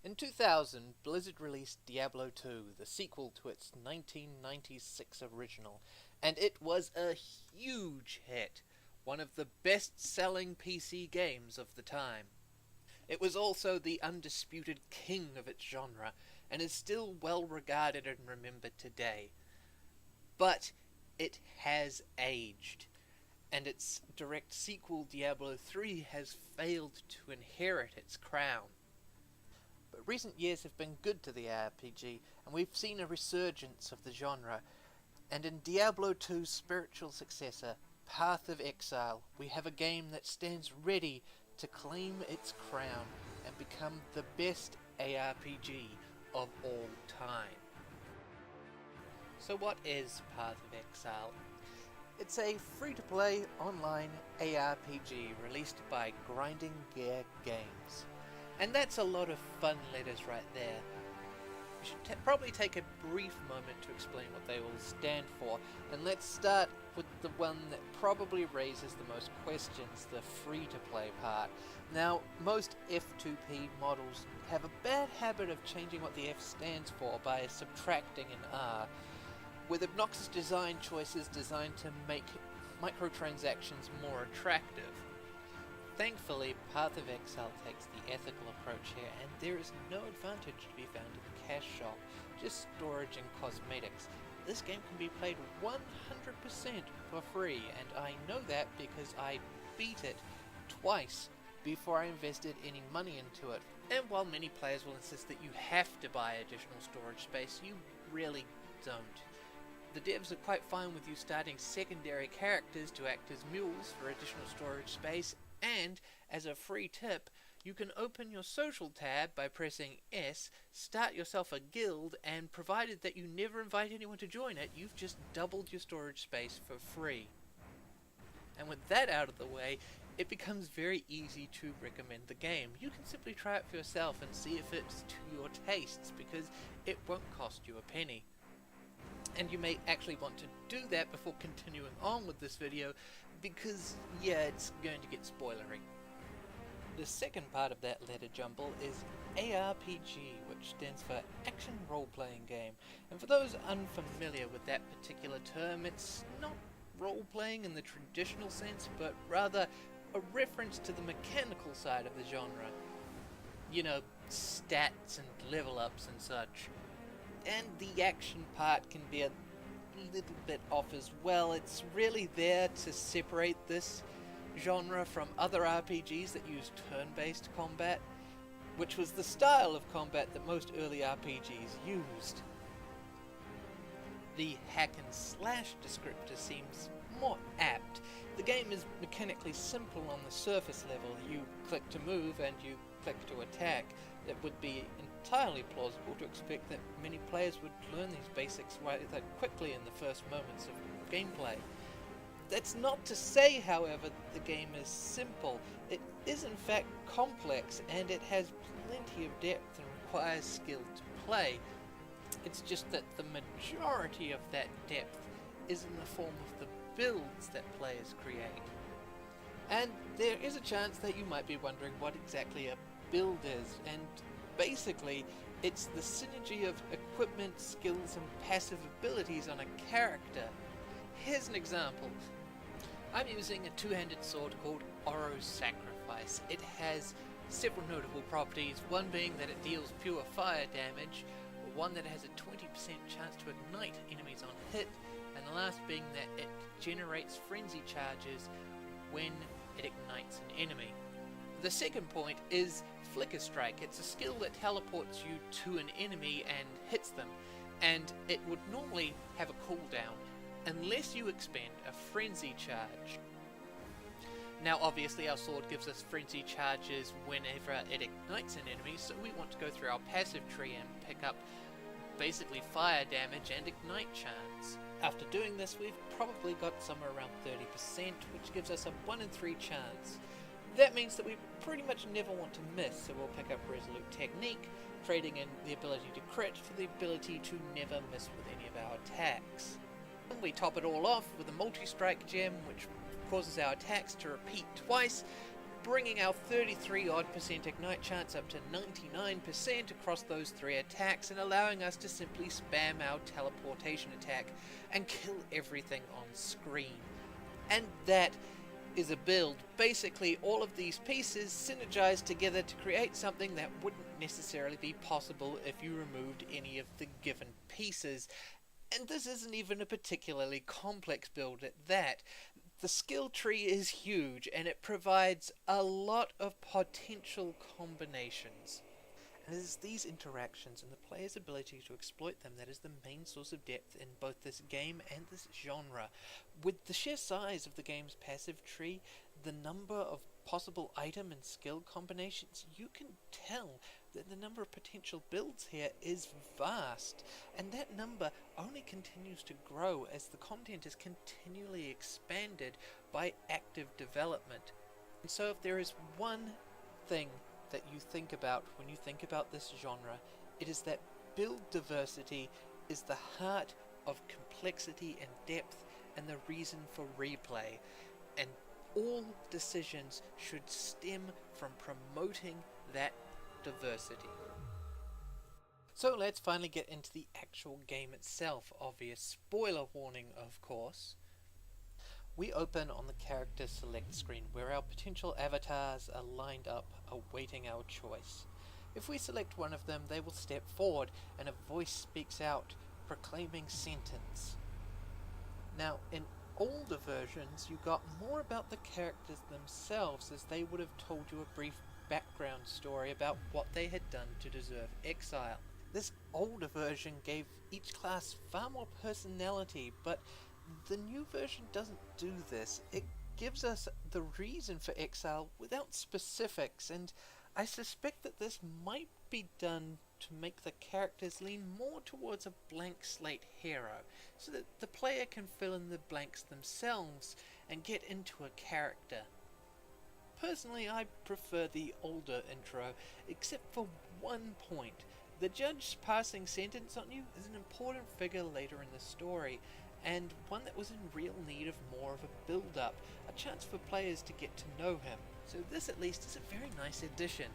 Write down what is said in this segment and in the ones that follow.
In 2000, Blizzard released Diablo 2, the sequel to its 1996 original, and it was a huge hit, one of the best-selling PC games of the time. It was also the undisputed king of its genre, and is still well regarded and remembered today. But it has aged, and its direct sequel Diablo 3 has failed to inherit its crown. But recent years have been good to the RPG, and we've seen a resurgence of the genre, and in Diablo 2's spiritual successor, Path of Exile, we have a game that stands ready to claim its crown and become the best ARPG of all time. So what is Path of Exile? It's a free-to-play online ARPG released by Grinding Gear Games. And that's a lot of fun letters right there. We should probably take a brief moment to explain what they all stand for, and let's start with the one that probably raises the most questions, the free-to-play part. Now, most F2P models have a bad habit of changing what the F stands for by subtracting an R, with obnoxious design choices designed to make microtransactions more attractive. Thankfully, Path of Exile takes the ethical approach here, and there is no advantage to be found in the cash shop, just storage and cosmetics. This game can be played 100% for free, and I know that because I beat it twice before I invested any money into it. And while many players will insist that you have to buy additional storage space, you really don't. The devs are quite fine with you starting secondary characters to act as mules for additional storage space, and, as a free tip, you can open your social tab by pressing S, start yourself a guild, and provided that you never invite anyone to join it, you've just doubled your storage space for free. And with that out of the way, it becomes very easy to recommend the game. You can simply try it for yourself and see if it's to your tastes, because it won't cost you a penny. And you may actually want to do that before continuing on with this video, because, yeah, it's going to get spoilery. The second part of that letter jumble is ARPG, which stands for Action Role-Playing Game. And for those unfamiliar with that particular term, it's not role-playing in the traditional sense, but rather a reference to the mechanical side of the genre. You know, stats and level-ups and such. And the action part can be a little bit off as well. It's really there to separate this genre from other RPGs that use turn-based combat, which was the style of combat that most early RPGs used. The hack and slash descriptor seems more apt. The game is mechanically simple on the surface level. You click to move and you click to attack. It would be entirely plausible to expect that many players would learn these basics rather quickly in the first moments of gameplay. That's not to say, however, that the game is simple. It is in fact complex, and it has plenty of depth and requires skill to play. It's just that the majority of that depth is in the form of the builds that players create. And there is a chance that you might be wondering what exactly a build is, and basically it's the synergy of equipment, skills, and passive abilities on a character. Here's an example. I'm using a two-handed sword called Oro's Sacrifice. It has several notable properties, one being that it deals pure fire damage, one that has a 20% chance to ignite enemies on hit, and the last being that it generates frenzy charges when it ignites an enemy. The second point is Flicker Strike. It's a skill that teleports you to an enemy and hits them, and it would normally have a cooldown unless you expend a frenzy charge. Now obviously our sword gives us frenzy charges whenever it ignites an enemy, so we want to go through our passive tree and pick up basically fire damage and ignite chance. After doing this, we've probably got somewhere around 30%, which gives us a 1 in 3 chance. That means that we pretty much never want to miss, so we'll pick up Resolute Technique, trading in the ability to crit for the ability to never miss with any of our attacks. And we top it all off with a multi-strike gem, which causes our attacks to repeat twice, bringing our 33% ignite chance up to 99% across those 3 attacks and allowing us to simply spam our teleportation attack and kill everything on screen. And that is a build. Basically, all of these pieces synergize together to create something that wouldn't necessarily be possible if you removed any of the given pieces. And this isn't even a particularly complex build at that. The skill tree is huge, and it provides a lot of potential combinations. And it is these interactions and the player's ability to exploit them that is the main source of depth in both this game and this genre. With the sheer size of the game's passive tree, the number of possible item and skill combinations, you can tell that the number of potential builds here is vast, and that number only continues to grow as the content is continually expanded by active development. And so if there is one thing that you think about when you think about this genre, it is that build diversity is the heart of complexity and depth and the reason for replay, and all decisions should stem from promoting that diversity. So let's finally get into the actual game itself. Obvious spoiler warning, of course. We open on the character select screen where our potential avatars are lined up awaiting our choice. If we select one of them, they will step forward and a voice speaks out proclaiming sentence. Now in older versions you got more about the characters themselves, as they would have told you a brief background story about what they had done to deserve exile. This older version gave each class far more personality, but the new version doesn't do this. It gives us the reason for exile without specifics, and I suspect that this might be done to make the characters lean more towards a blank slate hero, so that the player can fill in the blanks themselves and get into a character. Personally, I prefer the older intro, except for one point. The judge's passing sentence on you is an important figure later in the story, and one that was in real need of more of a build-up, a chance for players to get to know him. So this at least is a very nice addition.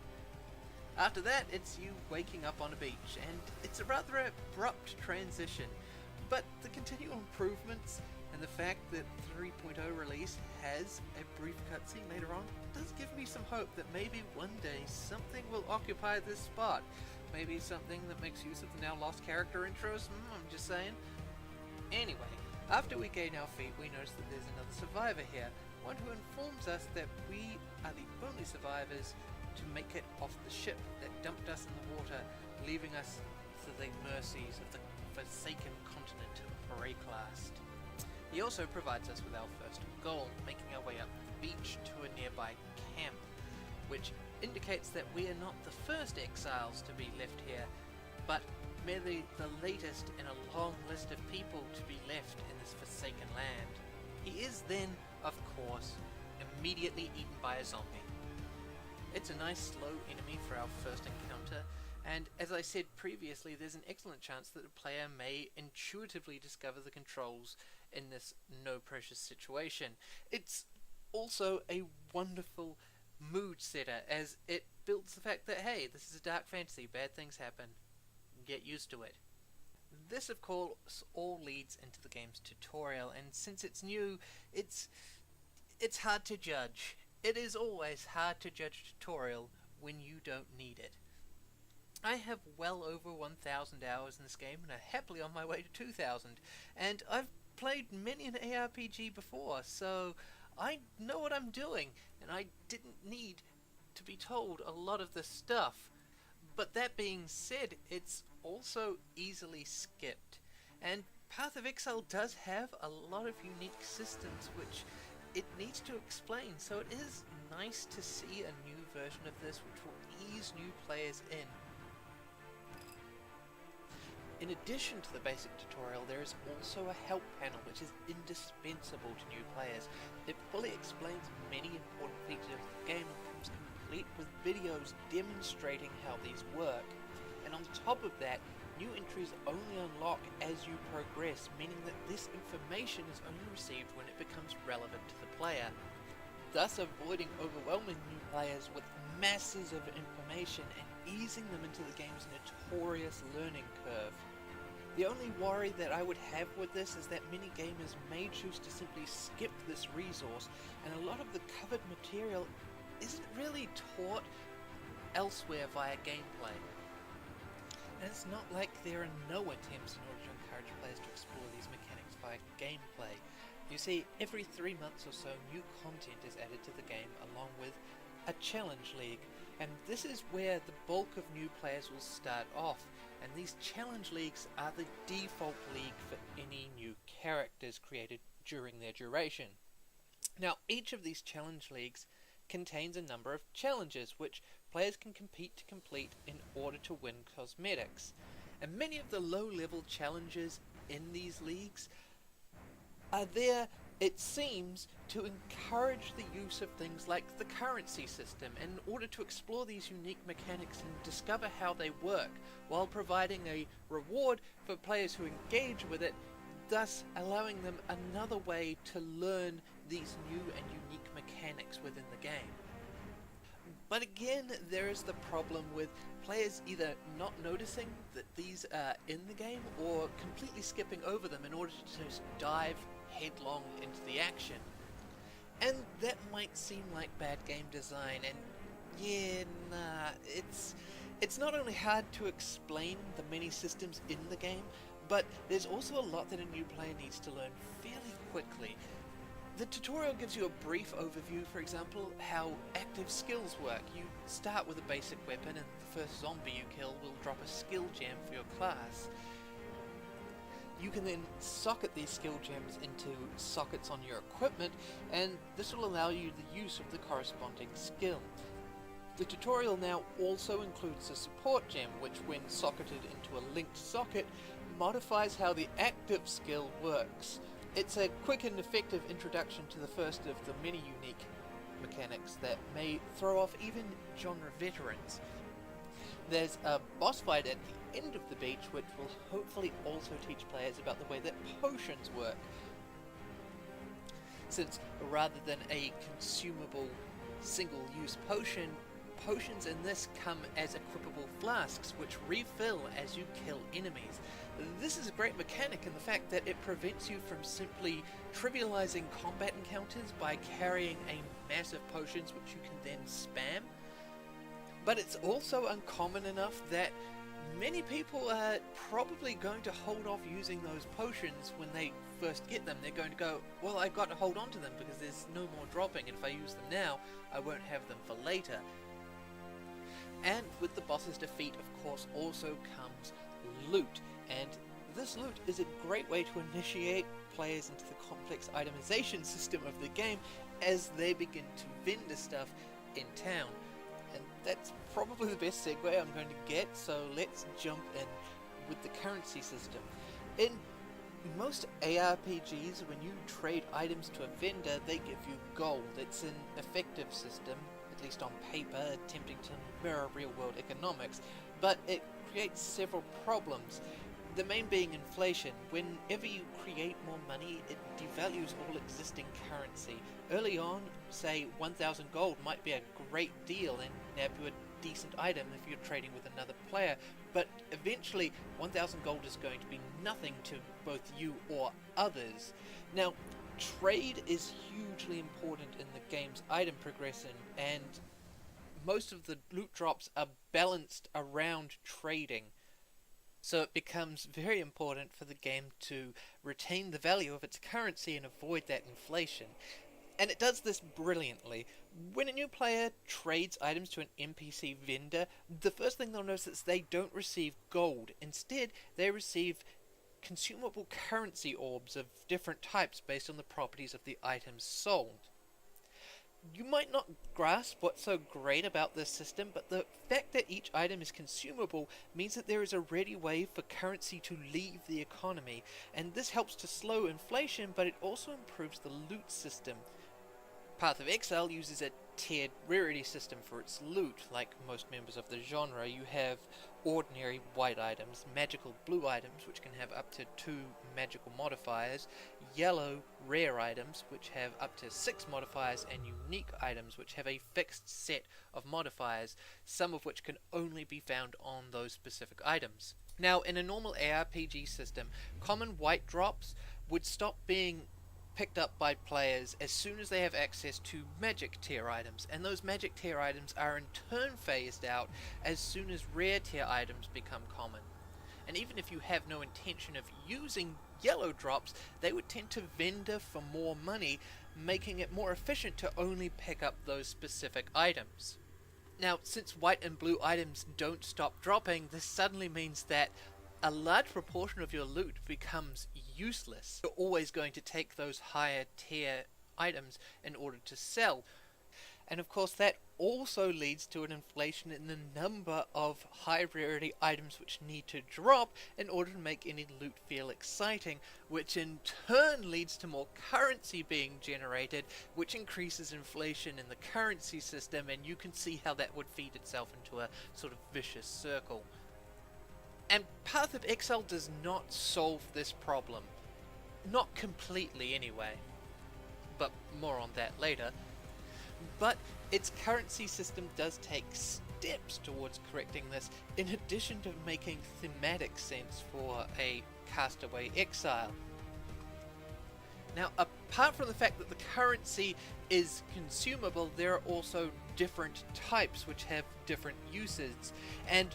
After that, it's you waking up on a beach, and it's a rather abrupt transition, but the continual improvements and the fact that 3.0 release has a brief cutscene later on does give me some hope that maybe one day something will occupy this spot. Maybe something that makes use of the now lost character intros, I'm just saying. Anyway, after we gain our feet, we notice that there's another survivor here, one who informs us that we are the only survivors to make it off the ship that dumped us in the water, leaving us to the mercies of the forsaken continent of Atrocious. He also provides us with our first goal, making our way up the beach to a nearby camp, which indicates that we are not the first exiles to be left here, but merely the latest in a long list of people to be left in this forsaken land. He is then, of course, immediately eaten by a zombie. It's a nice slow enemy for our first encounter, and as I said previously, there's an excellent chance that the player may intuitively discover the controls in this no-pressure situation. It's also a wonderful mood setter, as it builds the fact that, hey, this is a dark fantasy, bad things happen, get used to it. This, of course, all leads into the game's tutorial, and since it's new, it's hard to judge. It is always hard to judge a tutorial when you don't need it. I have well over 1,000 hours in this game, and I'm happily on my way to 2,000, and I've played many an ARPG before, so I know what I'm doing, and I didn't need to be told a lot of this stuff. But that being said, it's also easily skipped, and Path of Exile does have a lot of unique systems which it needs to explain, so it is nice to see a new version of this which will ease new players in. In addition to the basic tutorial, there is also a help panel which is indispensable to new players. It fully explains many important features of the game and comes complete with videos demonstrating how these work. And on top of that, new entries only unlock as you progress, meaning that this information is only received when it becomes relevant to the player. thus avoiding overwhelming new players with masses of information and easing them into the game's notorious learning curve. The only worry that I would have with this is that many gamers may choose to simply skip this resource, and a lot of the covered material isn't really taught elsewhere via gameplay. And it's not like there are no attempts in order to encourage players to explore these mechanics via gameplay. You see, every 3 months or so new content is added to the game along with a challenge league, and this is where the bulk of new players will start off, and these challenge leagues are the default league for any new characters created during their duration. Now, each of these challenge leagues contains a number of challenges which players can compete to complete in order to win cosmetics, and many of the low-level challenges in these leagues are there, it seems, to encourage the use of things like the currency system in order to explore these unique mechanics and discover how they work, while providing a reward for players who engage with it, thus allowing them another way to learn these new and unique mechanics within the game. But again, there is the problem with players either not noticing that these are in the game or completely skipping over them in order to just dive headlong into the action. And that might seem like bad game design, and yeah, nah, it's not only hard to explain the many systems in the game, but there's also a lot that a new player needs to learn fairly quickly. The tutorial gives you a brief overview, for example, how active skills work. You start with a basic weapon, and the first zombie you kill will drop a skill gem for your class. You can then socket these skill gems into sockets on your equipment, and this will allow you the use of the corresponding skill. The tutorial now also includes a support gem, which when socketed into a linked socket, modifies how the active skill works. It's a quick and effective introduction to the first of the many unique mechanics that may throw off even genre veterans. There's a boss fight at the end of the beach which will hopefully also teach players about the way that potions work. Since rather than a consumable single-use potion, potions in this come as equipable flasks which refill as you kill enemies. This is a great mechanic in the fact that it prevents you from simply trivializing combat encounters by carrying a mass of potions which you can then spam. But it's also uncommon enough that many people are probably going to hold off using those potions when they first get them. They're going to go, well, I've got to hold on to them because there's no more dropping, and if I use them now, I won't have them for later. And with the boss's defeat, of course, also comes loot, and this loot is a great way to initiate players into the complex itemization system of the game as they begin to vendor stuff in town. And that's probably the best segue I'm going to get, so let's jump in with the currency system. In most ARPGs, when you trade items to a vendor, they give you gold. It's an effective system, at least on paper, attempting to mirror real-world economics, but it creates several problems. The main being inflation. Whenever you create more money, it devalues all existing currency. Early on, say 1,000 gold might be a great deal and nab you a decent item if you're trading with another player, but eventually 1,000 gold is going to be nothing to both you or others. Now, trade is hugely important in the game's item progression, and most of the loot drops are balanced around trading. So it becomes very important for the game to retain the value of its currency and avoid that inflation. And it does this brilliantly. When a new player trades items to an NPC vendor, the first thing they'll notice is they don't receive gold. Instead, they receive consumable currency orbs of different types based on the properties of the items sold. You might not grasp what's so great about this system, but the fact that each item is consumable means that there is a ready way for currency to leave the economy, and this helps to slow inflation, but it also improves the loot system. Path of Exile uses a tiered rarity system for its loot. Like most members of the genre, you have ordinary white items, magical blue items, which can have up to 2 magical modifiers, yellow rare items, which have up to 6 modifiers, and unique items, which have a fixed set of modifiers, some of which can only be found on those specific items. Now, in a normal ARPG system, common white drops would stop being picked up by players as soon as they have access to magic tier items, and those magic tier items are in turn phased out as soon as rare tier items become common. And even if you have no intention of using yellow drops, they would tend to vendor for more money, making it more efficient to only pick up those specific items. Now, since white and blue items don't stop dropping, this suddenly means that a large proportion of your loot becomes useless. You're always going to take those higher tier items in order to sell. And of course that also leads to an inflation in the number of high rarity items which need to drop in order to make any loot feel exciting, which in turn leads to more currency being generated, which increases inflation in the currency system, and you can see how that would feed itself into a sort of vicious circle. And Path of Exile does not solve this problem. Not completely anyway. But more on that later. But its currency system does take steps towards correcting this, in addition to making thematic sense for a castaway exile. Now, apart from the fact that the currency is consumable, there are also different types which have different uses, and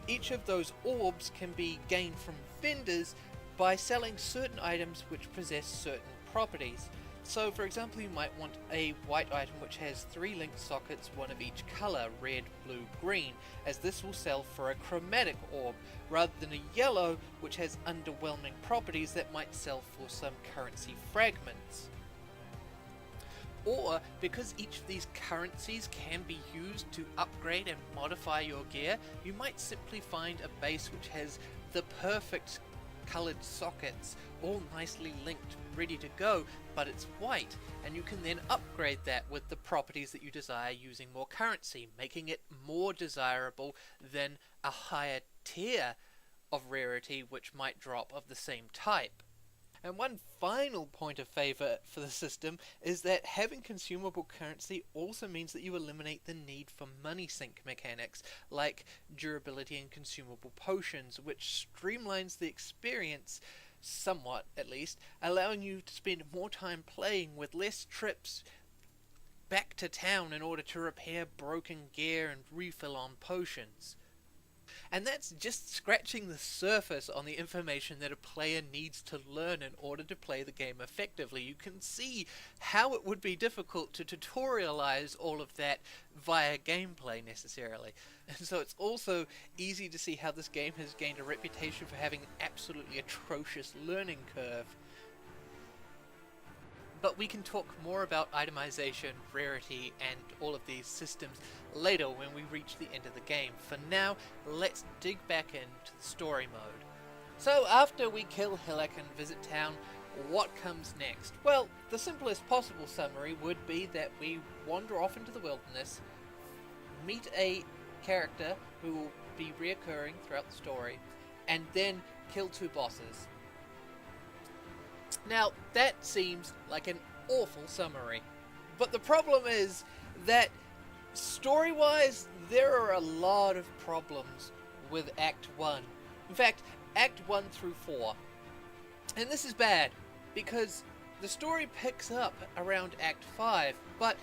each of those orbs can be gained from vendors by selling certain items which possess certain properties. So, for example, you might want a white item which has 3 linked sockets, one of each colour, red, blue, green, as this will sell for a chromatic orb, rather than a yellow which has underwhelming properties that might sell for some currency fragments. Or, because each of these currencies can be used to upgrade and modify your gear, you might simply find a base which has the perfect coloured sockets, all nicely linked, ready to go, but it's white, and you can then upgrade that with the properties that you desire using more currency, making it more desirable than a higher tier of rarity which might drop of the same type. And one final point of favour for the system is that having consumable currency also means that you eliminate the need for money sink mechanics, like durability and consumable potions, which streamlines the experience, somewhat at least, allowing you to spend more time playing with less trips back to town in order to repair broken gear and refill on potions. And that's just scratching the surface on the information that a player needs to learn in order to play the game effectively. You can see how it would be difficult to tutorialize all of that via gameplay necessarily. And so it's also easy to see how this game has gained a reputation for having an absolutely atrocious learning curve. But we can talk more about itemization, rarity, and all of these systems later when we reach the end of the game. For now, let's dig back into the story mode. So after we kill Hillock and visit town, what comes next? Well, the simplest possible summary would be that we wander off into the wilderness, meet a character who will be reoccurring throughout the story, and then kill 2 bosses. Now, that seems like an awful summary. But the problem is that, story-wise, there are a lot of problems with Act 1. In fact, Act 1 through 4. And this is bad, because the story picks up around Act 5, but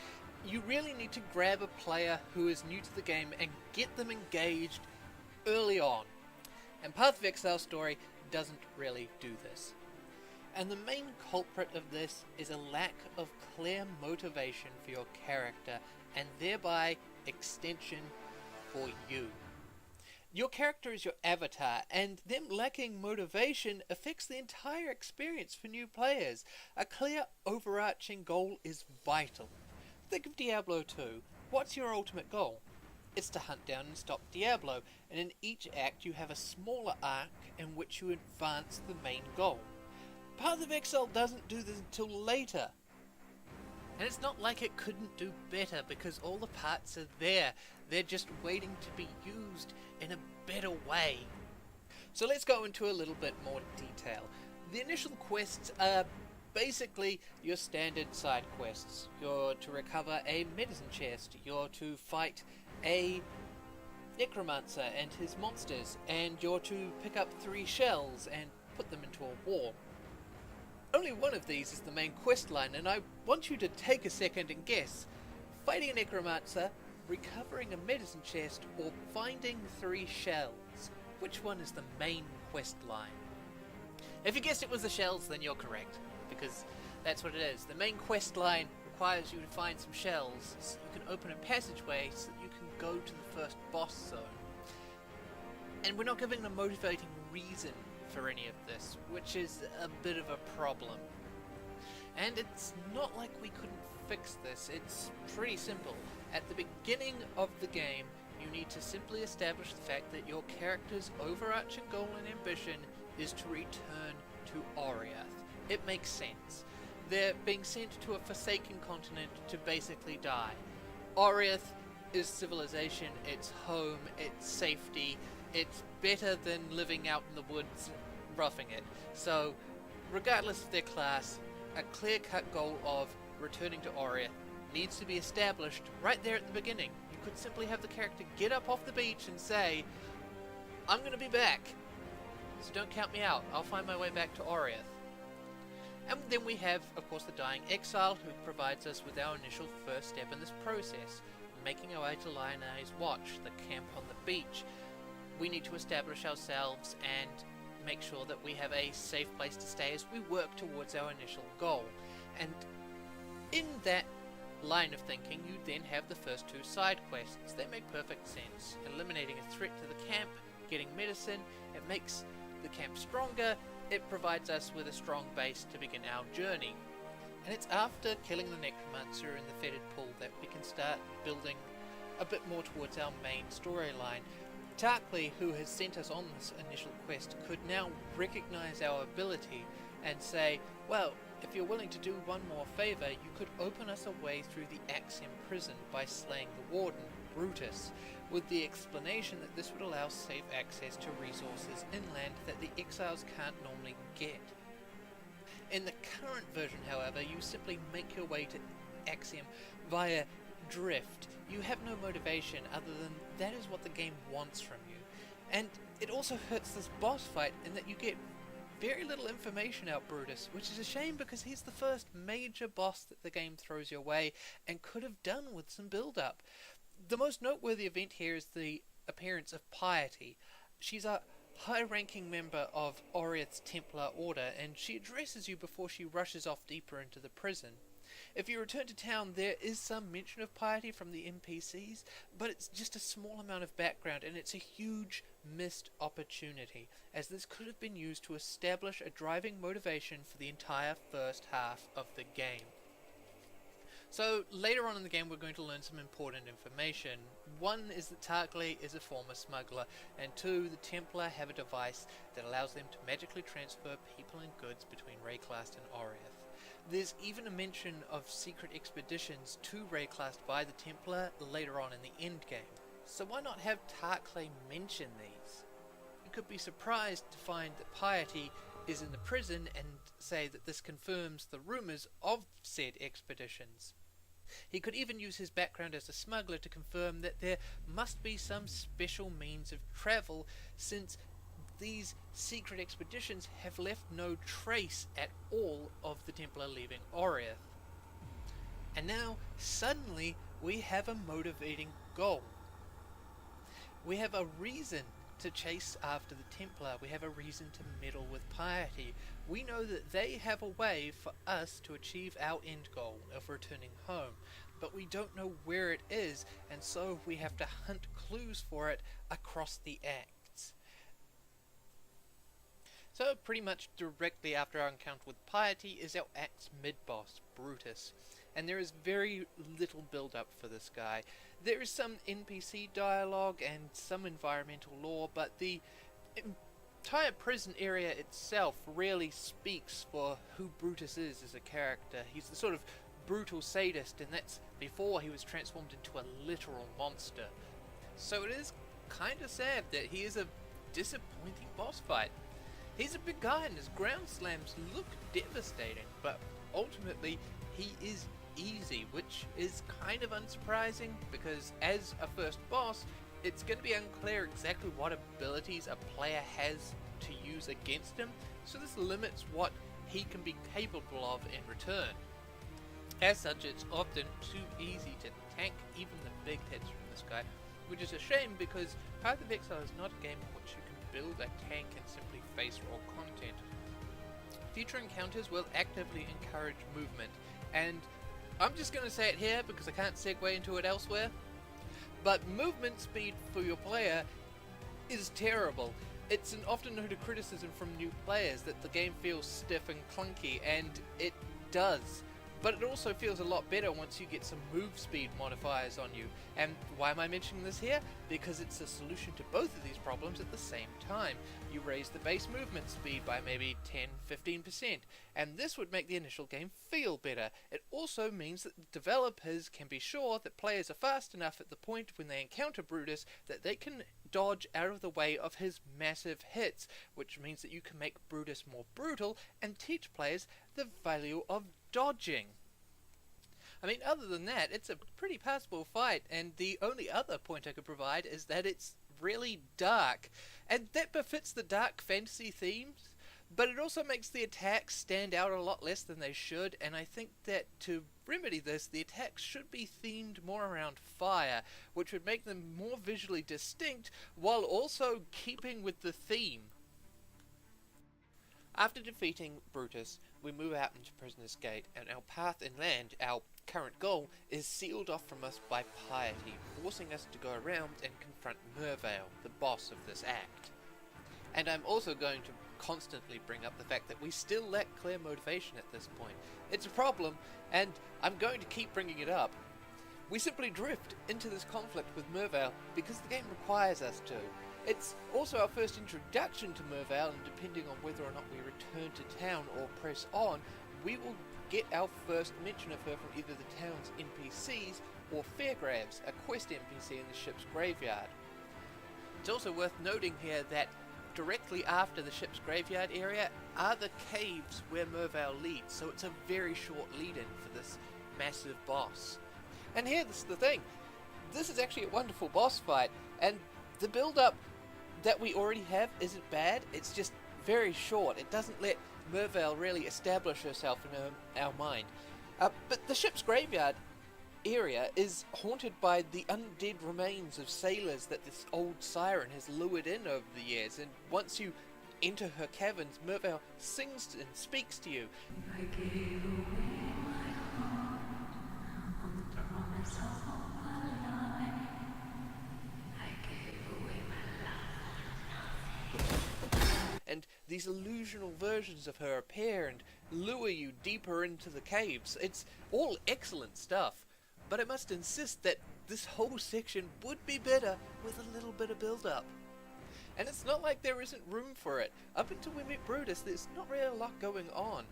you really need to grab a player who is new to the game and get them engaged early on. And Path of Exile story doesn't really do this. And the main culprit of this is a lack of clear motivation for your character, and thereby extension for you. Your character is your avatar, and them lacking motivation affects the entire experience for new players. A clear overarching goal is vital. Think of Diablo 2. What's your ultimate goal? It's to hunt down and stop Diablo, and in each act you have a smaller arc in which you advance the main goal. Path of Exile doesn't do this until later. And it's not like it couldn't do better, because all the parts are there. They're just waiting to be used in a better way. So let's go into a little bit more detail. The initial quests are basically your standard side quests. You're to recover a medicine chest, you're to fight a necromancer and his monsters, and you're to pick up 3 shells and put them into a wall. Only one of these is the main quest line, and I want you to take a second and guess. Fighting a necromancer, recovering a medicine chest, or finding 3 shells. Which one is the main quest line? If you guessed it was the shells, then you're correct, because that's what it is. The main quest line requires you to find some shells so you can open a passageway so that you can go to the first boss zone. And we're not giving a motivating reason for any of this, which is a bit of a problem. And it's not like we couldn't fix this. It's pretty simple. At the beginning of the game, you need to simply establish the fact that your character's overarching goal and ambition is to return to Oriath. It makes sense. They're being sent to a forsaken continent to basically die. Oriath is civilization, it's home, it's safety, it's better than living out in the woods roughing it. So, regardless of their class, a clear-cut goal of returning to Oriath needs to be established right there at the beginning. You could simply have the character get up off the beach and say, I'm going to be back, so don't count me out, I'll find my way back to Oriath. And then we have, of course, the Dying Exile, who provides us with our initial first step in this process, making our way to Lunara'S Watch, the camp on the beach. We need to establish ourselves and make sure that we have a safe place to stay as we work towards our initial goal. And in that line of thinking, you then have the first 2 side quests. They make perfect sense. Eliminating a threat to the camp, getting medicine, it makes the camp stronger, it provides us with a strong base to begin our journey. And it's after killing the necromancer in the fetid pool that we can start building a bit more towards our main storyline. Critque, who has sent us on this initial quest, could now recognize our ability and say, well, if you're willing to do one more favor, you could open us a way through the Axiom prison by slaying the warden, Brutus, with the explanation that this would allow safe access to resources inland that the exiles can't normally get. In the current version, however, you simply make your way to Axiom via drift. You have no motivation other than that is what the game wants from you. And it also hurts this boss fight in that you get very little information out Brutus, which is a shame because he's the first major boss that the game throws your way and could have done with some build-up. The most noteworthy event here is the appearance of Piety. She's a high-ranking member of Oriath's Templar Order, and she addresses you before she rushes off deeper into the prison. If you return to town, there is some mention of Piety from the NPCs, but it's just a small amount of background, and it's a huge missed opportunity, as this could have been used to establish a driving motivation for the entire first half of the game. So, later on in the game we're going to learn some important information. One is that Critque is a former smuggler, and 2, the Templar have a device that allows them to magically transfer people and goods between Rayclast and Oriath. There's even a mention of secret expeditions to Rayclast by the Templar later on in the endgame. So why not have Critque mention these? You could be surprised to find that Piety is in the prison and say that this confirms the rumours of said expeditions. He could even use his background as a smuggler to confirm that there must be some special means of travel, since these secret expeditions have left no trace at all of the Templar leaving Oriath. And now, suddenly, we have a motivating goal. We have a reason to chase after the Templar. We have a reason to meddle with Piety. We know that they have a way for us to achieve our end goal of returning home, but we don't know where it is, and so we have to hunt clues for it across the acts. So pretty much directly after our encounter with Piety is our act's mid-boss, Brutus, and there is very little build-up for this guy. There is some NPC dialogue and some environmental lore, but the entire prison area itself really speaks for who Brutus is as a character. He's the sort of brutal sadist, and that's before he was transformed into a literal monster. So it is kinda sad that he is a disappointing boss fight. He's a big guy and his ground slams look devastating, but ultimately he is easy, which is kind of unsurprising because as a first boss, it's going to be unclear exactly what abilities a player has to use against him, so this limits what he can be capable of in return. As such, it's often too easy to tank even the big hits from this guy, which is a shame because Path of Exile is not a game in which you can build a tank and simply face roll content. Future encounters will actively encourage movement, and I'm just going to say it here because I can't segue into it elsewhere, but movement speed for your player is terrible. It's an often noted criticism from new players that the game feels stiff and clunky, and it does. But it also feels a lot better once you get some move speed modifiers on you. And why am I mentioning this here? Because it's a solution to both of these problems at the same time. You raise the base movement speed by maybe 10-15%, and this would make the initial game feel better. It also means that the developers can be sure that players are fast enough at the point when they encounter Brutus that they can dodge out of the way of his massive hits, which means that you can make Brutus more brutal and teach players the value of dodging. I mean, other than that, it's a pretty passable fight, and the only other point I could provide is that it's really dark, and that befits the dark fantasy themes, but it also makes the attacks stand out a lot less than they should, and I think that to remedy this, the attacks should be themed more around fire, which would make them more visually distinct, while also keeping with the theme. After defeating Brutus, we move out into Prisoner's Gate, and our path inland, our current goal, is sealed off from us by piety, forcing us to go around and confront Mervale, the boss of this act. And I'm also going to constantly bring up the fact that we still lack clear motivation at this point. It's a problem, and I'm going to keep bringing it up. We simply drift into this conflict with Mervale because the game requires us to. It's also our first introduction to Mervale, and depending on whether or not we return to town or press on, we will get our first mention of her from either the town's NPCs or Fairgraves, a quest NPC in the ship's graveyard. It's also worth noting here that directly after the ship's graveyard area are the caves where Mervale leads, so it's a very short lead-in for this massive boss. And here's the thing, this is actually a wonderful boss fight, and the build-up that we already have isn't bad, it's just very short. It doesn't let Mervale really establish herself in our mind. But the ship's graveyard area is haunted by the undead remains of sailors that this old siren has lured in over the years, and once you enter her caverns, Mervale sings and speaks to you. I gave away my heart on the promise of my life. I gave away my love for nothing. And these illusional versions of her appear and lure you deeper into the caves. It's all excellent stuff, but I must insist that this whole section would be better with a little bit of build-up. And it's not like there isn't room for it. Up until we meet Brutus, there's not really a lot going on.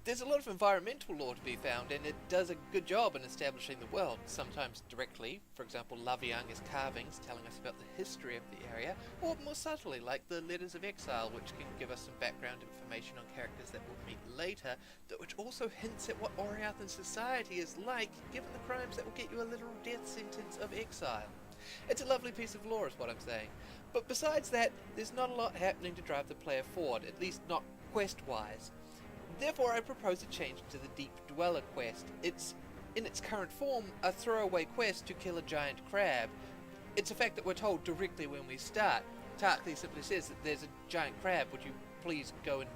There's a lot of environmental lore to be found, and it does a good job in establishing the world, sometimes directly, for example Lavianga's carvings telling us about the history of the area, or more subtly, like the Letters of Exile, which can give us some background information on characters that we'll meet later, which also hints at what Oriathan society is like, given the crimes that will get you a literal death sentence of exile. It's a lovely piece of lore is what I'm saying. But besides that, there's not a lot happening to drive the player forward, at least not quest-wise. Therefore, I propose a change to the Deep Dweller quest. It's, in its current form, a throwaway quest to kill a giant crab. It's a fact that we're told directly when we start. Tarkley simply says that there's a giant crab, would you please go and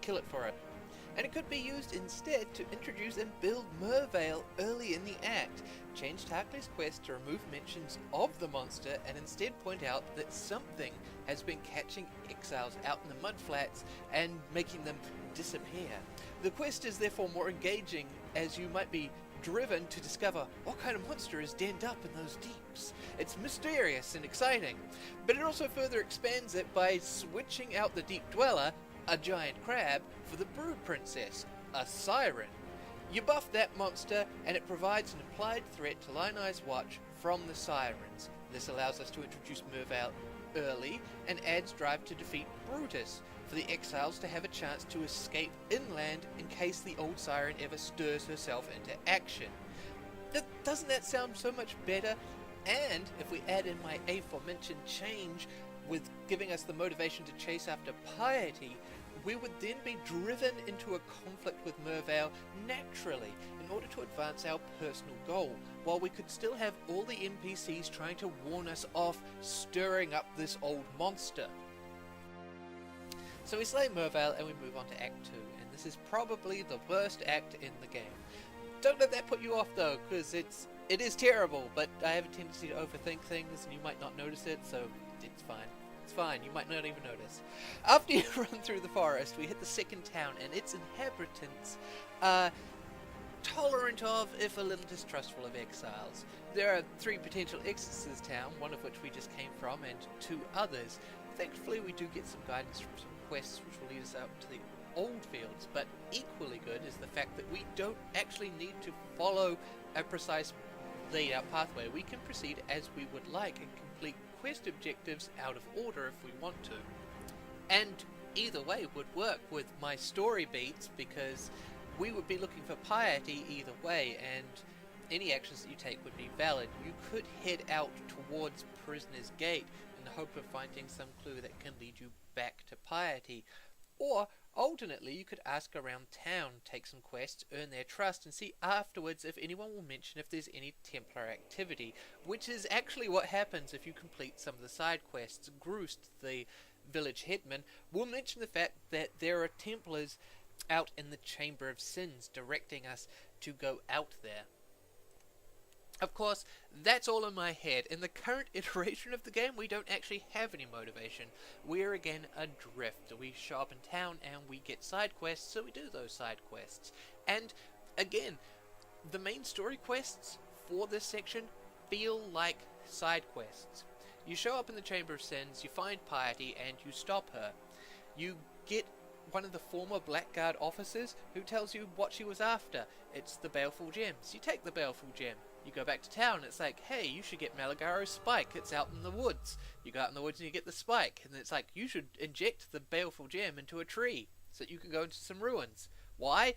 kill it for it? And it could be used instead to introduce and build Mervale early in the act. Change Tarkley's quest to remove mentions of the monster and instead point out that something has been catching exiles out in the mudflats and making them disappear. The quest is therefore more engaging, as you might be driven to discover what kind of monster is denned up in those deeps. It's mysterious and exciting, but it also further expands it by switching out the Deep Dweller, a giant crab, for the Brood Princess, a siren. You buff that monster, and it provides an implied threat to Lunara'S Watch from the Sirens. This allows us to introduce Mervale early, and adds drive to defeat Brutus, for the exiles to have a chance to escape inland in case the old siren ever stirs herself into action. Doesn't that sound so much better? And if we add in my aforementioned change with giving us the motivation to chase after piety, we would then be driven into a conflict with Mervale naturally in order to advance our personal goal, while we could still have all the NPCs trying to warn us off stirring up this old monster. So we slay Mervale and we move on to Act 2, and this is probably the worst act in the game. Don't let that put you off though, because it is terrible, but I have a tendency to overthink things and you might not notice it, so it's fine. It's fine, you might not even notice. After you run through the forest, we hit the second town, and its inhabitants are tolerant of, if a little distrustful of, exiles. There are 3 potential exits to this town, one of which we just came from, and 2 others. Thankfully, we do get some guidance from some quests which will lead us out to the old fields, but equally good is the fact that we don't actually need to follow a precise laid out pathway. We can proceed as we would like and complete quest objectives out of order if we want to. And either way would work with my story beats, because we would be looking for piety either way, and any actions that you take would be valid. You could head out towards Prisoner's Gate in the hope of finding some clue that can lead you back to piety, or alternately you could ask around town, take some quests, earn their trust, and see afterwards if anyone will mention if there's any Templar activity, which is actually what happens if you complete some of the side quests. Groost, the village headman, will mention the fact that there are Templars out in the Chamber of Sins, directing us to go out there. Of course, that's all in my head. In the current iteration of the game, we don't actually have any motivation. We're again adrift. We show up in town and we get side quests, so we do those side quests. And again, the main story quests for this section feel like side quests. You show up in the Chamber of Sins, you find Piety, and you stop her. You get one of the former Blackguard officers who tells you what she was after. It's the Baleful Gems. You take the Baleful Gem. You go back to town, it's like, hey, you should get Malagaro's spike, it's out in the woods. You go out in the woods and you get the spike, and it's like, you should inject the Baleful Gem into a tree, so that you can go into some ruins. Why?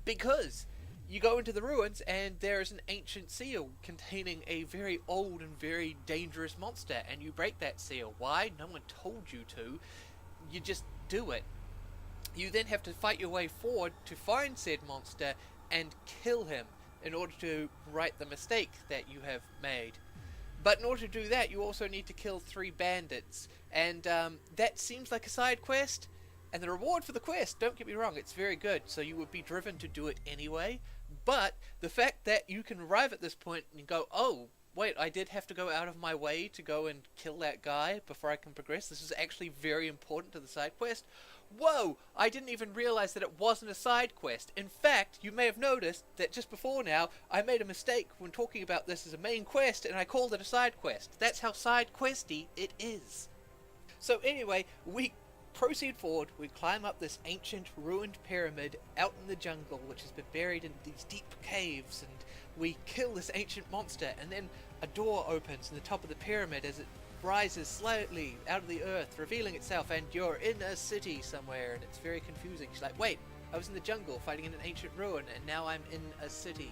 Because you go into the ruins, and there is an ancient seal containing a very old and very dangerous monster, and you break that seal. Why? No one told you to. You just do it. You then have to fight your way forward to find said monster and kill him, in order to right the mistake that you have made. But in order to do that, you also need to kill 3 bandits, and that seems like a side quest, and the reward for the quest, don't get me wrong, it's very good, so you would be driven to do it anyway, but the fact that you can arrive at this point and go, oh, wait, I did have to go out of my way to go and kill that guy before I can progress, this is actually very important to the side quest. Whoa, I didn't even realize that it wasn't a side quest. In fact, you may have noticed that just before now, I made a mistake when talking about this as a main quest, and I called it a side quest. That's how side questy it is. So anyway, we proceed forward, we climb up this ancient ruined pyramid out in the jungle, which has been buried in these deep caves, and we kill this ancient monster, and then a door opens in the top of the pyramid as it rises slightly out of the earth, revealing itself, and you're in a city somewhere, and it's very confusing. She's like, wait, I was in the jungle fighting in an ancient ruin, and now I'm in a city,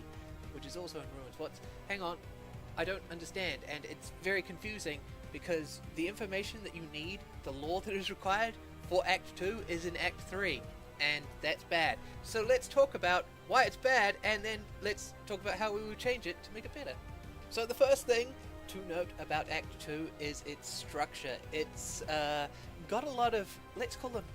which is also in ruins. Hang on, I don't understand, and it's very confusing, because the information that you need, the lore that is required for Act 2 is in Act 3, and that's bad. So let's talk about why it's bad, and then let's talk about how we would change it to make it better. So the first thing to note about Act 2 is its structure. It's got a lot of, let's call them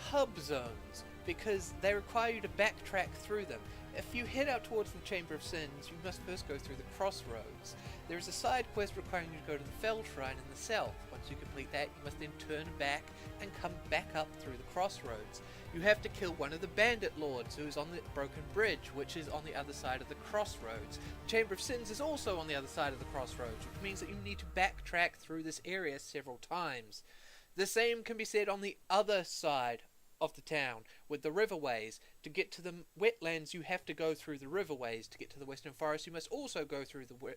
hub zones, because they require you to backtrack through them. If you head out towards the Chamber of Sins, you must first go through the crossroads. There is a side quest requiring you to go to the Fell Shrine in the south. Once you complete that, you must then turn back and come back up through the crossroads. You have to kill one of the bandit lords who is on the broken bridge, which is on the other side of the crossroads. The Chamber of Sins is also on the other side of the crossroads, which means that you need to backtrack through this area several times. The same can be said on the other side of the town with the riverways. To get to the wetlands, you have to go through the riverways. To get to the Western Forest, you must also go through the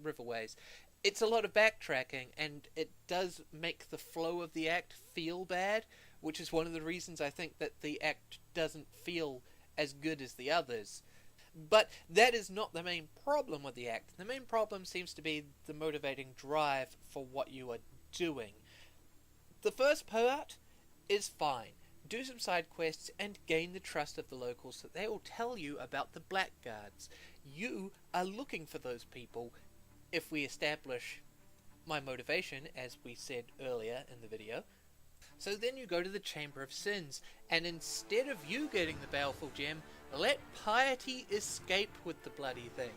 riverways. It's a lot of backtracking, and it does make the flow of the act feel bad, which is one of the reasons I think that the act doesn't feel as good as the others. But that is not the main problem with the act. The main problem seems to be the motivating drive for what you are doing. The first part is fine. Do some side quests and gain the trust of the locals so they will tell you about the blackguards. You are looking for those people if we establish my motivation, as we said earlier in the video. So then you go to the Chamber of Sins, and instead of you getting the Baleful Gem, let Piety escape with the bloody thing.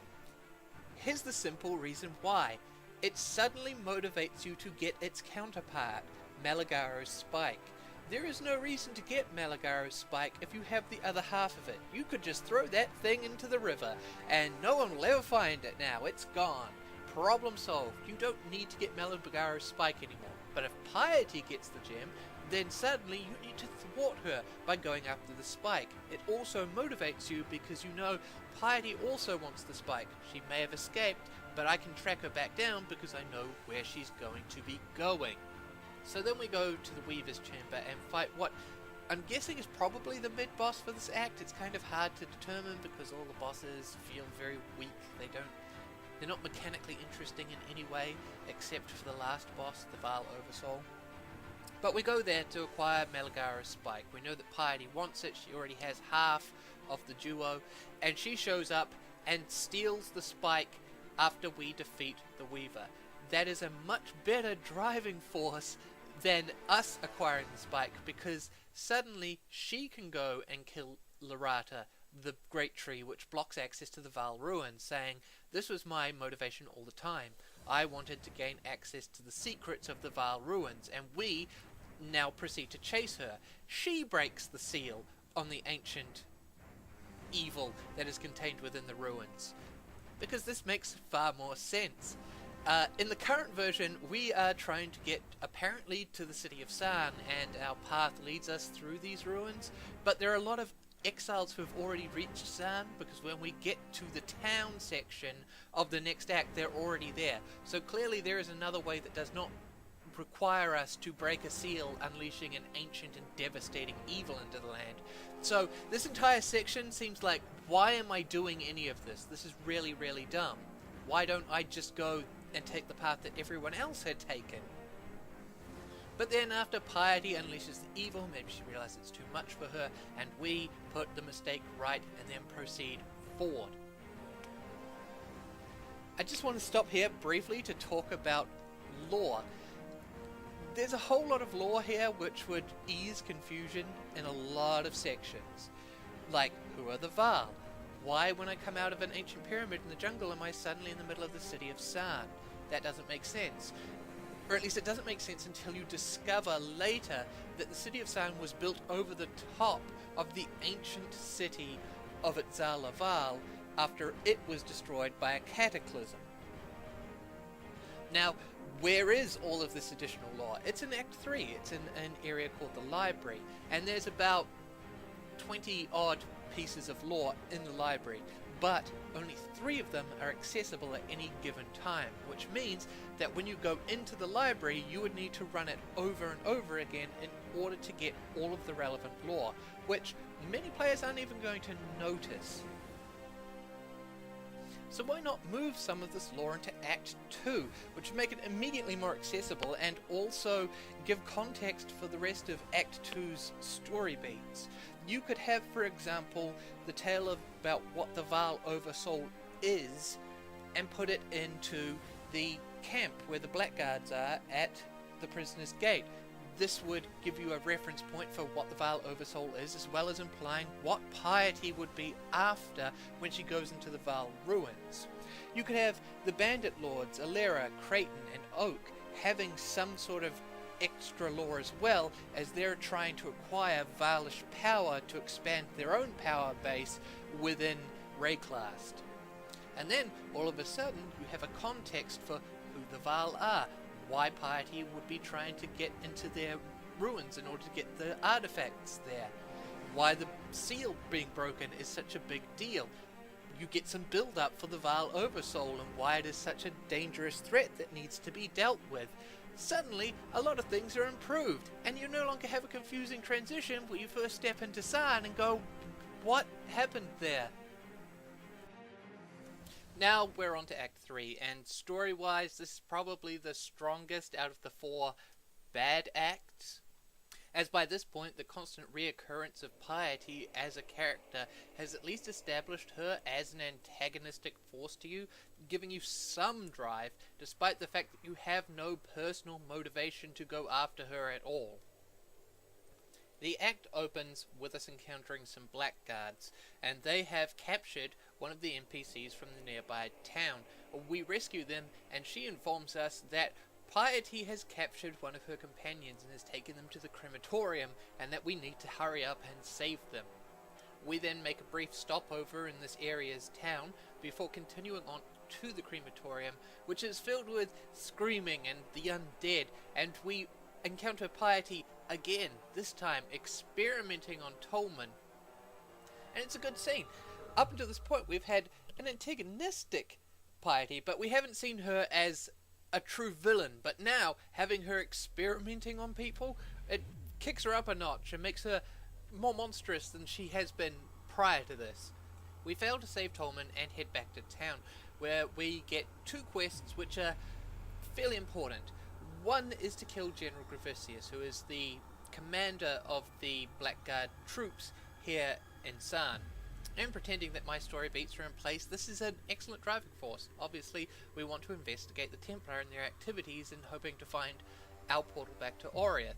Here's the simple reason why. It suddenly motivates you to get its counterpart, Malagaro's Spike. There is no reason to get Malagaro's Spike if you have the other half of it. You could just throw that thing into the river, and no one will ever find it now. It's gone. Problem solved. You don't need to get Malagaro's Spike anymore. But if Piety gets the gem, then suddenly you need to thwart her by going after the Spike. It also motivates you because you know Piety also wants the Spike. She may have escaped, but I can track her back down because I know where she's going to be going. So then we go to the Weaver'S Chamber and fight what I'm guessing is probably the mid-boss for this act. It's kind of hard to determine because all the bosses feel very weak. They're not mechanically interesting in any way, except for the last boss, the Vaal Oversoul. But we go there to acquire Malagaro's Spike. We know that Piety wants it. She already has half of the duo, and she shows up and steals the Spike after we defeat the Weaver. That is a much better driving force than us acquiring the Spike, because suddenly she can go and kill Lorata, the Great Tree, which blocks access to the Vaal Ruins, saying, "This was my motivation all the time. I wanted to gain access to the secrets of the Vaal Ruins," and we now proceed to chase her. She breaks the seal on the ancient evil that is contained within the ruins, because this makes far more sense. In the current version, we are trying to get, apparently, to the city of Sarn, and our path leads us through these ruins, but there are a lot of exiles who have already reached Sarn, because when we get to the town section of the next act, they're already there. So clearly there is another way that does not require us to break a seal, unleashing an ancient and devastating evil into the land. So this entire section seems like, why am I doing any of this? This is really, really dumb. Why don't I just go and take the path that everyone else had taken? But then after Piety unleashes the evil, maybe she realizes it's too much for her, and we put the mistake right and then proceed forward. I just want to stop here briefly to talk about lore. There's a whole lot of lore here which would ease confusion in a lot of sections. Like, who are the Vaal? Why, when I come out of an ancient pyramid in the jungle, am I suddenly in the middle of the city of Sarn? That doesn't make sense. Or at least it doesn't make sense until you discover later that the city of Sarn was built over the top of the ancient city of Exile after it was destroyed by a cataclysm. Now, where is all of this additional lore? It's in Act 3. It's in an area called the Library, and there's about 20 odd pieces of lore in the library, but only 3 of them are accessible at any given time, which means that when you go into the library, you would need to run it over and over again in order to get all of the relevant lore, which many players aren't even going to notice. So why not move some of this lore into Act 2, which would make it immediately more accessible and also give context for the rest of Act 2's story beats. You could have, for example, the tale about what the Vaal Oversoul is, and put it into the camp where the Blackguards are at the Prisoner's Gate. This would give you a reference point for what the Vaal Oversoul is, as well as implying what Piety would be after when she goes into the Vaal Ruins. You could have the Bandit Lords, Alera, Creighton, and Oak having some sort of extra lore as well, as they're trying to acquire Vaalish power to expand their own power base within Rayclast. And then, all of a sudden, you have a context for who the Vaal are, why Piety would be trying to get into their ruins in order to get the artifacts there. Why the seal being broken is such a big deal. You get some build up for the Vile Oversoul and why it is such a dangerous threat that needs to be dealt with. Suddenly, a lot of things are improved, and you no longer have a confusing transition where you first step into Sarn and go, what happened there? Now we're on to Act 3, and story-wise, this is probably the strongest out of the 4 bad acts, as by this point the constant reoccurrence of Piety as a character has at least established her as an antagonistic force to you, giving you some drive, despite the fact that you have no personal motivation to go after her at all. The act opens with us encountering some blackguards, and they have captured one of the NPCs from the nearby town. We rescue them, and she informs us that Piety has captured one of her companions and has taken them to the crematorium, and that we need to hurry up and save them. We then make a brief stopover in this area's town before continuing on to the crematorium, which is filled with screaming and the undead, and we encounter Piety again, this time experimenting on Tolman. And it's a good scene. Up until this point we've had an antagonistic Piety, but we haven't seen her as a true villain. But now, having her experimenting on people, it kicks her up a notch and makes her more monstrous than she has been prior to this. We fail to save Tolman and head back to town, where we get 2 quests which are fairly important. One is to kill General Grevious, who is the commander of the Blackguard troops here in Sarn. And pretending that my story beats are in place, this is an excellent driving force. Obviously, we want to investigate the Templar and their activities in hoping to find our portal back to Oriath.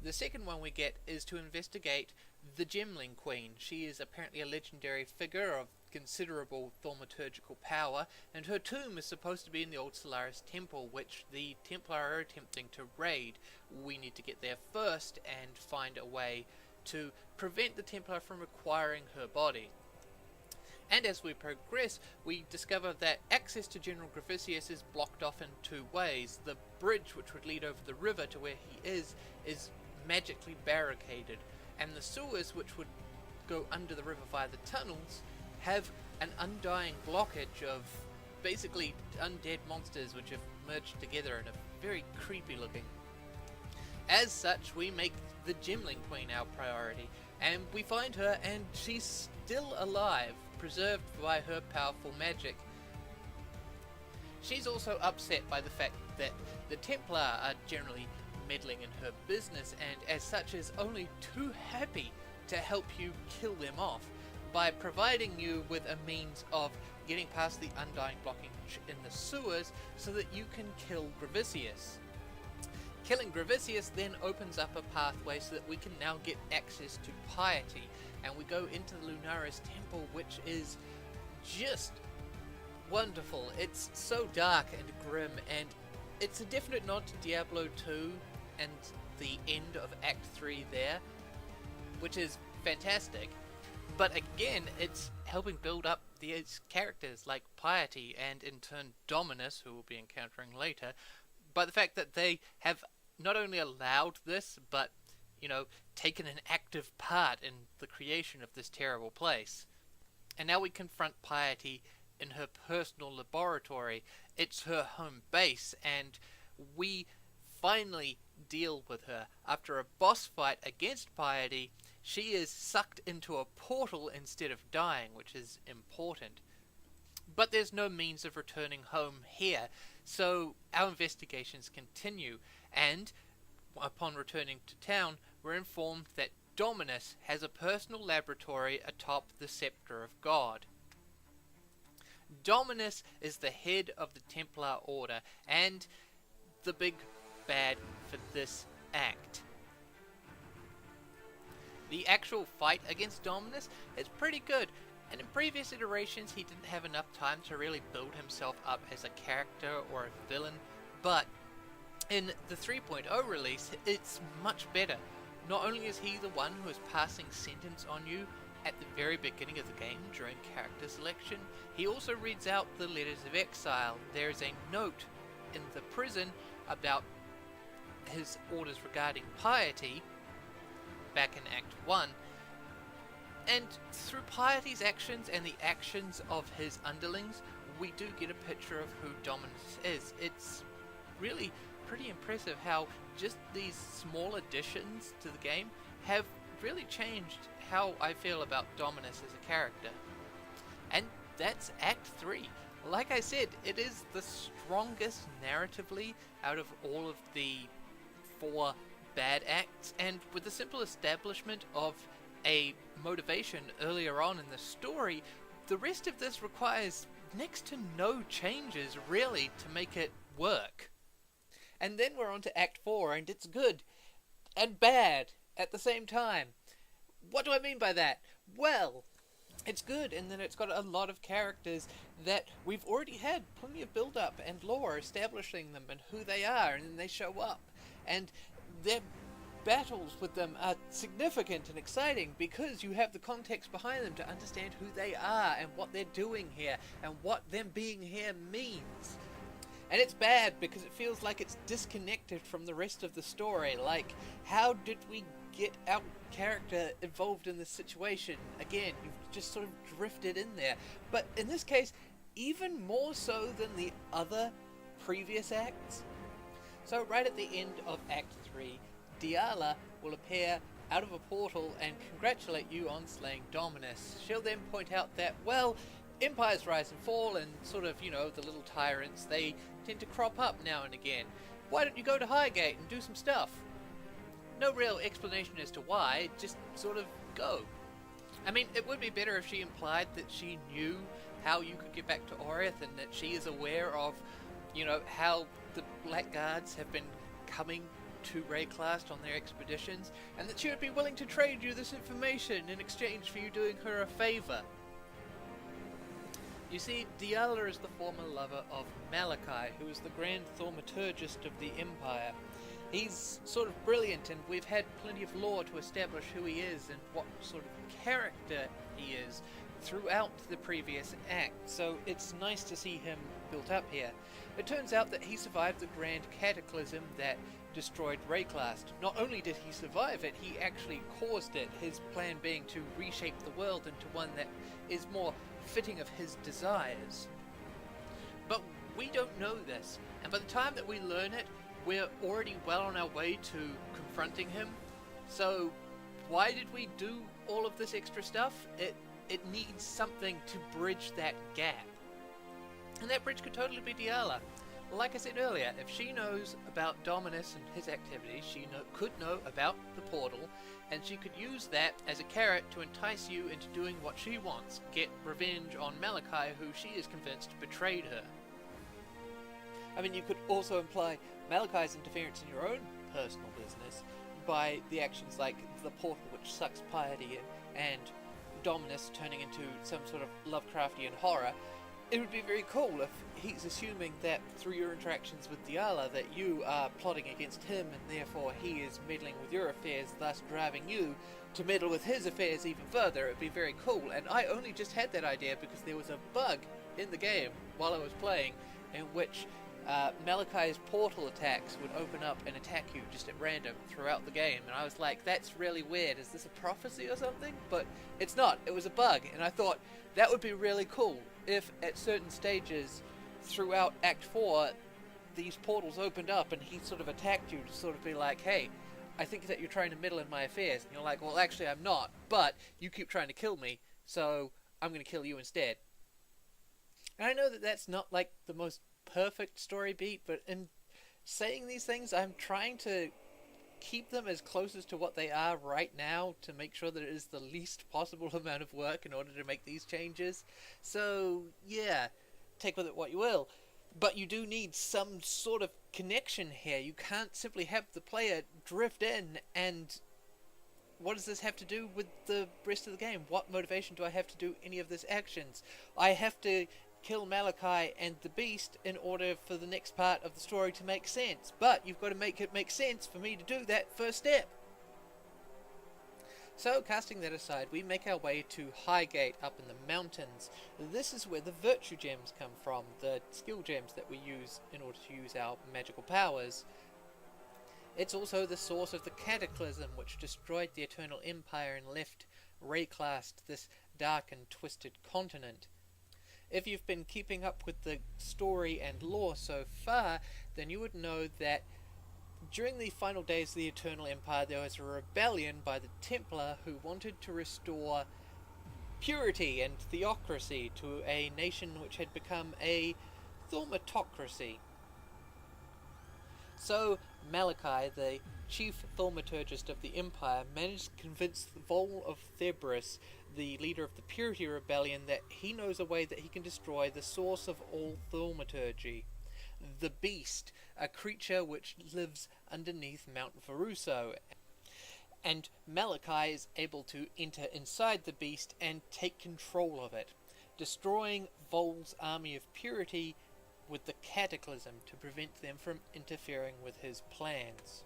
The second one we get is to investigate the Gemling Queen. She is apparently a legendary figure of considerable thaumaturgical power, and her tomb is supposed to be in the old Lunara'S Temple, which the Templar are attempting to raid. We need to get there first and find a way to prevent the Templar from acquiring her body. And as we progress, we discover that access to General Grevious is blocked off in 2 ways. The bridge which would lead over the river to where he is magically barricaded, and the sewers which would go under the river via the tunnels have an undying blockage of basically undead monsters which have merged together and are very creepy looking. As such, we make the Gemling Queen our priority, and we find her, and she's still alive, preserved by her powerful magic. She's also upset by the fact that the Templar are generally meddling in her business, and as such is only too happy to help you kill them off by providing you with a means of getting past the undying blockage in the sewers so that you can kill Grevious. Killing Grevious then opens up a pathway so that we can now get access to Piety, and we go into the Lunara'S Temple, which is just wonderful. It's so dark and grim, and it's a definite nod to Diablo 2 and the end of Act 3 there, which is fantastic. But again, it's helping build up these characters like Piety and in turn Dominus, who we'll be encountering later, by the fact that they have not only allowed this, but, taken an active part in the creation of this terrible place. And now we confront Piety in her personal laboratory. It's her home base, and we finally deal with her. After a boss fight against Piety, she is sucked into a portal instead of dying, which is important. But there's no means of returning home here, so our investigations continue, and upon returning to town, we're informed that Dominus has a personal laboratory atop the Scepter of God. Dominus is the head of the Templar Order, and the big bad for this act. The actual fight against Dominus is pretty good, and in previous iterations he didn't have enough time to really build himself up as a character or a villain, but in the 3.0 release it's much better. Not only is he the one who is passing sentence on you at the very beginning of the game during character selection, he also reads out the letters of exile. There is a note in the prison about his orders regarding piety back in Act 1. And through Piety's actions and the actions of his underlings, we do get a picture of who Dominus is. It's really pretty impressive how just these small additions to the game have really changed how I feel about Dominus as a character. And that's Act 3. Like I said, it is the strongest narratively out of all of the 4 bad acts, and with the simple establishment of a motivation earlier on in the story, the rest of this requires next to no changes really to make it work. And then we're on to Act 4, and it's good and bad at the same time. What do I mean by that? Well, it's good in that it's got a lot of characters that we've already had plenty of build-up and lore establishing them and who they are, and then they show up. And their battles with them are significant and exciting because you have the context behind them to understand who they are and what they're doing here and what them being here means. And it's bad because it feels like it's disconnected from the rest of the story. Like, how did we get our character involved in this situation? Again, you've just sort of drifted in there. But in this case, even more so than the other previous acts. So right at the end of Act 3, Diala will appear out of a portal and congratulate you on slaying Dominus. She'll then point out that, well, empires rise and fall, and sort of, you know, the little tyrants, they tend to crop up now and again. Why don't you go to Highgate and do some stuff? No real explanation as to why, just sort of go. I mean, it would be better if she implied that she knew how you could get back to Oriath and that she is aware of, you know, how the Blackguards have been coming to Rayclast on their expeditions, and that she would be willing to trade you this information in exchange for you doing her a favor. You see, Diala is the former lover of Malachi, who is the Grand Thaumaturgist of the Empire. He's sort of brilliant, and we've had plenty of lore to establish who he is and what sort of character he is throughout the previous act, so it's nice to see him built up here. It turns out that he survived the Grand Cataclysm that destroyed Rayclast. Not only did he survive it, he actually caused it, his plan being to reshape the world into one that is more fitting of his desires. But we don't know this, and by the time that we learn it, we're already well on our way to confronting him. So why did we do all of this extra stuff? It needs something to bridge that gap. And that bridge could totally be Diala. Like I said earlier, if she knows about Dominus and his activities, she could know about the portal, and she could use that as a carrot to entice you into doing what she wants, get revenge on Malachi, who she is convinced betrayed her. I mean, you could also imply Malachi's interference in your own personal business by the actions like the portal which sucks piety in, and Dominus turning into some sort of Lovecraftian horror. It would be very cool if he's assuming that through your interactions with Diala that you are plotting against him, and therefore he is meddling with your affairs, thus driving you to meddle with his affairs even further. It would be very cool, and I only just had that idea because there was a bug in the game while I was playing in which Malachi's portal attacks would open up and attack you just at random throughout the game, and I was like, that's really weird, is this a prophecy or something? But it's not, it was a bug, and I thought that would be really cool if at certain stages throughout Act 4 these portals opened up and he sort of attacked you to sort of be like, hey, I think that you're trying to meddle in my affairs, and you're like, well actually I'm not, but you keep trying to kill me, so I'm going to kill you instead. And I know that that's not like the most perfect story beat, but in saying these things I'm trying to keep them as close as to what they are right now to make sure that it is the least possible amount of work in order to make these changes. So yeah, take with it what you will, but you do need some sort of connection here. You can't simply have the player drift in, and what does this have to do with the rest of the game? What motivation do I have to do any of this actions? I have to kill Malachi and the Beast in order for the next part of the story to make sense, but you've got to make it make sense for me to do that first step. So, casting that aside, we make our way to Highgate up in the mountains. This is where the virtue gems come from, the skill gems that we use in order to use our magical powers. It's also the source of the Cataclysm, which destroyed the Eternal Empire and left reclassed this dark and twisted continent. If you've been keeping up with the story and lore so far, then you would know that during the final days of the Eternal Empire there was a rebellion by the Templar who wanted to restore purity and theocracy to a nation which had become a thaumatocracy. So Malachi, the chief thaumaturgist of the Empire, managed to convince the Fall of Thebris, the leader of the Purity Rebellion, that he knows a way that he can destroy the source of all thaumaturgy. The Beast, a creature which lives underneath Mount Veruso. And Malachi is able to enter inside the Beast and take control of it, destroying Vol's army of purity with the Cataclysm to prevent them from interfering with his plans.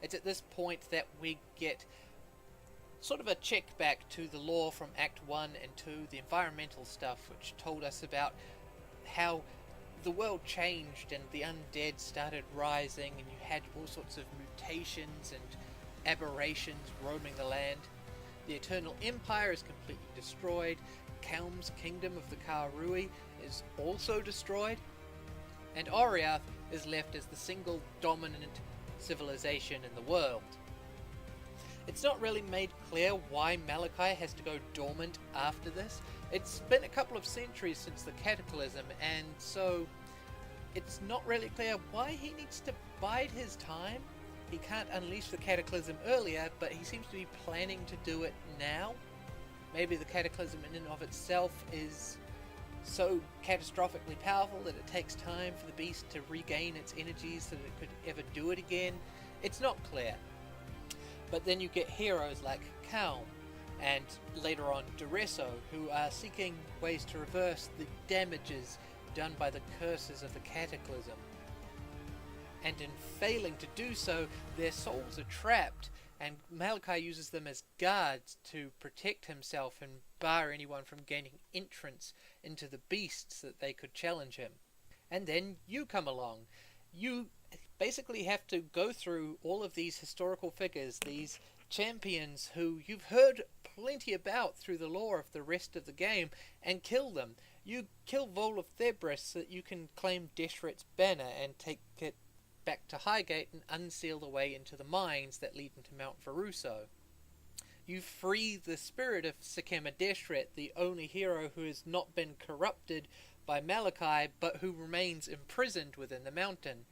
It's at this point that we get sort of a check back to the lore from Act 1 and 2, the environmental stuff, which told us about how the world changed and the undead started rising and you had all sorts of mutations and aberrations roaming the land. The Eternal Empire is completely destroyed. Kael'm's kingdom of the Karui is also destroyed. And Oriath is left as the single dominant civilization in the world. It's not really made clear why Malachi has to go dormant after this. It's been a couple of centuries since the Cataclysm, and so it's not really clear why he needs to bide his time. He can't unleash the Cataclysm earlier, but he seems to be planning to do it now. Maybe the Cataclysm in and of itself is so catastrophically powerful that it takes time for the beast to regain its energies so that it could ever do it again. It's not clear. But then you get heroes like Kael'm and later on Dureso, who are seeking ways to reverse the damages done by the curses of the Cataclysm. And in failing to do so, their souls are trapped, and Malachi uses them as guards to protect himself and bar anyone from gaining entrance into the beasts that they could challenge him. And then you come along. You basically have to go through all of these historical figures, these champions who you've heard plenty about through the lore of the rest of the game, and kill them. You kill Fall of Thebris so that you can claim Deshret's banner and take it back to Highgate and unseal the way into the mines that lead into Mount Veruso. You free the spirit of Sekema Deshret, the only hero who has not been corrupted by Malachi, but who remains imprisoned within the mountain.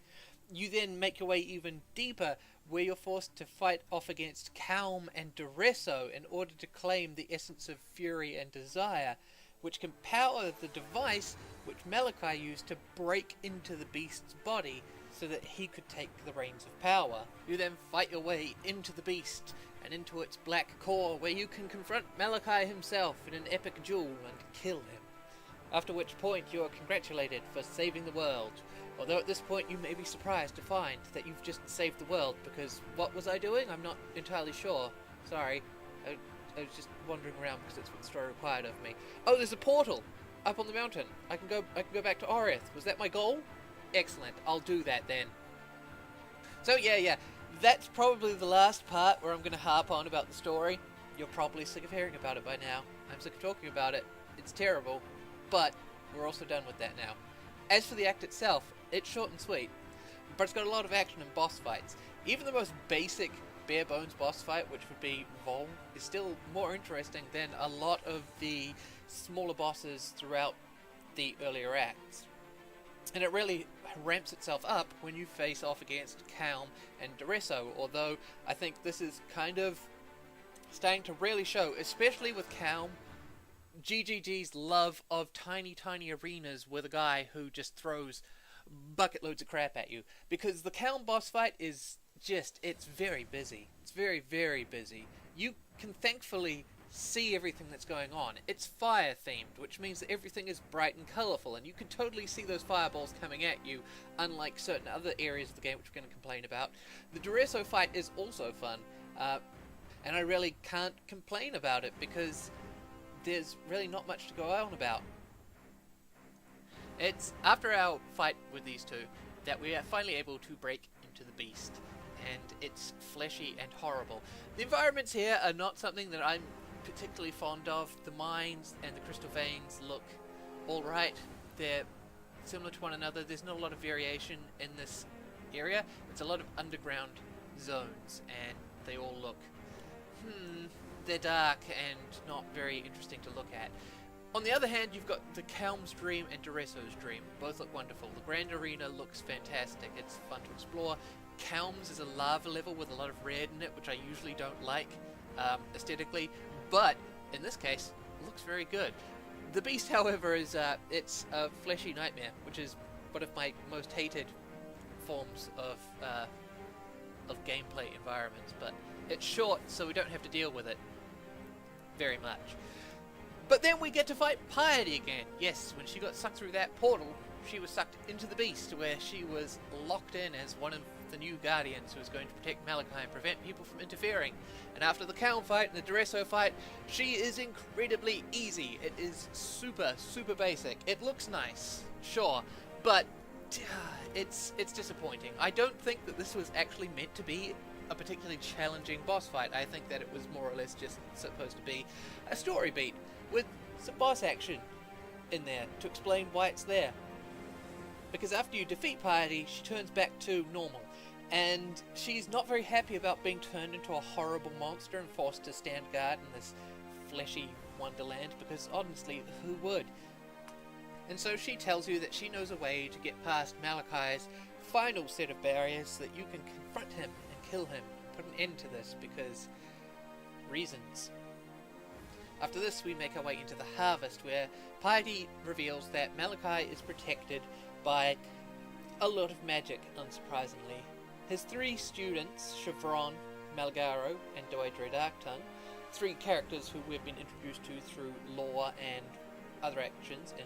You then make your way even deeper, where you're forced to fight off against Kael'm and Dureso in order to claim the essence of fury and desire, which can power the device which Malachi used to break into the beast's body so that he could take the reins of power. You then fight your way into the beast and into its black core, where you can confront Malachi himself in an epic duel and kill him. After which point you are congratulated for saving the world, although at this point you may be surprised to find that you've just saved the world, because what was I doing? I'm not entirely sure. Sorry, I was just wandering around because that's what the story required of me. Oh, there's a portal up on the mountain. I can go back to Oriath. Was that my goal? Excellent. I'll do that then. So yeah, that's probably the last part where I'm going to harp on about the story. You're probably sick of hearing about it by now. I'm sick of talking about it. It's terrible, but we're also done with that now. As for the act itself, it's short and sweet, but it's got a lot of action and boss fights. Even the most basic, bare-bones boss fight, which would be Vol, is still more interesting than a lot of the smaller bosses throughout the earlier acts. And it really ramps itself up when you face off against Kael'm and Dureso, although I think this is kind of starting to really show, especially with Kael'm, GGG's love of tiny arenas with a guy who just throws bucket loads of crap at you. Because the Kael'm boss fight is just, it's very busy. It's very, very busy. You can thankfully see everything that's going on. It's fire themed, which means that everything is bright and colourful, and you can totally see those fireballs coming at you, unlike certain other areas of the game which we're going to complain about. The Dureso fight is also fun, and I really can't complain about it because there's really not much to go on about. It's after our fight with these two that we are finally able to break into the beast. and it's fleshy and horrible. The environments here are not something that I'm particularly fond of. The mines and the crystal veins look alright. They're similar to one another. There's not a lot of variation in this area. It's a lot of underground zones, and they all look, they're dark and not very interesting to look at. On the other hand, you've got the Calm's Dream and Duresso's Dream. Both look wonderful. The Grand Arena looks fantastic. It's fun to explore. Calm's is a lava level with a lot of red in it, which I usually don't like aesthetically, but in this case, it looks very good. The Beast, however, is it's a fleshy nightmare, which is one of my most hated forms of gameplay environments, but it's short, so we don't have to deal with it very much. But then we get to fight Piety again. Yes, when she got sucked through that portal, she was sucked into the Beast, where she was locked in as one of the new Guardians who was going to protect Malachi and prevent people from interfering. And after the Calm fight and the Duresso fight, she is incredibly easy. It is super, super basic. It looks nice, sure, but it's disappointing. I don't think that this was actually meant to be a particularly challenging boss fight. I think that it was more or less just supposed to be a story beat with some boss action in there to explain why it's there. Because after you defeat Piety, she turns back to normal, and she's not very happy about being turned into a horrible monster and forced to stand guard in this fleshy wonderland, because honestly, who would? And so she tells you that she knows a way to get past Malachi's final set of barriers so that you can confront him and kill him and put an end to this, because reasons. After this, we make our way into the Harvest, where Piety reveals that Malachi is protected by a lot of magic, unsurprisingly. His three students, Chevron, Malgaro, and Doedre Darktongue, three characters who we've been introduced to through lore and other actions in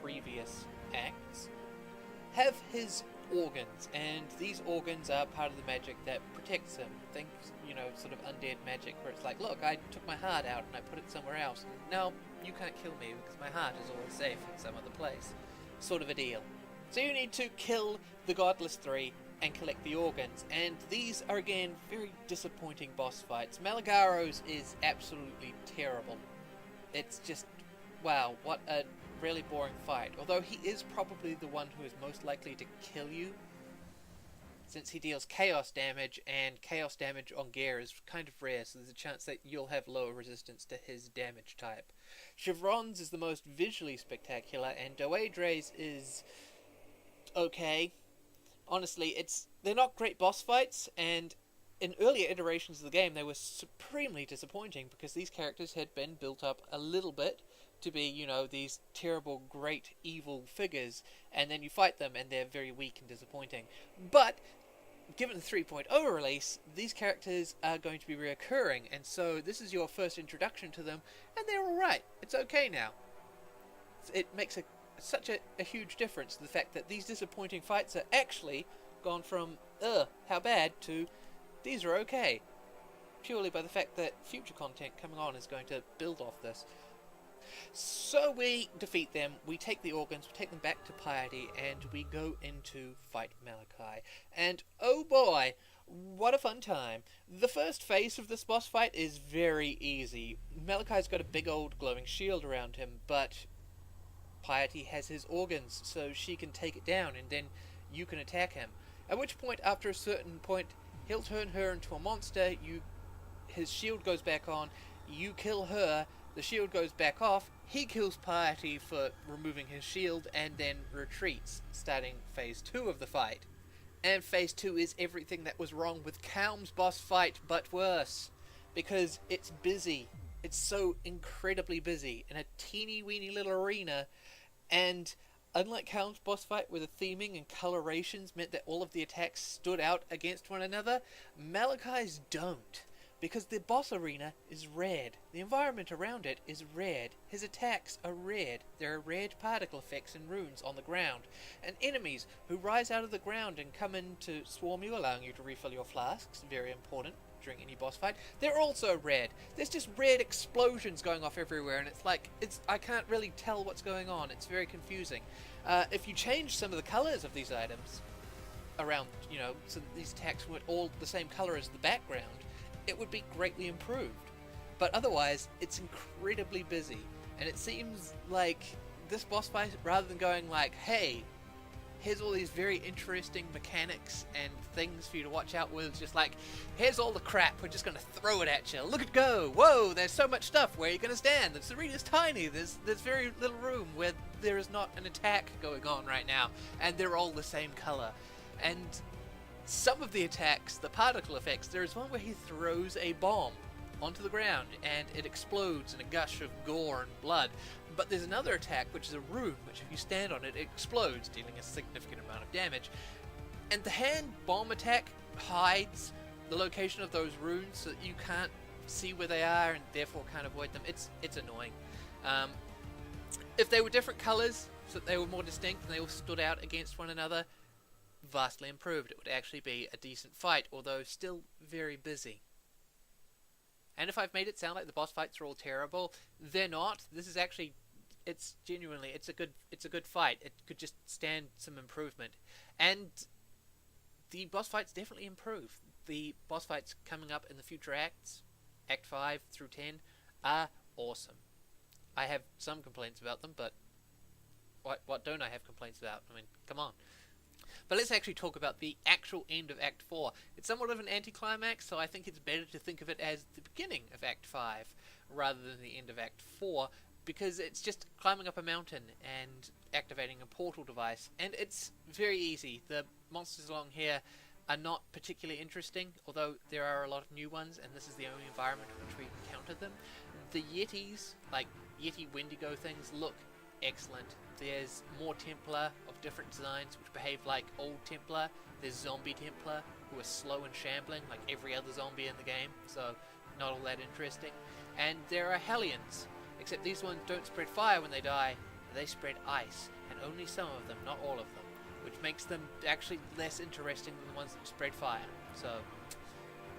previous acts, have his organs, and these organs are part of the magic that protects him. Think, sort of undead magic, where it's like, look, I took my heart out and I put it somewhere else. Now, you can't kill me because my heart is always safe in some other place. Sort of a deal. So you need to kill the Godless Three and collect the organs, and these are again very disappointing boss fights. Malgaro's is absolutely terrible. It's just, wow, what a really boring fight. Although he is probably the one who is most likely to kill you, since he deals chaos damage, and chaos damage on gear is kind of rare, so there's a chance that you'll have lower resistance to his damage type. Chevron's is the most visually spectacular, and Doedre's is okay. Honestly, they're not great boss fights, and in earlier iterations of the game they were supremely disappointing, because these characters had been built up a little bit to be, these terrible, great, evil figures, and then you fight them and they're very weak and disappointing. But given the 3.0 release, these characters are going to be reoccurring, and so this is your first introduction to them, and they're alright. It's okay now. It makes such a huge difference, the fact that these disappointing fights are actually gone from, how bad, to these are okay. Purely by the fact that future content coming on is going to build off this. So we defeat them, we take the organs, we take them back to Piety, and we go into fight Malachi. And oh boy, what a fun time. The first phase of this boss fight is very easy. Malachi's got a big old glowing shield around him, but Piety has his organs, so she can take it down, and then you can attack him. At which point, after a certain point, he'll turn her into a monster, his shield goes back on, you kill her, the shield goes back off, he kills Piety for removing his shield, and then retreats, starting phase 2 of the fight. And phase 2 is everything that was wrong with Calm's boss fight, but worse. Because it's busy. It's so incredibly busy in a teeny weeny little arena, and unlike Calm's boss fight where the theming and colorations meant that all of the attacks stood out against one another, Malachi's don't. Because the boss arena is red. The environment around it is red. His attacks are red. There are red particle effects and runes on the ground. And enemies who rise out of the ground and come in to swarm you, allowing you to refill your flasks, very important during any boss fight, they're also red. There's just red explosions going off everywhere, and I can't really tell what's going on. It's very confusing. If you change some of the colors of these items, around, so that these attacks weren't all the same color as the background, it would be greatly improved. But otherwise, it's incredibly busy, and it seems like this boss fight, rather than going like, hey, here's all these very interesting mechanics and things for you to watch out with, just like, here's all the crap, we're just going to throw it at you, look at go, whoa, there's so much stuff, where are you going to stand, this arena's tiny, there's very little room where there is not an attack going on right now, and they're all the same color. And some of the attacks, the particle effects, there's one where he throws a bomb onto the ground and it explodes in a gush of gore and blood. But there's another attack, which is a rune, which if you stand on it, it explodes, dealing a significant amount of damage. And the hand bomb attack hides the location of those runes so that you can't see where they are and therefore can't avoid them. It's annoying. If they were different colors, so that they were more distinct and they all stood out against one another, vastly improved. It would actually be a decent fight, although still very busy. And if I've made it sound like the boss fights are all terrible, they're not. This is actually, it's a good fight. It could just stand some improvement. And the boss fights definitely improve. The boss fights coming up in the future acts, Act 5 through 10, are awesome. I have some complaints about them, but what don't I have complaints about? I mean, come on. But let's actually talk about the actual end of Act 4. It's somewhat of an anticlimax, so I think it's better to think of it as the beginning of Act 5 rather than the end of Act 4, because it's just climbing up a mountain and activating a portal device, and it's very easy. The monsters along here are not particularly interesting, although there are a lot of new ones, and this is the only environment in which we encounter them. The Yetis, like Yeti Wendigo things, look excellent. There's more Templar of different designs which behave like old Templar. There's Zombie Templar who are slow and shambling like every other zombie in the game, so not all that interesting. And there are Hellions, except these ones don't spread fire when they die, they spread ice, and only some of them, not all of them, which makes them actually less interesting than the ones that spread fire. So,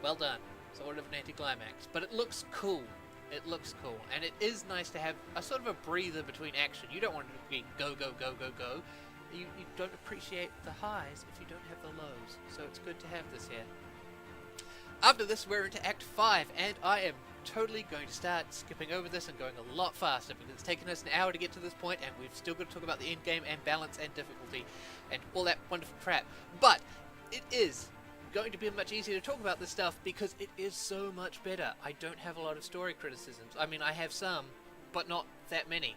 well done. Sort of an anticlimax, but it looks cool. It looks cool, and it is nice to have a sort of a breather between action. You don't want it to be go, go, go, go, go. You don't appreciate the highs if you don't have the lows, so it's good to have this here. After this, we're into Act 5, and I am totally going to start skipping over this and going a lot faster, because it's taken us an hour to get to this point, and we've still got to talk about the end game and balance and difficulty and all that wonderful crap. But it is going to be much easier to talk about this stuff because it is so much better. I don't have a lot of story criticisms. I mean, I have some, but not that many.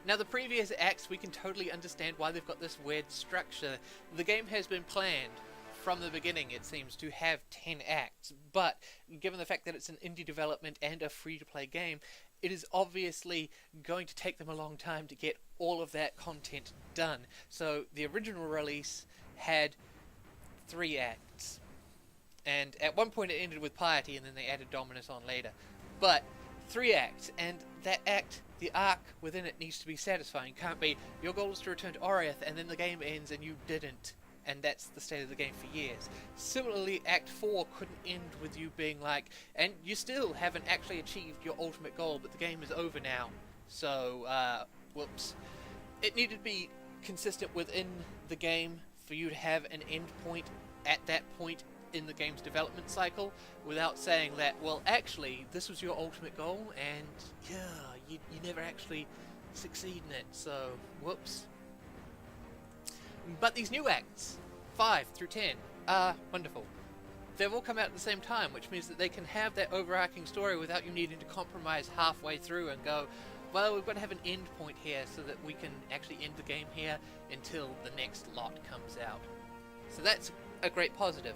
Now, the previous acts, we can totally understand why they've got this weird structure. The game has been planned from the beginning, it seems, to have 10 acts, but given the fact that it's an indie development and a free-to-play game, it is obviously going to take them a long time to get all of that content done. So the original release had 3 acts, and at one point it ended with piety, and then they added Dominus on later. But 3 acts, and that act, the arc within it, needs to be satisfying. Can't be, your goal is to return to Oriath, and then the game ends and you didn't, and that's the state of the game for years. Similarly, Act 4 couldn't end with you being like, and you still haven't actually achieved your ultimate goal, but the game is over now, so whoops. It needed to be consistent within the game for you to have an end point at that point in the game's development cycle, without saying that, well, actually, this was your ultimate goal, and yeah, you never actually succeed in it, so whoops. But these new acts, 5 through 10, are wonderful. They've all come out at the same time, which means that they can have that overarching story without you needing to compromise halfway through and go, well, we've got to have an end point here so that we can actually end the game here until the next lot comes out. So that's a great positive.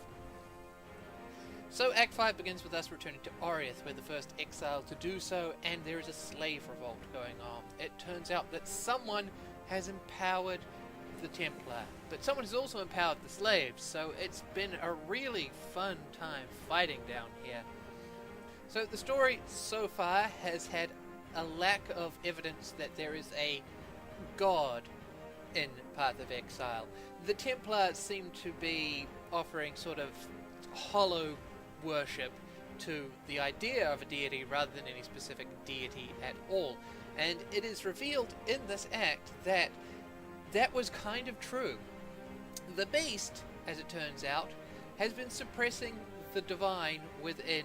So Act 5 begins with us returning to Oriath. We're the first exile to do so, and there is a slave revolt going on. It turns out that someone has empowered the Templar, but someone has also empowered the slaves, so it's been a really fun time fighting down here. So the story so far has had a lack of evidence that there is a god in Path of Exile. The Templar seem to be offering sort of hollow worship to the idea of a deity rather than any specific deity at all. And it is revealed in this act that that was kind of true. The beast, as it turns out, has been suppressing the divine within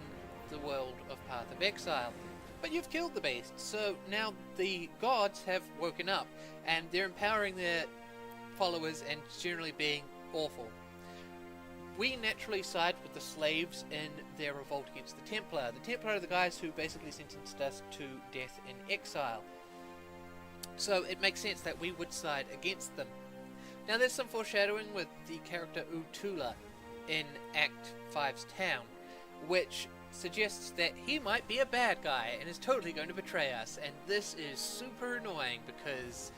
the world of Path of Exile. But you've killed the beast, so now the gods have woken up, and they're empowering their followers and generally being awful. We naturally side with the slaves in their revolt against the Templar. The Templar are the guys who basically sentenced us to death in exile. So it makes sense that we would side against them. Now there's some foreshadowing with the character Utula in Act 5's town, which suggests that he might be a bad guy and is totally going to betray us. And this is super annoying because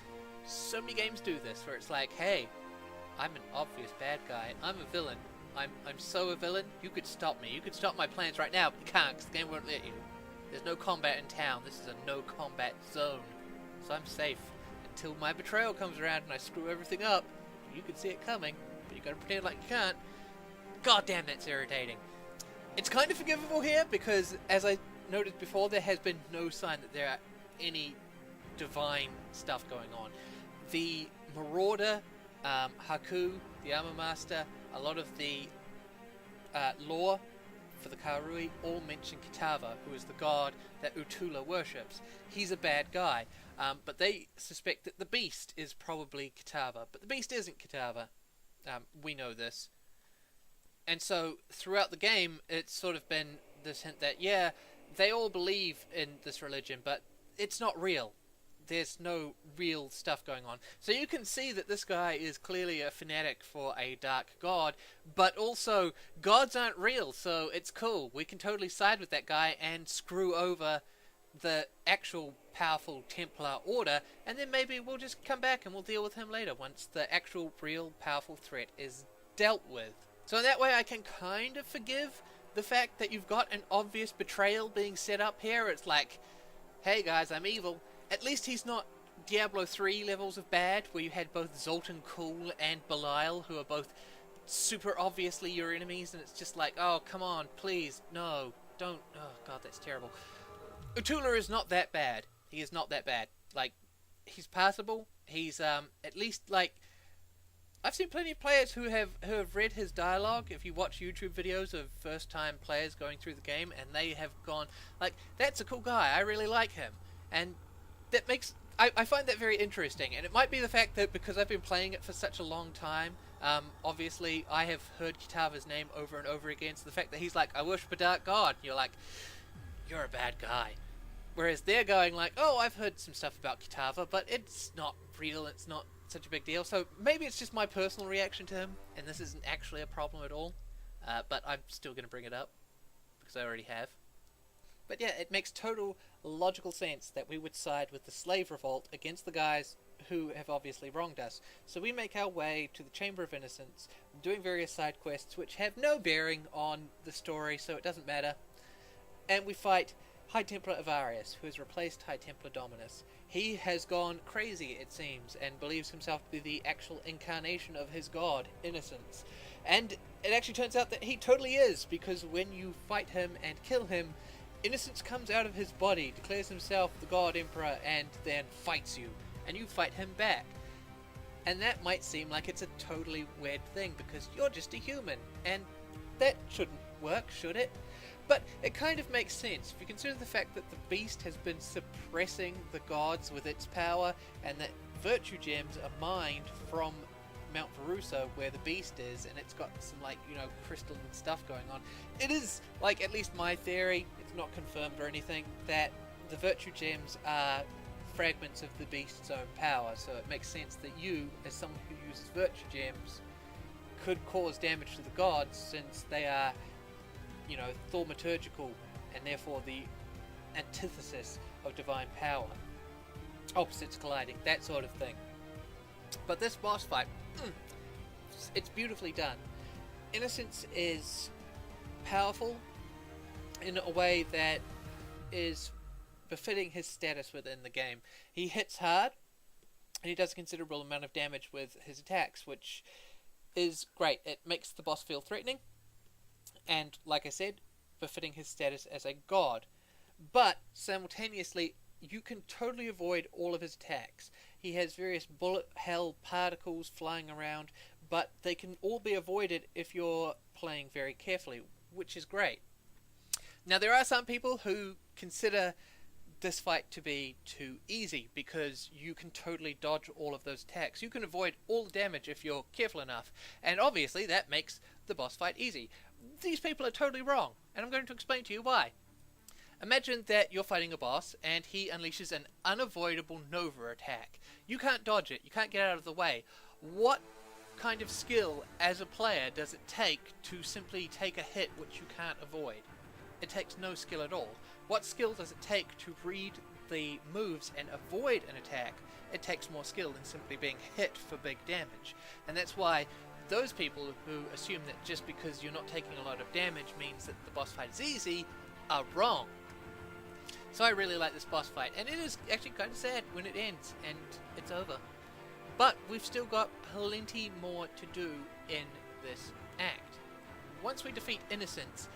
so many games do this, where it's like, hey, I'm an obvious bad guy, I'm a villain, I'm so a villain, you could stop me, you could stop my plans right now, but you can't because the game won't let you. There's no combat in town, this is a no combat zone, so I'm safe until my betrayal comes around and I screw everything up. You can see it coming, but you gotta pretend like you can't. God damn, that's irritating. It's kind of forgivable here because, as I noted before, there has been no sign that there are any divine stuff going on. The Marauder, Haku, the Armor Master, a lot of the lore for the Karui all mention Kitava, who is the god that Utula worships. He's a bad guy, but they suspect that the beast is probably Kitava, but the beast isn't Kitava. We know this. And so, throughout the game, it's sort of been this hint that, yeah, they all believe in this religion, but it's not real. There's no real stuff going on. So you can see that this guy is clearly a fanatic for a dark god, but also, gods aren't real, so it's cool. We can totally side with that guy and screw over the actual powerful Templar order, and then maybe we'll just come back and we'll deal with him later, once the actual real powerful threat is dealt with. So in that way I can kind of forgive the fact that you've got an obvious betrayal being set up here. It's like, hey guys, I'm evil. At least he's not Diablo 3 levels of bad, where you had both Zoltan Kuhl and Belial, who are both super obviously your enemies, and it's just like, oh, come on, please, no, don't, oh god, that's terrible. Utula is not that bad. He is not that bad. Like, he's passable. He's, at least, like, I've seen plenty of players who have read his dialogue. If you watch YouTube videos of first-time players going through the game, and they have gone, like, that's a cool guy, I really like him. And that makes, I find that very interesting. And it might be the fact that because I've been playing it for such a long time, obviously I have heard Kitava's name over and over again, so the fact that he's like, I worship a dark god, you're like, you're a bad guy. Whereas they're going like, oh, I've heard some stuff about Kitava, but it's not real, it's not such a big deal. So maybe it's just my personal reaction to him, and this isn't actually a problem at all. But I'm still going to bring it up, because I already have. But yeah, it makes total logical sense that we would side with the slave revolt against the guys who have obviously wronged us. So we make our way to the Chamber of Innocence, doing various side quests which have no bearing on the story, so it doesn't matter. And we fight High Templar Avarius, who has replaced High Templar Dominus. He has gone crazy, it seems, and believes himself to be the actual incarnation of his god, Innocence. And it actually turns out that he totally is, because when you fight him and kill him, Innocence comes out of his body, declares himself the God Emperor, and then fights you. And you fight him back. And that might seem like it's a totally weird thing, because you're just a human. And that shouldn't work, should it? But it kind of makes sense if you consider the fact that the beast has been suppressing the gods with its power, and that virtue gems are mined from Mount Verusa, where the beast is, and it's got some, like, you know, crystalline stuff going on. It is, like, at least my theory, it's not confirmed or anything, that the virtue gems are fragments of the beast's own power, so it makes sense that you, as someone who uses virtue gems, could cause damage to the gods, since they are, you know, thaumaturgical, and therefore the antithesis of divine power. Opposites colliding, that sort of thing. But this boss fight, it's beautifully done. Innocence is powerful in a way that is befitting his status within the game. He hits hard, and he does a considerable amount of damage with his attacks, which is great. It makes the boss feel threatening, and, like I said, befitting his status as a god. But, simultaneously, you can totally avoid all of his attacks. He has various bullet hell particles flying around, but they can all be avoided if you're playing very carefully, which is great. Now, there are some people who consider this fight to be too easy because you can totally dodge all of those attacks. You can avoid all the damage if you're careful enough, and obviously that makes the boss fight easy. These people are totally wrong, and I'm going to explain to you why. Imagine that you're fighting a boss and he unleashes an unavoidable Nova attack. You can't dodge it, you can't get out of the way. What kind of skill as a player does it take to simply take a hit which you can't avoid? It takes no skill at all. What skill does it take to read the moves and avoid an attack? It takes more skill than simply being hit for big damage. And that's why those people who assume that just because you're not taking a lot of damage means that the boss fight is easy are wrong. So I really like this boss fight, and it is actually kind of sad when it ends and it's over. But we've still got plenty more to do in this act. Once we defeat Innocents,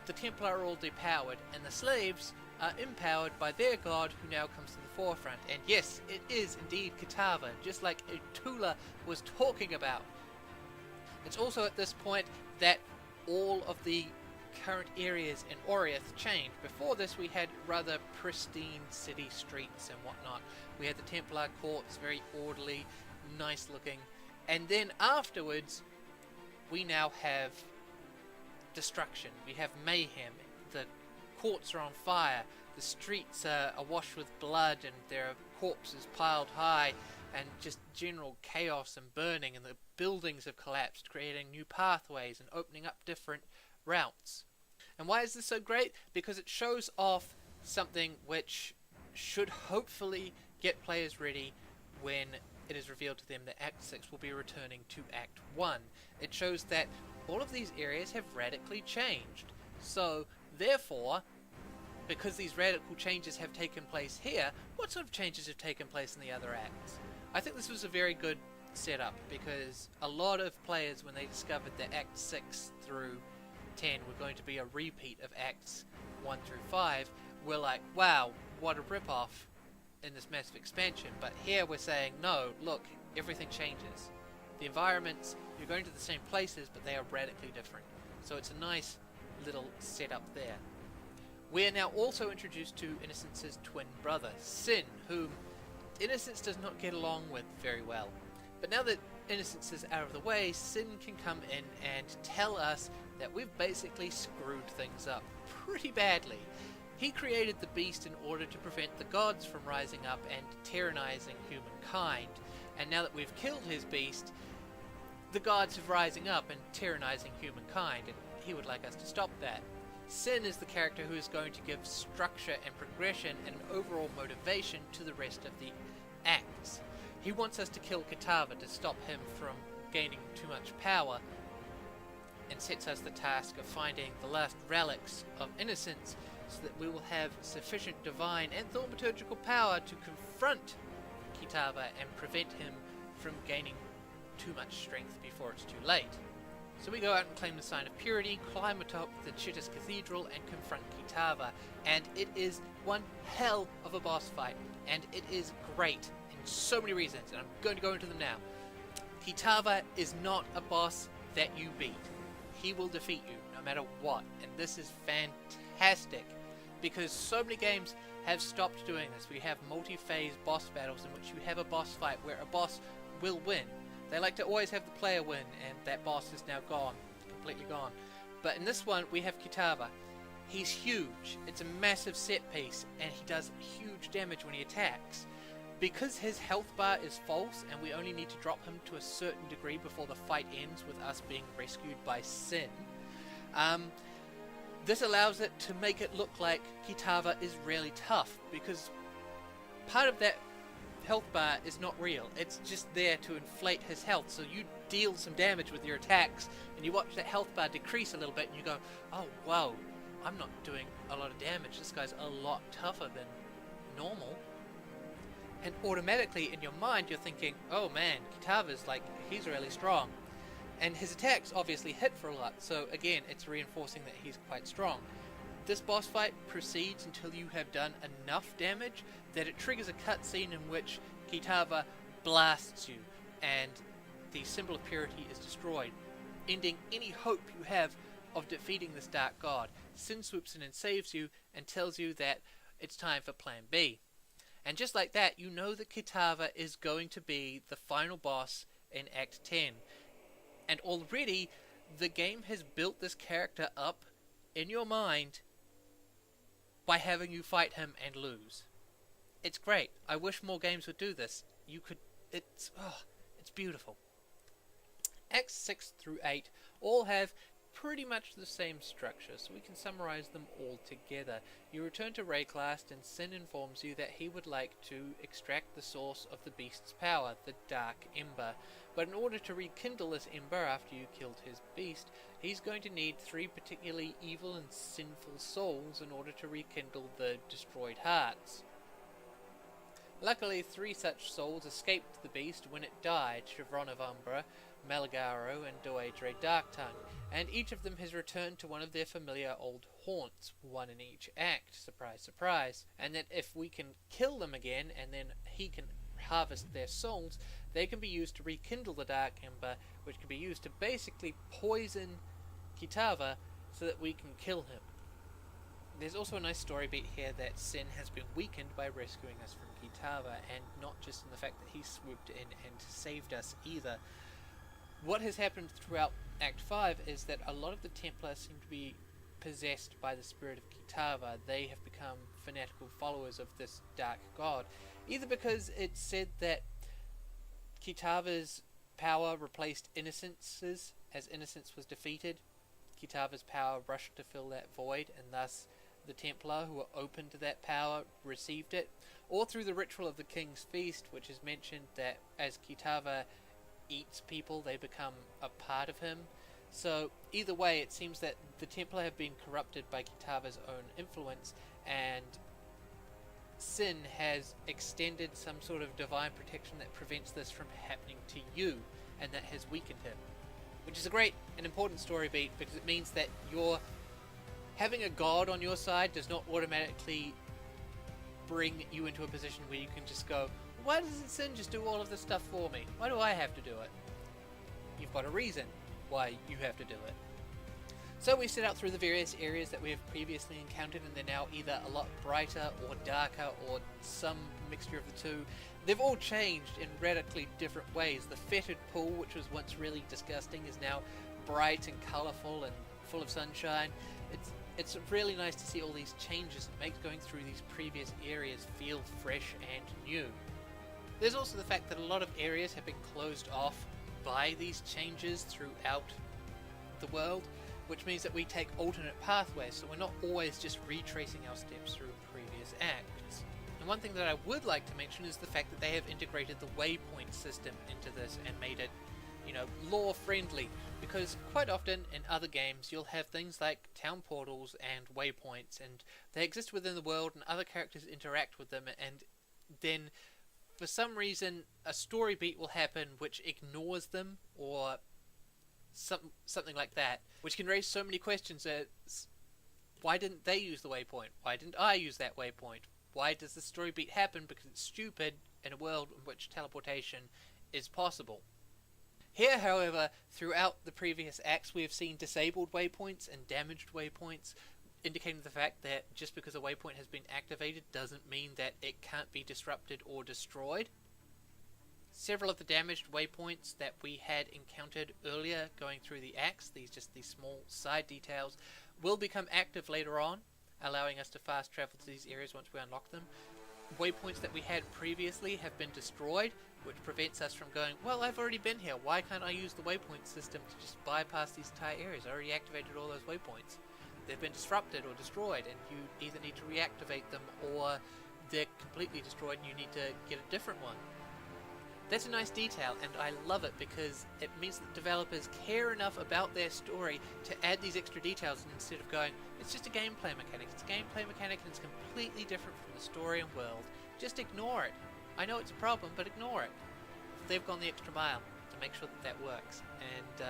the Templar are all depowered, and the slaves are empowered by their god, who now comes to the forefront. And yes, it is indeed Kitava, just like Utula was talking about. It's also at this point that all of the current areas in Oriath changed. Before this we had rather pristine city streets and whatnot. We had the Templar courts, very orderly, nice looking. And then afterwards we now have destruction. We have mayhem. The courts are on fire. The streets are awash with blood, and there are corpses piled high, and just general chaos and burning, and the buildings have collapsed, creating new pathways and opening up different routes. And why is this so great? Because it shows off something which should hopefully get players ready when it is revealed to them that Act 6 will be returning to Act 1. It shows that all of these areas have radically changed. So, therefore, because these radical changes have taken place here, what sort of changes have taken place in the other acts? I think this was a very good setup, because a lot of players, when they discovered that Act 6 through 10 were going to be a repeat of Acts 1 through 5, were like, wow, what a rip-off in this massive expansion. But here we're saying, no, look, everything changes. The environments, you're going to the same places, but they are radically different. So it's a nice little setup there. We are now also introduced to Innocent's twin brother, Sin, whom Innocence does not get along with very well. But now that Innocence is out of the way, Sin can come in and tell us that we've basically screwed things up pretty badly. He created the beast in order to prevent the gods from rising up and tyrannizing humankind. And now that we've killed his beast, the gods are rising up and tyrannizing humankind, and he would like us to stop that. Sin is the character who is going to give structure and progression and an overall motivation to the rest of the acts. He wants us to kill Kitava to stop him from gaining too much power, and sets us the task of finding the last relics of innocence so that we will have sufficient divine and thaumaturgical power to confront Kitava and prevent him from gaining too much strength before it's too late. So we go out and claim the Sign of Purity, climb atop the Chittis Cathedral and confront Kitava, and it is one hell of a boss fight, and it is great in so many reasons, and I'm going to go into them now. Kitava is not a boss that you beat. He will defeat you no matter what, and this is fantastic, because so many games have stopped doing this. We have multi-phase boss battles in which you have a boss fight where a boss will win. They like to always have the player win, and that boss is now gone, completely gone. But in this one, we have Kitava. He's huge. It's a massive set piece, and he does huge damage when he attacks. Because his health bar is false, and we only need to drop him to a certain degree before the fight ends with us being rescued by Sin, this allows it to make it look like Kitava is really tough, because part of that health bar is not real. It's just there to inflate his health, so you deal some damage with your attacks, and you watch that health bar decrease a little bit, and you go, oh wow, I'm not doing a lot of damage, this guy's a lot tougher than normal. And automatically in your mind you're thinking, oh man, Kitava's like, he's really strong. And his attacks obviously hit for a lot, so again, it's reinforcing that he's quite strong. This boss fight proceeds until you have done enough damage that it triggers a cutscene in which Kitava blasts you, and the symbol of purity is destroyed, ending any hope you have of defeating this dark god. Sin swoops in and saves you and tells you that it's time for plan B. And just like that, you know that Kitava is going to be the final boss in Act 10. And already, the game has built this character up in your mind by having you fight him and lose. It's great. I wish more games would do this. It's beautiful. Acts 6 through 8 all have pretty much the same structure, so we can summarize them all together. You return to Rayclast and Sin informs you that he would like to extract the source of the beast's power, the Dark Ember. But in order to rekindle this ember after you killed his beast, he's going to need 3 particularly evil and sinful souls in order to rekindle the destroyed hearts. Luckily, 3 such souls escaped the beast when it died: Chevron of Umbra, Malagaro, and Doedre Darktongue, and each of them has returned to one of their familiar old haunts, one in each act, surprise surprise, and that if we can kill them again and then he can harvest their souls, they can be used to rekindle the Dark Ember, which can be used to basically poison Kitava so that we can kill him. There's also a nice story beat here that Sin has been weakened by rescuing us from Kitava, and not just in the fact that he swooped in and saved us either. What has happened throughout Act 5 is that a lot of the Templars seem to be possessed by the spirit of Kitava. They have become fanatical followers of this dark god, either because it's said that Kitava's power replaced Innocence's, as Innocence was defeated. Kitava's power rushed to fill that void, and thus the Templar, who were open to that power, received it, or through the ritual of the King's Feast, which is mentioned that as Kitava eats people, they become a part of him. So either way, it seems that the Templar have been corrupted by Kitava's own influence, and Sin has extended some sort of divine protection that prevents this from happening to you, and that has weakened him. Which is a great and important story beat, because it means that having a god on your side does not automatically bring you into a position where you can just go, why doesn't Sin just do all of this stuff for me? Why do I have to do it? You've got a reason why you have to do it. So we set out through the various areas that we have previously encountered, and they're now either a lot brighter or darker or some mixture of the two. They've all changed in radically different ways. The fetid pool, which was once really disgusting, is now bright and colourful and full of sunshine. It's really nice to see all these changes. It makes going through these previous areas feel fresh and new. There's also the fact that a lot of areas have been closed off by these changes throughout the world, which means that we take alternate pathways, so we're not always just retracing our steps through previous acts. And one thing that I would like to mention is the fact that they have integrated the waypoint system into this and made it, lore friendly, because quite often in other games you'll have things like town portals and waypoints, and they exist within the world and other characters interact with them, and then for some reason a story beat will happen which ignores them, or something like that, which can raise so many questions as, why didn't they use the waypoint? Why didn't I use that waypoint? Why does the story beat happen? Because it's stupid in a world in which teleportation is possible. Here, however, throughout the previous acts we have seen disabled waypoints and damaged waypoints, indicating the fact that just because a waypoint has been activated doesn't mean that it can't be disrupted or destroyed. Several of the damaged waypoints that we had encountered earlier going through the acts, these small side details, will become active later on, allowing us to fast travel to these areas once we unlock them. Waypoints that we had previously have been destroyed, which prevents us from going, well, I've already been here, why can't I use the waypoint system to just bypass these entire areas? I already activated all those waypoints. They've been disrupted or destroyed, and you either need to reactivate them or they're completely destroyed and you need to get a different one. That's a nice detail, and I love it because it means that developers care enough about their story to add these extra details instead of going, it's just a gameplay mechanic. It's a gameplay mechanic and it's completely different from the story and world. Just ignore it. I know it's a problem, but ignore it. They've gone the extra mile to make sure that that works. And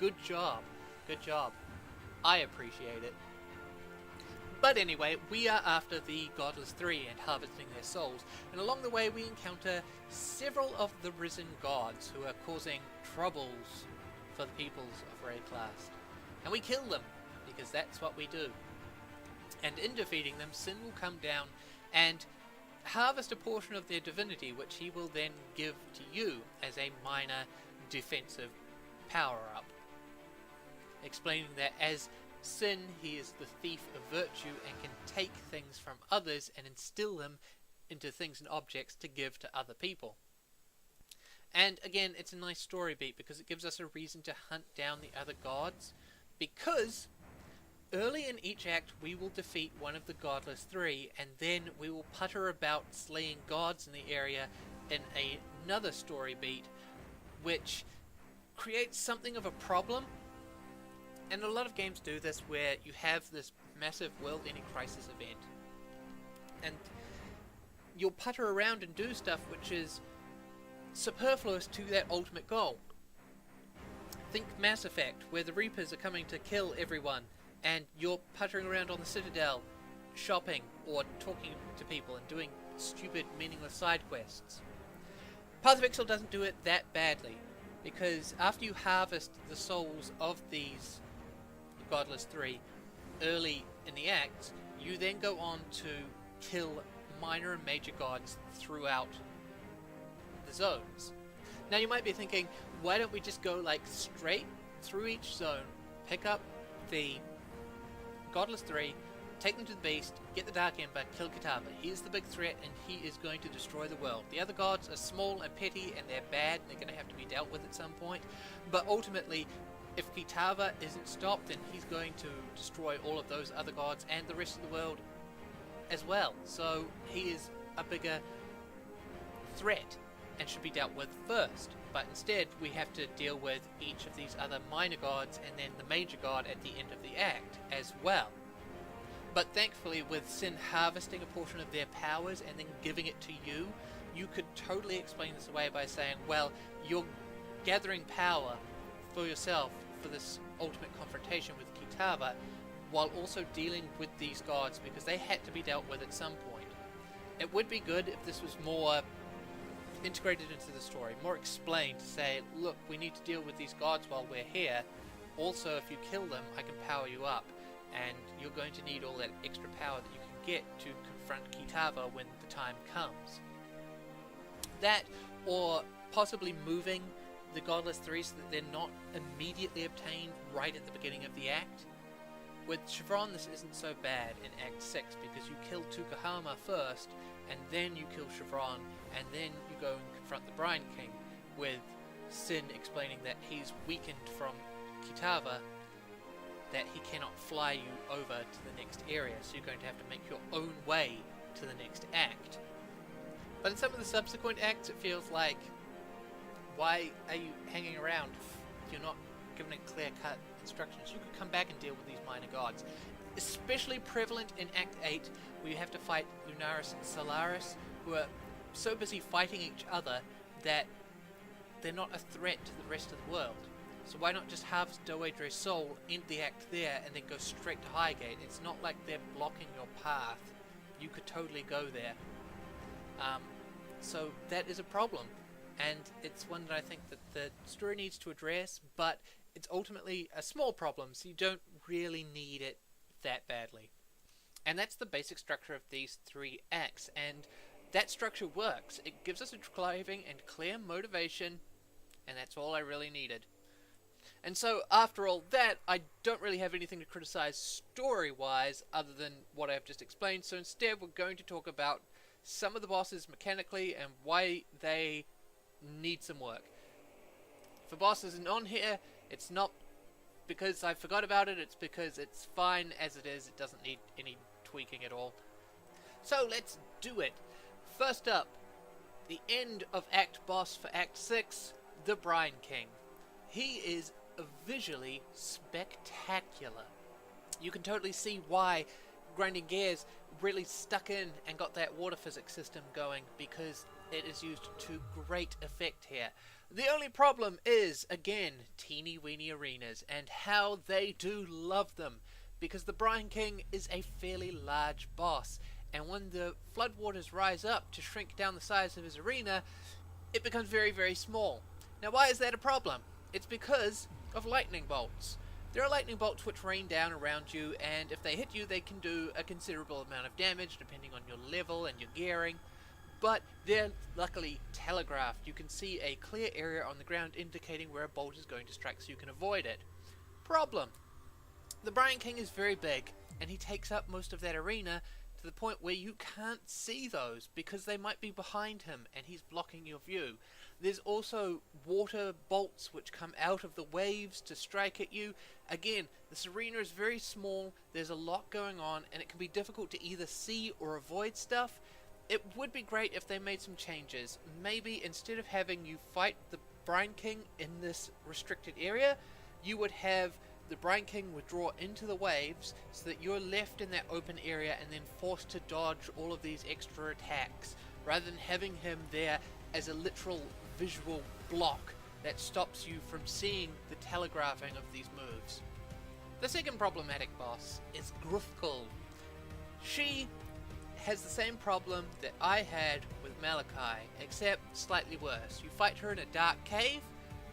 good job. Good job. I appreciate it. But anyway, we are after the Godless Three and harvesting their souls, and along the way we encounter several of the risen gods who are causing troubles for the peoples of Rayclast. And we kill them, because that's what we do. And in defeating them, Sin will come down and harvest a portion of their divinity, which he will then give to you as a minor defensive power-up. Explaining that as Sin, he is the thief of virtue and can take things from others and instill them into things and objects to give to other people. And again, it's a nice story beat because it gives us a reason to hunt down the other gods, because early in each act we will defeat one of the Godless Three, and then we will putter about slaying gods in the area in another story beat, which creates something of a problem. And a lot of games do this, where you have this massive world-ending crisis event, and you'll putter around and do stuff which is superfluous to that ultimate goal. Think Mass Effect, where the Reapers are coming to kill everyone, and you're puttering around on the Citadel, shopping, or talking to people and doing stupid, meaningless side quests. Path of Exile doesn't do it that badly, because after you harvest the souls of these Godless Three early in the acts, you then go on to kill minor and major gods throughout the zones. Now you might be thinking, why don't we just go like straight through each zone, pick up the Godless Three, take them to the Beast, get the Dark Ember, kill Kitava. He's the big threat and he is going to destroy the world. The other gods are small and petty and they're bad and they're going to have to be dealt with at some point. But ultimately, if Kitava isn't stopped, then he's going to destroy all of those other gods and the rest of the world as well. So he is a bigger threat and should be dealt with first. But instead, we have to deal with each of these other minor gods and then the major god at the end of the act as well. But thankfully, with Sin harvesting a portion of their powers and then giving it to you, you could totally explain this away by saying, well, you're gathering power for yourself for this ultimate confrontation with Kitava, while also dealing with these gods, because they had to be dealt with at some point. It would be good if this was more integrated into the story, more explained, to say, look, we need to deal with these gods while we're here. Also, if you kill them, I can power you up, and you're going to need all that extra power that you can get to confront Kitava when the time comes. That, or possibly moving the Godless Three so that they're not immediately obtained right at the beginning of the act. With Chevron, this isn't so bad in Act 6, because you kill Tukahama first, and then you kill Chevron, and then you go and confront the Brine King, with Sin explaining that he's weakened from Kitava, that he cannot fly you over to the next area, so you're going to have to make your own way to the next act. But in some of the subsequent acts, it feels like, why are you hanging around if you're not given a clear-cut instructions? You could come back and deal with these minor gods. Especially prevalent in Act 8, where you have to fight Lunara'S and Solaris, who are so busy fighting each other that they're not a threat to the rest of the world. So why not just harvest Doedre's soul, end the act there, and then go straight to Highgate? It's not like they're blocking your path. You could totally go there. So that is a problem. And it's one that I think that the story needs to address, but it's ultimately a small problem, so you don't really need it that badly. And that's the basic structure of these three acts, and that structure works. It gives us a driving and clear motivation, and that's all I really needed. And so, after all that, I don't really have anything to criticize story-wise other than what I've just explained, so instead we're going to talk about some of the bosses mechanically and why they need some work. For bosses on here, it's not because I forgot about it, it's because it's fine as it is. It doesn't need any tweaking at all. So let's do it. First up, the end of act boss for Act 6, the Brine King. He is visually spectacular. You can totally see why Grinding Gears really stuck in and got that water physics system going, because it is used to great effect here. The only problem is, again, teeny weeny arenas, and how they do love them. because the Brine King is a fairly large boss, and when the floodwaters rise up to shrink down the size of his arena, it becomes very, very small. Now, why is that a problem? It's because of lightning bolts. There are lightning bolts which rain down around you, and if they hit you, they can do a considerable amount of damage, depending on your level and your gearing. But they're luckily telegraphed. You can see a clear area on the ground indicating where a bolt is going to strike, so you can avoid it. Problem: the Brine King is very big, and he takes up most of that arena to the point where you can't see those because they might be behind him and he's blocking your view. There's also water bolts which come out of the waves to strike at you. Again, this arena is very small, there's a lot going on, and it can be difficult to either see or avoid stuff. It would be great if they made some changes. Maybe instead of having you fight the Brine King in this restricted area, you would have the Brine King withdraw into the waves so that you're left in that open area and then forced to dodge all of these extra attacks, rather than having him there as a literal visual block that stops you from seeing the telegraphing of these moves. The second problematic boss is Critque. She has the same problem that I had with Malachi, except slightly worse. You fight her in a dark cave,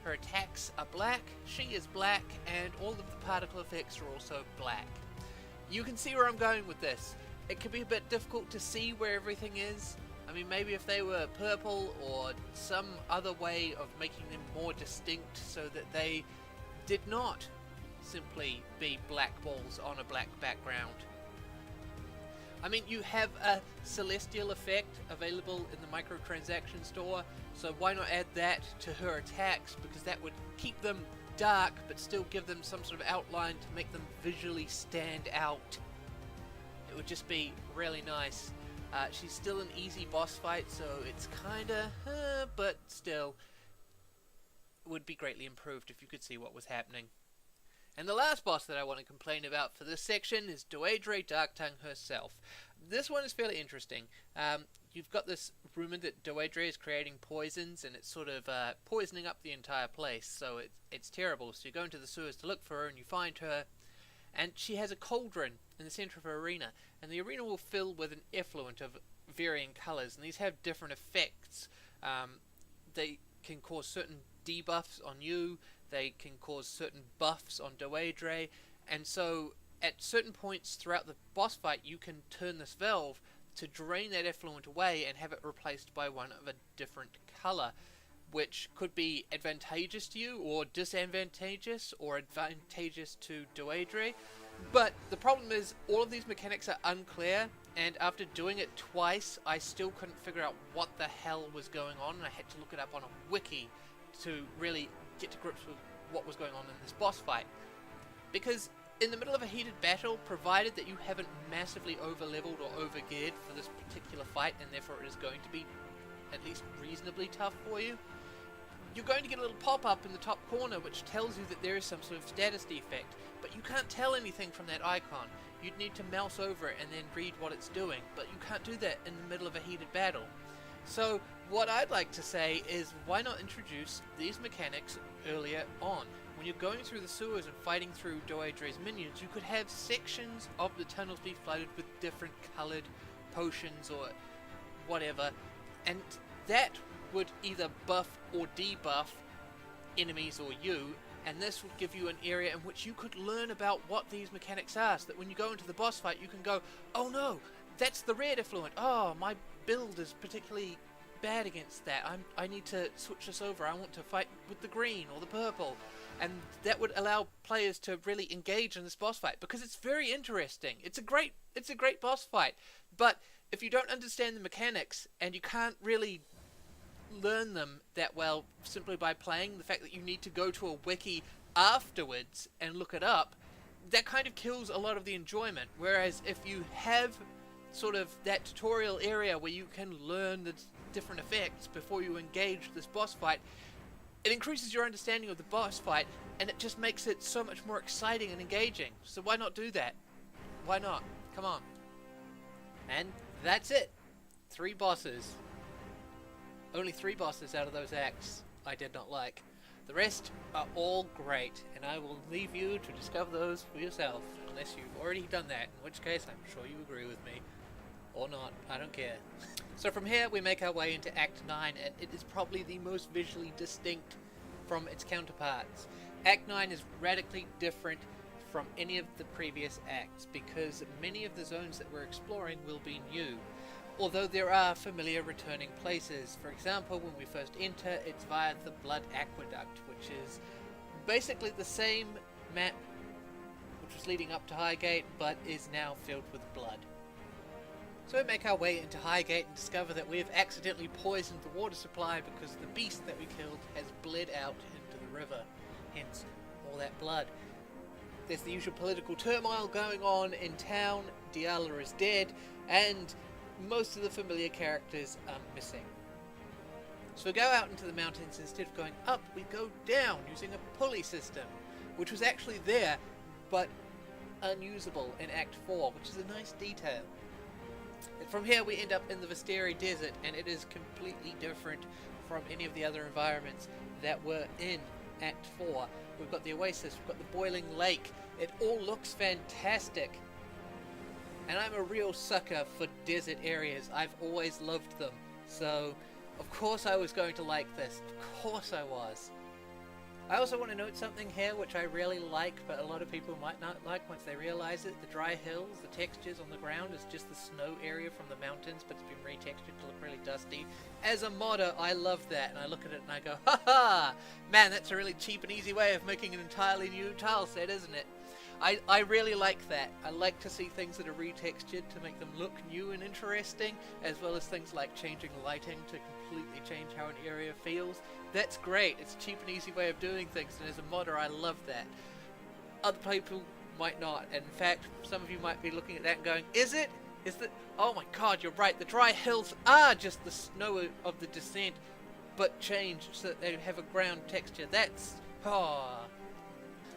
her attacks are black, she is black, and all of the particle effects are also black. You can see where I'm going with this. It can be a bit difficult to see where everything is. I mean, maybe if they were purple or some other way of making them more distinct so that they did not simply be black balls on a black background. I mean, you have a celestial effect available in the microtransaction store, so why not add that to her attacks, because that would keep them dark but still give them some sort of outline to make them visually stand out. It would just be really nice. She's still an easy boss fight, so it's kinda, but still, would be greatly improved if you could see what was happening. And the last boss that I want to complain about for this section is Doedre Darktongue herself. This one is fairly interesting. You've got this rumor that Doedre is creating poisons, and it's sort of poisoning up the entire place, so it's terrible. So you go into the sewers to look for her, and you find her, and she has a cauldron in the center of her arena, and the arena will fill with an effluent of varying colors, and these have different effects. They can cause certain debuffs on you, they can cause certain buffs on Doedre, and so at certain points throughout the boss fight you can turn this valve to drain that effluent away and have it replaced by one of a different color, which could be advantageous to you or disadvantageous or advantageous to Doedre. But the problem is all of these mechanics are unclear, and after doing it twice I still couldn't figure out what the hell was going on, and I had to look it up on a wiki to really get to grips with what was going on in this boss fight. Because in the middle of a heated battle, provided that you haven't massively over-leveled or over-geared for this particular fight, and therefore it is going to be at least reasonably tough for you, you're going to get a little pop-up in the top corner which tells you that there is some sort of status defect, but you can't tell anything from that icon. You'd need to mouse over it and then read what it's doing, but you can't do that in the middle of a heated battle. So what I'd like to say is, why not introduce these mechanics earlier on? When you're going through the sewers and fighting through Doedre's minions, you could have sections of the tunnels be flooded with different coloured potions or whatever, and that would either buff or debuff enemies or you, and this would give you an area in which you could learn about what these mechanics are, so that when you go into the boss fight you can go, oh no, that's the red effluent, oh, my build is particularly bad against that, I need to switch this over, I want to fight with the green or the purple. And that would allow players to really engage in this boss fight, because it's very interesting. It's a great boss fight, but if you don't understand the mechanics and you can't really learn them that well simply by playing, the fact that you need to go to a wiki afterwards and look it up, that kind of kills a lot of the enjoyment. Whereas if you have sort of that tutorial area where you can learn the different effects before you engage this boss fight, it increases your understanding of the boss fight, and it just makes it so much more exciting and engaging. So why not do that? Why not? Come on. And that's it. 3 bosses. Only 3 bosses out of those acts I did not like. The rest are all great, and I will leave you to discover those for yourself. unless you've already done that, in which case I'm sure you agree with me. Or not, I don't care. So from here we make our way into Act 9, and it is probably the most visually distinct from its counterparts. Act 9 is radically different from any of the previous acts, because many of the zones that we're exploring will be new. Although there are familiar returning places. For example, when we first enter, it's via the Blood Aqueduct, which is basically the same map which was leading up to Highgate, but is now filled with blood. So we make our way into Highgate and discover that we have accidentally poisoned the water supply because the beast that we killed has bled out into the river, hence all that blood. There's the usual political turmoil going on in town, Diala is dead, and most of the familiar characters are missing. So we go out into the mountains. Instead of going up, we go down using a pulley system, which was actually there, but unusable in Act 4, which is a nice detail. And from here we end up in the Visteri Desert, and it is completely different from any of the other environments that were in Act 4. We've got the Oasis, we've got the Boiling Lake. It all looks fantastic. And I'm a real sucker for desert areas. I've always loved them. So, of course I was going to like this. Of course I was. I also want to note something here which I really like, but a lot of people might not like once they realize it. The dry hills, the textures on the ground is just the snow area from the mountains, but it's been retextured to look really dusty. As a modder, I love that, and I look at it and I go, ha ha! Man, that's a really cheap and easy way of making an entirely new tile set, isn't it? I really like that. I like to see things that are retextured to make them look new and interesting, as well as things like changing lighting to completely change how an area feels. That's great. It's a cheap and easy way of doing things, and as a modder, I love that. Other people might not, and in fact, some of you might be looking at that and going, is it? Is that? Oh my god, you're right. The dry hills are just the snow of the descent, but changed so that they have a ground texture. That's...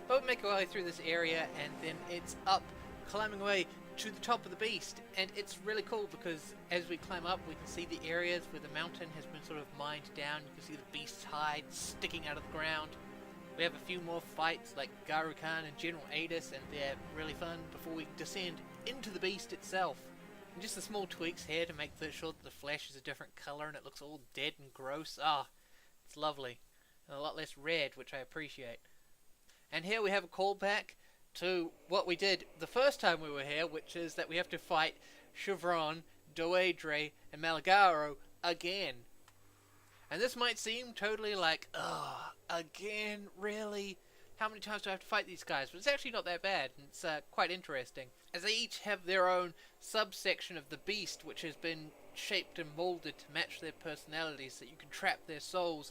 But we make our way through this area, and then it's up, climbing away to the top of the beast. And it's really cool because as we climb up, we can see the areas where the mountain has been sort of mined down. You can see the beast's hide sticking out of the ground. We have a few more fights like Garu Khan and General Adis, and they're really fun before we descend into the beast itself. And just the small tweaks here to make sure that the flesh is a different colour and it looks all dead and gross. It's lovely. And a lot less red, which I appreciate. And here we have a callback to what we did the first time we were here, which is that we have to fight Chevron, Doedre, and Malagaro again. And this might seem totally like, again, really? How many times do I have to fight these guys? But it's actually not that bad. It's quite interesting, as they each have their own subsection of the beast, which has been shaped and molded to match their personalities, so you can trap their souls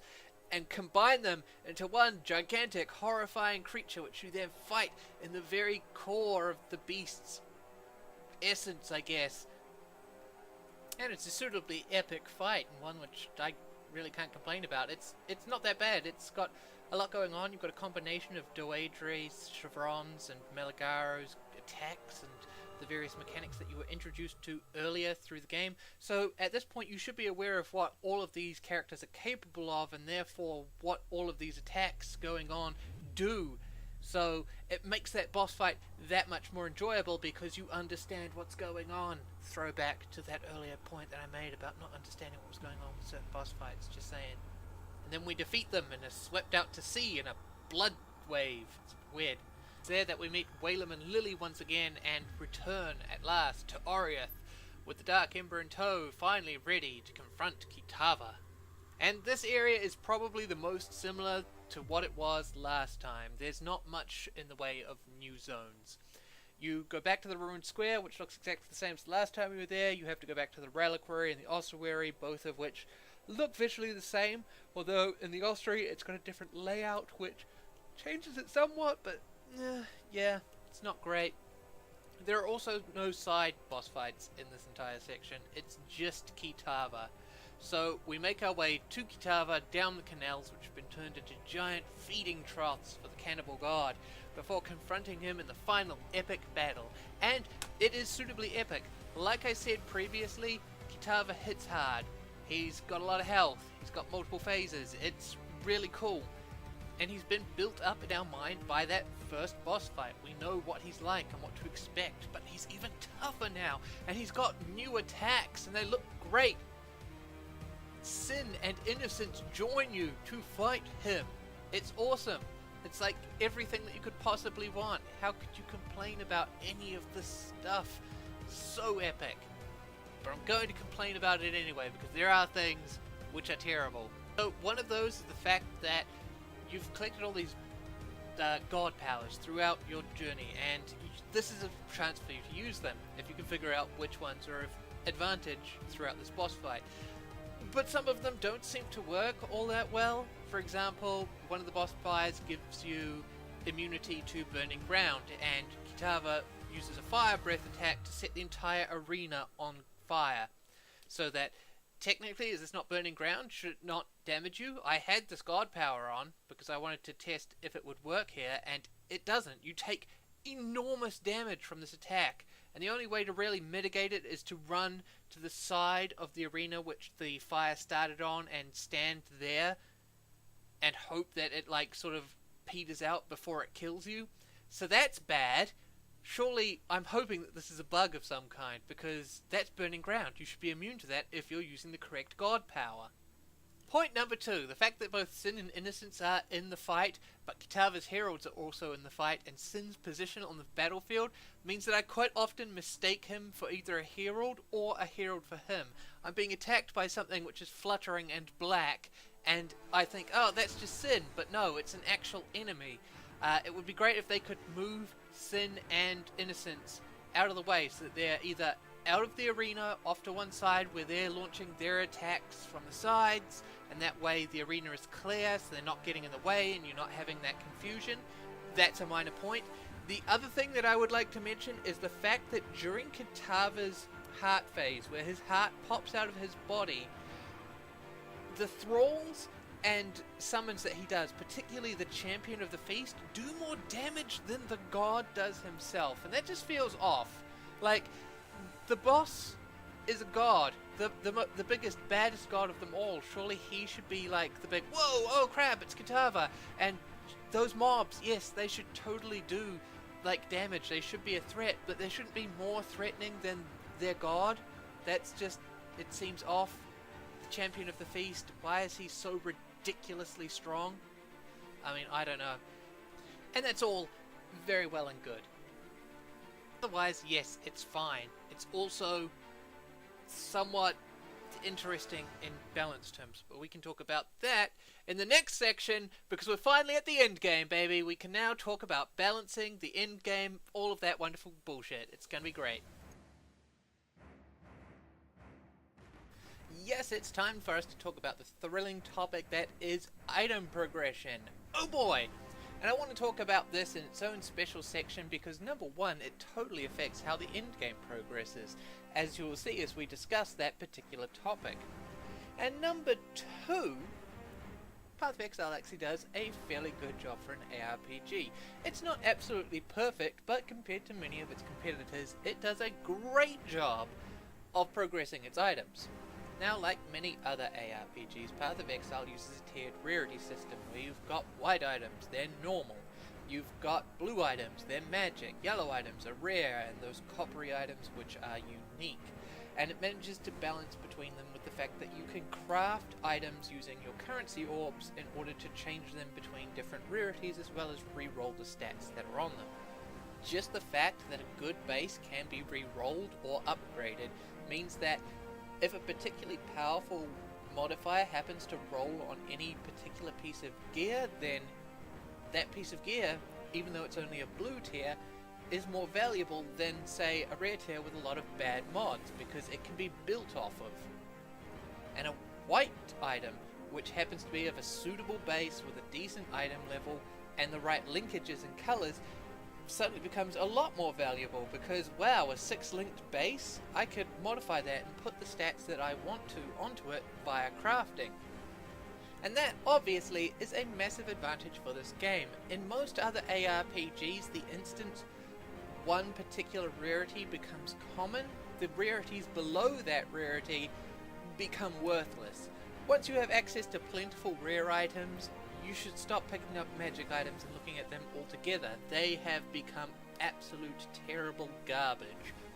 and combine them into one gigantic, horrifying creature, which you then fight in the very core of the beast's essence, I guess. And it's a suitably epic fight, and one which I really can't complain about. It's not that bad. It's got a lot going on. You've got a combination of Doedre's, Chevron's, and Malagaro's attacks, and the various mechanics that you were introduced to earlier through the game. So at this point you should be aware of what all of these characters are capable of, and therefore what all of these attacks going on do. So it makes that boss fight that much more enjoyable because you understand what's going on. Throwback to that earlier point that I made about not understanding what was going on with certain boss fights, just saying. And then we defeat them and are swept out to sea in a blood wave. It's weird. It's there that we meet Walem and Lily once again and return at last to Oriath with the Dark Ember in tow, finally ready to confront Kitava. And this area is probably the most similar to what it was last time. There's not much in the way of new zones. You go back to the Ruined Square, which looks exactly the same as the last time we were there. You have to go back to the Reliquary and the Ossuary, both of which look visually the same, although in the Ossuary it's got a different layout which changes it somewhat, but yeah, it's not great. There are also no side boss fights in this entire section. It's just Kitava. So we make our way to Kitava down the canals, which have been turned into giant feeding troughs for the cannibal god, before confronting him in the final epic battle. And it is suitably epic. Like I said previously, Kitava hits hard. He's got a lot of health. He's got multiple phases. It's really cool. and he's been built up in our mind by that first boss fight. We know what he's like and what to expect, but he's even tougher now, and he's got new attacks, and they look great. Sin and innocence join you to fight him. It's awesome. It's like everything that you could possibly want. How could you complain about any of this stuff? So epic. But I'm going to complain about it anyway, because there are things which are terrible. So one of those is the fact that you've collected all these god powers throughout your journey, and this is a chance for you to use them, if you can figure out which ones are of advantage throughout this boss fight. But some of them don't seem to work all that well. For example, one of the boss fights gives you immunity to burning ground, and Kitava uses a fire breath attack to set the entire arena on fire. So that, technically, is this not burning ground? Should it not damage you? I had this god power on, because I wanted to test if it would work here, and it doesn't. You take enormous damage from this attack, and the only way to really mitigate it is to run to the side of the arena which the fire started on and stand there and hope that it sort of peters out before it kills you. So that's bad. Surely I'm hoping that this is a bug of some kind, because that's burning ground. You should be immune to that if you're using the correct god power. Point number 2, the fact that both Sin and Innocence are in the fight, but Kitava's heralds are also in the fight, and Sin's position on the battlefield means that I quite often mistake him for either a herald or a herald for him. I'm being attacked by something which is fluttering and black, and I think, oh, that's just Sin, but no, it's an actual enemy. It would be great if they could move Sin and Innocence out of the way, so that they're either out of the arena, off to one side, where they're launching their attacks from the sides, and that way the arena is clear, so they're not getting in the way, and you're not having that confusion. That's a minor point. The other thing that I would like to mention is the fact that during Kitava's heart phase, where his heart pops out of his body, the thralls and summons that he does, particularly the Champion of the Feast, do more damage than the god does himself, and that just feels off. The boss is a god, the biggest, baddest god of them all. Surely he should be the big, whoa, oh crap, it's Kitava. And those mobs, yes, they should totally do damage. They should be a threat, but they shouldn't be more threatening than their god. That's just, it seems off. The Champion of the Feast, why is he so ridiculously strong? I mean, I don't know. And that's all very well and good. Otherwise, yes, it's fine. It's also somewhat interesting in balance terms, but we can talk about that in the next section, because we're finally at the end game, baby. We can now talk about balancing, the end game, all of that wonderful bullshit. It's gonna be great. Yes, it's time for us to talk about the thrilling topic that is item progression. Oh boy! And I want to talk about this in its own special section because, number one, it totally affects how the endgame progresses, as you will see as we discuss that particular topic. And number two, Path of Exile actually does a fairly good job for an ARPG. It's not absolutely perfect, but compared to many of its competitors, it does a great job of progressing its items. Now, like many other ARPGs, Path of Exile uses a tiered rarity system where you've got white items, they're normal. You've got blue items, they're magic. Yellow items are rare, and those coppery items which are unique. And it manages to balance between them with the fact that you can craft items using your currency orbs in order to change them between different rarities as well as re-roll the stats that are on them. Just the fact that a good base can be re-rolled or upgraded means that if a particularly powerful modifier happens to roll on any particular piece of gear, then that piece of gear, even though it's only a blue tier, is more valuable than, say, a rare tier with a lot of bad mods, because it can be built off of. And a white item, which happens to be of a suitable base with a decent item level and the right linkages and colours, suddenly becomes a lot more valuable because, wow, a 6-linked base, I could modify that and put the stats that I want to onto it via crafting. And that, obviously, is a massive advantage for this game. In most other ARPGs, the instant one particular rarity becomes common, the rarities below that rarity become worthless. Once you have access to plentiful rare items, you should stop picking up magic items and looking at them altogether. They have become absolute terrible garbage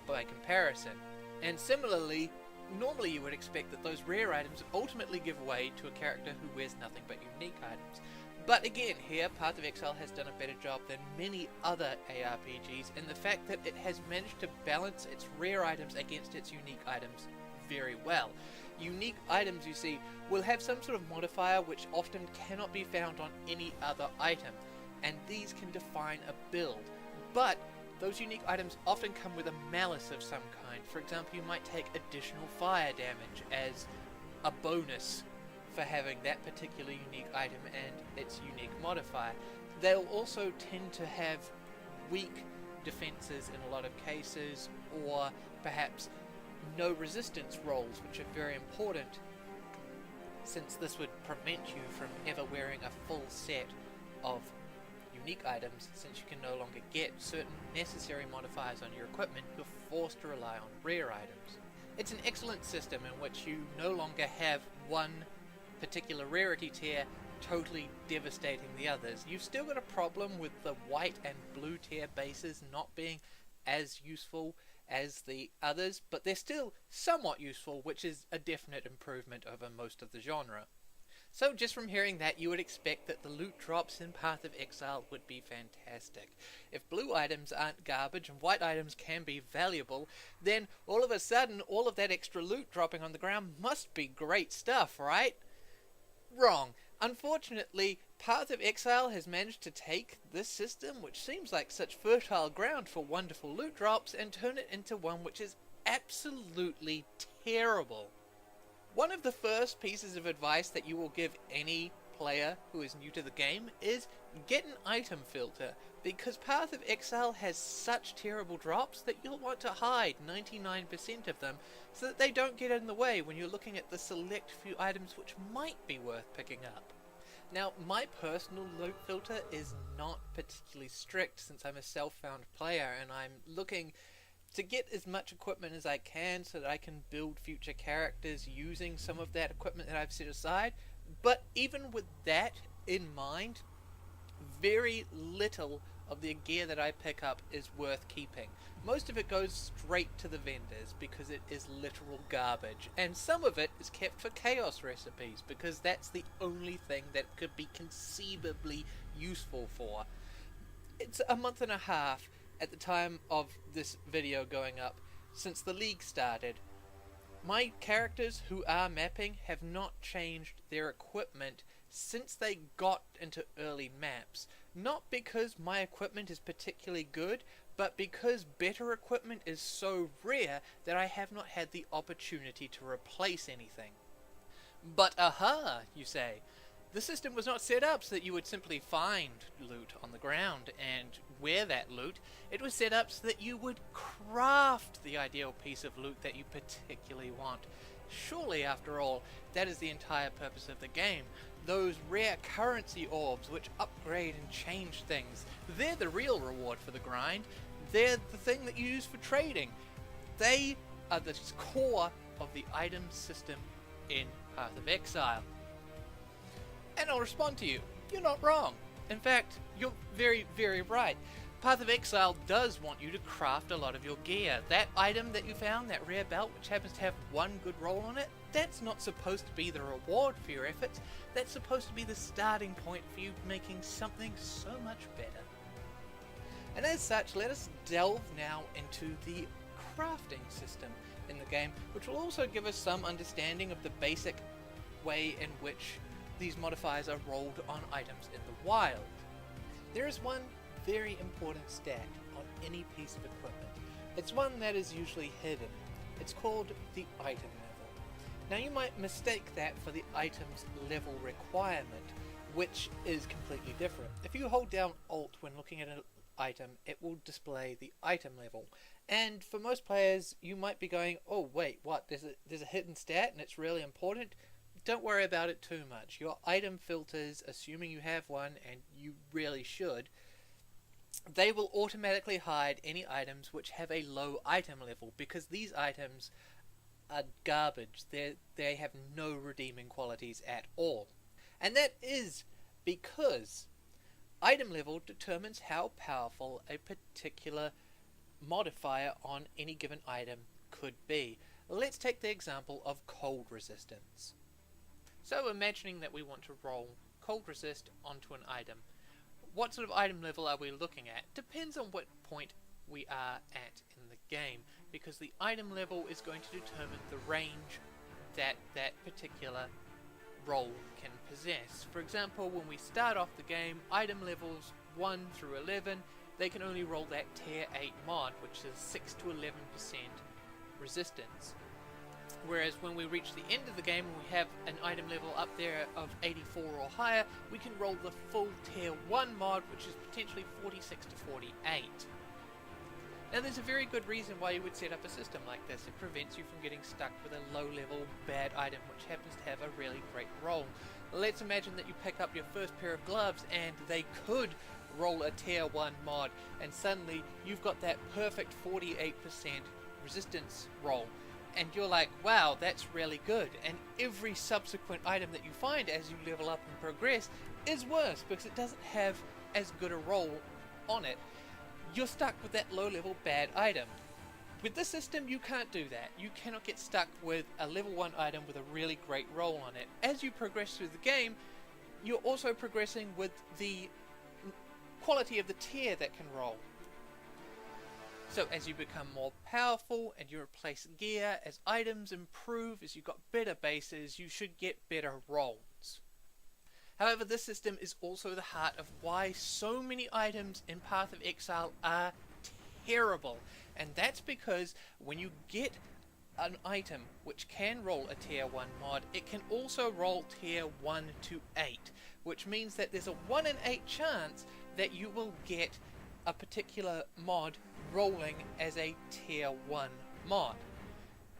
by comparison. And similarly, normally you would expect that those rare items ultimately give way to a character who wears nothing but unique items. But again, here, Path of Exile has done a better job than many other ARPGs in the fact that it has managed to balance its rare items against its unique items very well. Unique items, you see, will have some sort of modifier which often cannot be found on any other item, and these can define a build. But those unique items often come with a malus of some kind. For example, you might take additional fire damage as a bonus for having that particular unique item and its unique modifier. They'll also tend to have weak defenses in a lot of cases, or perhaps no resistance rolls, which are very important, since this would prevent you from ever wearing a full set of unique items, since you can no longer get certain necessary modifiers on your equipment. You're forced to rely on rare items. It's an excellent system in which you no longer have one particular rarity tier totally devastating the others. You've still got a problem with the white and blue tier bases not being as useful as the others, but they're still somewhat useful, which is a definite improvement over most of the genre. So just from hearing that, you would expect that the loot drops in Path of Exile would be fantastic. If blue items aren't garbage and white items can be valuable, then all of a sudden all of that extra loot dropping on the ground must be great stuff, right? Wrong. Unfortunately, Path of Exile has managed to take this system, which seems like such fertile ground for wonderful loot drops, and turn it into one which is absolutely terrible. One of the first pieces of advice that you will give any player who is new to the game is get an item filter, because Path of Exile has such terrible drops that you'll want to hide 99% of them so that they don't get in the way when you're looking at the select few items which might be worth picking up. Now, my personal loot filter is not particularly strict since I'm a self-found player and I'm looking to get as much equipment as I can so that I can build future characters using some of that equipment that I've set aside. But even with that in mind, very little of the gear that I pick up is worth keeping. Most of it goes straight to the vendors because it is literal garbage, and some of it is kept for chaos recipes because that's the only thing that it could be conceivably useful for. It's a month and a half at the time of this video going up since the league started. My characters who are mapping have not changed their equipment since they got into early maps. Not because my equipment is particularly good, but because better equipment is so rare that I have not had the opportunity to replace anything. But aha, you say, the system was not set up so that you would simply find loot on the ground and wear that loot. It was set up so that you would craft the ideal piece of loot that you particularly want. Surely, after all, that is the entire purpose of the game. Those rare currency orbs which upgrade and change things, they're the real reward for the grind. They're the thing that you use for trading. They are the core of the item system in Path of Exile. And I'll respond to you. You're not wrong. In fact, you're very, very right. Path of Exile does want you to craft a lot of your gear. That item that you found, that rare belt, which happens to have one good roll on it, that's not supposed to be the reward for your efforts. That's supposed to be the starting point for you making something so much better. And as such, let us delve now into the crafting system in the game, which will also give us some understanding of the basic way in which these modifiers are rolled on items in the wild. There is one very important stat on any piece of equipment. It's one that is usually hidden. It's called the item level. Now you might mistake that for the item's level requirement, which is completely different. If you hold down Alt when looking at an item, it will display the item level. And for most players, you might be going, oh wait, what, there's a hidden stat and it's really important? Don't worry about it too much. Your item filters, assuming you have one, and you really should, they will automatically hide any items which have a low item level, because these items are garbage. They have no redeeming qualities at all. And that is because item level determines how powerful a particular modifier on any given item could be. Let's take the example of cold resistance. So imagining that we want to roll cold resist onto an item. What sort of item level are we looking at? Depends on what point we are at in the game, because the item level is going to determine the range that that particular roll can possess. For example, when we start off the game, item levels 1 through 11, they can only roll that tier 8 mod, which is 6 to 11% resistance. Whereas when we reach the end of the game and we have an item level up there of 84 or higher, we can roll the full tier 1 mod, which is potentially 46 to 48. Now there's a very good reason why you would set up a system like this. It prevents you from getting stuck with a low level bad item which happens to have a really great roll. Let's imagine that you pick up your first pair of gloves and they could roll a tier 1 mod, and suddenly you've got that perfect 48% resistance roll. And you're like, wow, that's really good. And every subsequent item that you find as you level up and progress is worse because it doesn't have as good a roll on it. You're stuck with that low level bad item. With this system you can't do that. You cannot get stuck with a level 1 item with a really great roll on it. As you progress through the game, you're also progressing with the quality of the tier that can roll. So as you become more powerful and you replace gear, as items improve, as you've got better bases, you should get better rolls. However, this system is also the heart of why so many items in Path of Exile are terrible. And that's because when you get an item which can roll a tier 1 mod, it can also roll tier 1 to 8, which means that there's a 1 in 8 chance that you will get a particular mod rolling as a tier 1 mod.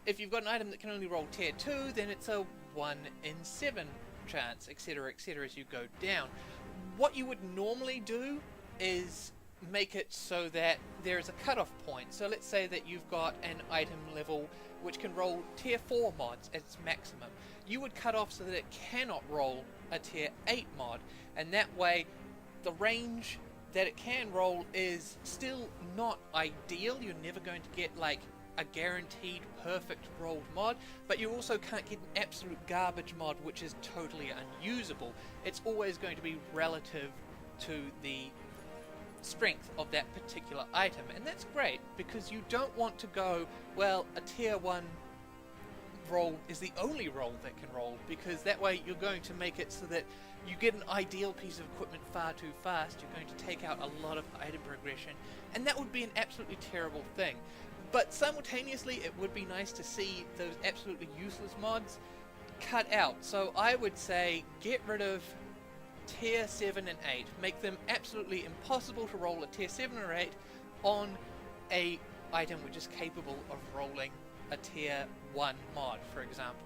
If you've got an item that can only roll tier 2, then it's a 1 in 7 chance, etc, etc, as you go down. What you would normally do is make it so that there is a cutoff point. So let's say that you've got an item level which can roll tier 4 mods at its maximum. You would cut off so that it cannot roll a tier 8 mod, and that way the range that it can roll is still not ideal. You're never going to get like a guaranteed perfect rolled mod, but you also can't get an absolute garbage mod which is totally unusable. It's always going to be relative to the strength of that particular item, and that's great because you don't want to go, well, a tier 1 roll is the only roll that can roll, because that way you're going to make it so that you get an ideal piece of equipment far too fast. You're going to take out a lot of item progression, and that would be an absolutely terrible thing. But simultaneously it would be nice to see those absolutely useless mods cut out. So I would say get rid of tier 7 and 8, make them absolutely impossible to roll a tier 7 or 8 on a item which is capable of rolling a tier 1 mod, for example.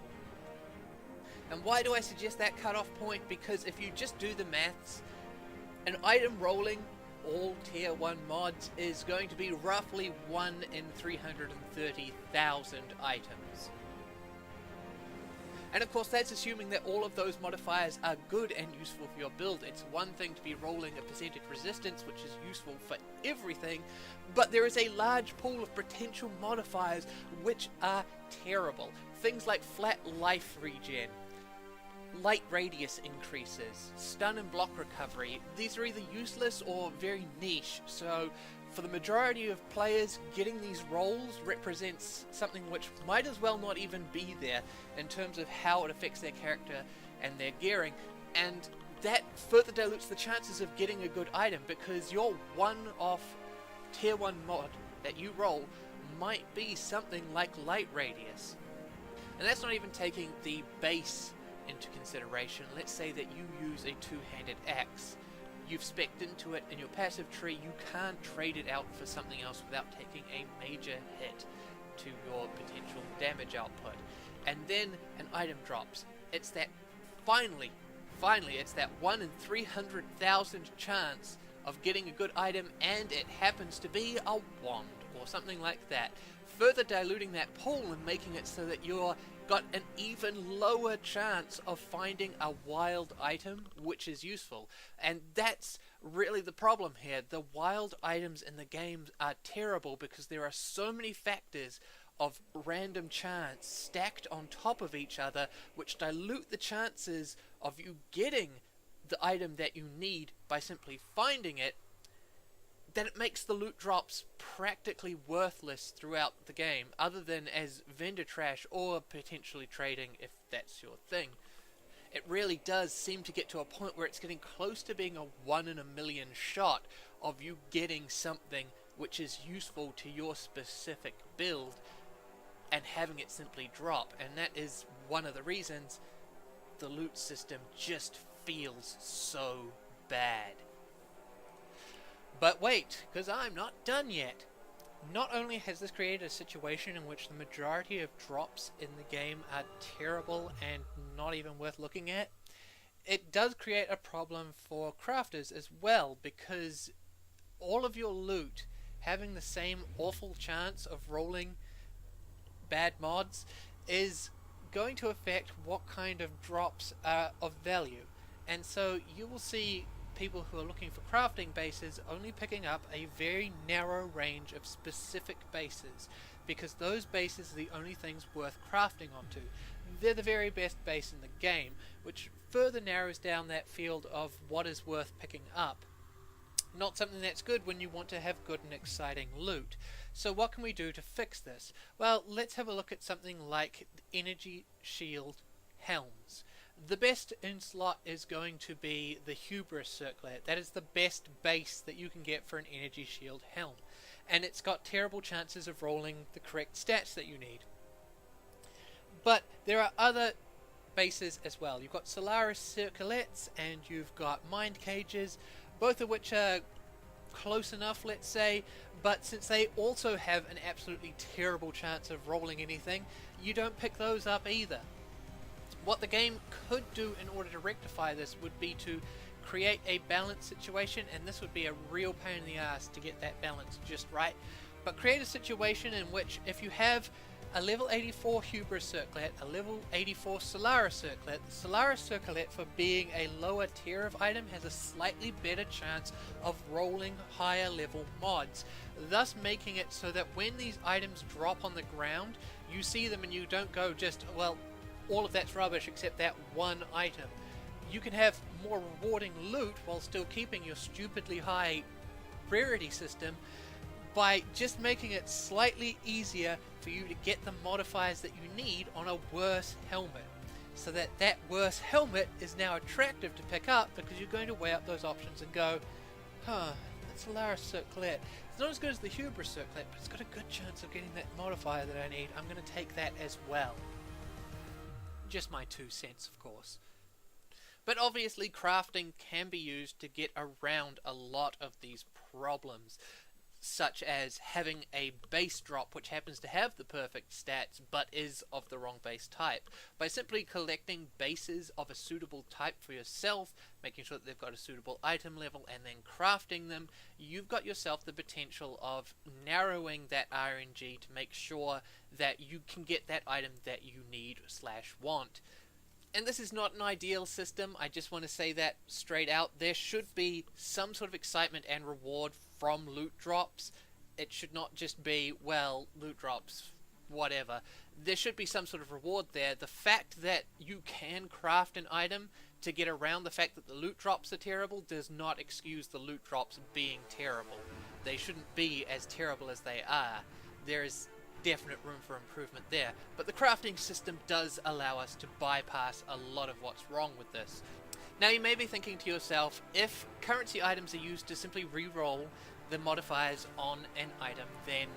And why do I suggest that cutoff point? Because if you just do the maths, an item rolling all tier 1 mods is going to be roughly 1 in 330,000 items. And of course that's assuming that all of those modifiers are good and useful for your build. It's one thing to be rolling a percentage resistance, which is useful for everything, but there is a large pool of potential modifiers which are terrible. Things like flat life regen, light radius increases, stun and block recovery. These are either useless or very niche, so for the majority of players, getting these rolls represents something which might as well not even be there in terms of how it affects their character and their gearing, and that further dilutes the chances of getting a good item, because your one-off tier 1 mod that you roll might be something like light radius. And that's not even taking the base into consideration. Let's say that you use a two-handed axe. You've specced into it in your passive tree, you can't trade it out for something else without taking a major hit to your potential damage output. And then an item drops. It's that, finally, it's that 1 in 300,000 chance of getting a good item, and it happens to be a wand or something like that. further diluting that pool and making it so that you're got an even lower chance of finding a wild item which is useful. And that's really the problem here. The wild items in the game are terrible because there are so many factors of random chance stacked on top of each other which dilute the chances of you getting the item that you need by simply finding it, that it makes the loot drops practically worthless throughout the game, other than as vendor trash or potentially trading if that's your thing. It really does seem to get to a point where it's getting close to being a 1 in a million shot of you getting something which is useful to your specific build and having it simply drop, and that is one of the reasons the loot system just feels so bad. But wait, because I'm not done yet. Not only has this created a situation in which the majority of drops in the game are terrible and not even worth looking at, it does create a problem for crafters as well, because all of your loot having the same awful chance of rolling bad mods is going to affect what kind of drops are of value. And so you will see people who are looking for crafting bases only picking up a very narrow range of specific bases, because those bases are the only things worth crafting onto. They're the very best base in the game, which further narrows down that field of what is worth picking up. Not something that's good when you want to have good and exciting loot. So what can we do to fix this? Well, let's have a look at something like Energy Shield Helms. The best in slot is going to be the Hubris Circlet. That is the best base that you can get for an Energy Shield Helm. And it's got terrible chances of rolling the correct stats that you need. But there are other bases as well. You've got Solaris Circlets and you've got Mind Cages, both of which are close enough, let's say, but since they also have an absolutely terrible chance of rolling anything, you don't pick those up either. What the game could do in order to rectify this would be to create a balanced situation, and this would be a real pain in the ass to get that balance just right. But create a situation in which if you have a level 84 Hubris Circlet, a level 84 Solaris Circlet, the Solaris Circlet, for being a lower tier of item, has a slightly better chance of rolling higher level mods, thus making it so that when these items drop on the ground, you see them and you don't go just, well, all of that's rubbish except that one item. You can have more rewarding loot while still keeping your stupidly high rarity system by just making it slightly easier for you to get the modifiers that you need on a worse helmet, so that that worse helmet is now attractive to pick up because you're going to weigh up those options and go, that Solaris Circlet, it's not as good as the Hubris Circlet, but it's got a good chance of getting that modifier that I need. I'm going to take that as well. Just my 2 cents, of course. But obviously crafting can be used to get around a lot of these problems, such as having a base drop which happens to have the perfect stats but is of the wrong base type. By simply collecting bases of a suitable type for yourself, making sure that they've got a suitable item level, and then crafting them, you've got yourself the potential of narrowing that RNG to make sure that you can get that item that you need / want. And this is not an ideal system, I just want to say that straight out. There should be some sort of excitement and reward from loot drops. It should not just be, well, loot drops, whatever. There should be some sort of reward there. The fact that you can craft an item to get around the fact that the loot drops are terrible does not excuse the loot drops being terrible. They shouldn't be as terrible as they are. There is definite room for improvement there, but the crafting system does allow us to bypass a lot of what's wrong with this. Now you may be thinking to yourself, if currency items are used to simply re-roll the modifiers on an item, then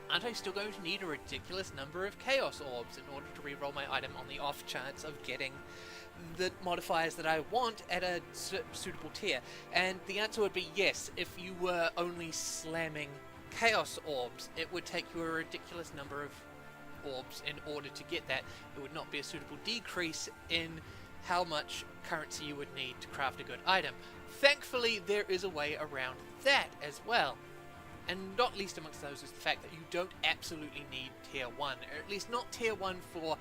aren't I still going to need a ridiculous number of chaos orbs in order to re-roll my item on the off chance of getting the modifiers that I want at a suitable tier? And the answer would be yes. If you were only slamming chaos orbs, it would take you a ridiculous number of orbs in order to get that. It would not be a suitable decrease in how much currency you would need to craft a good item. Thankfully, there is a way around that as well. And not least amongst those is the fact that you don't absolutely need tier 1, or at least not tier 1 for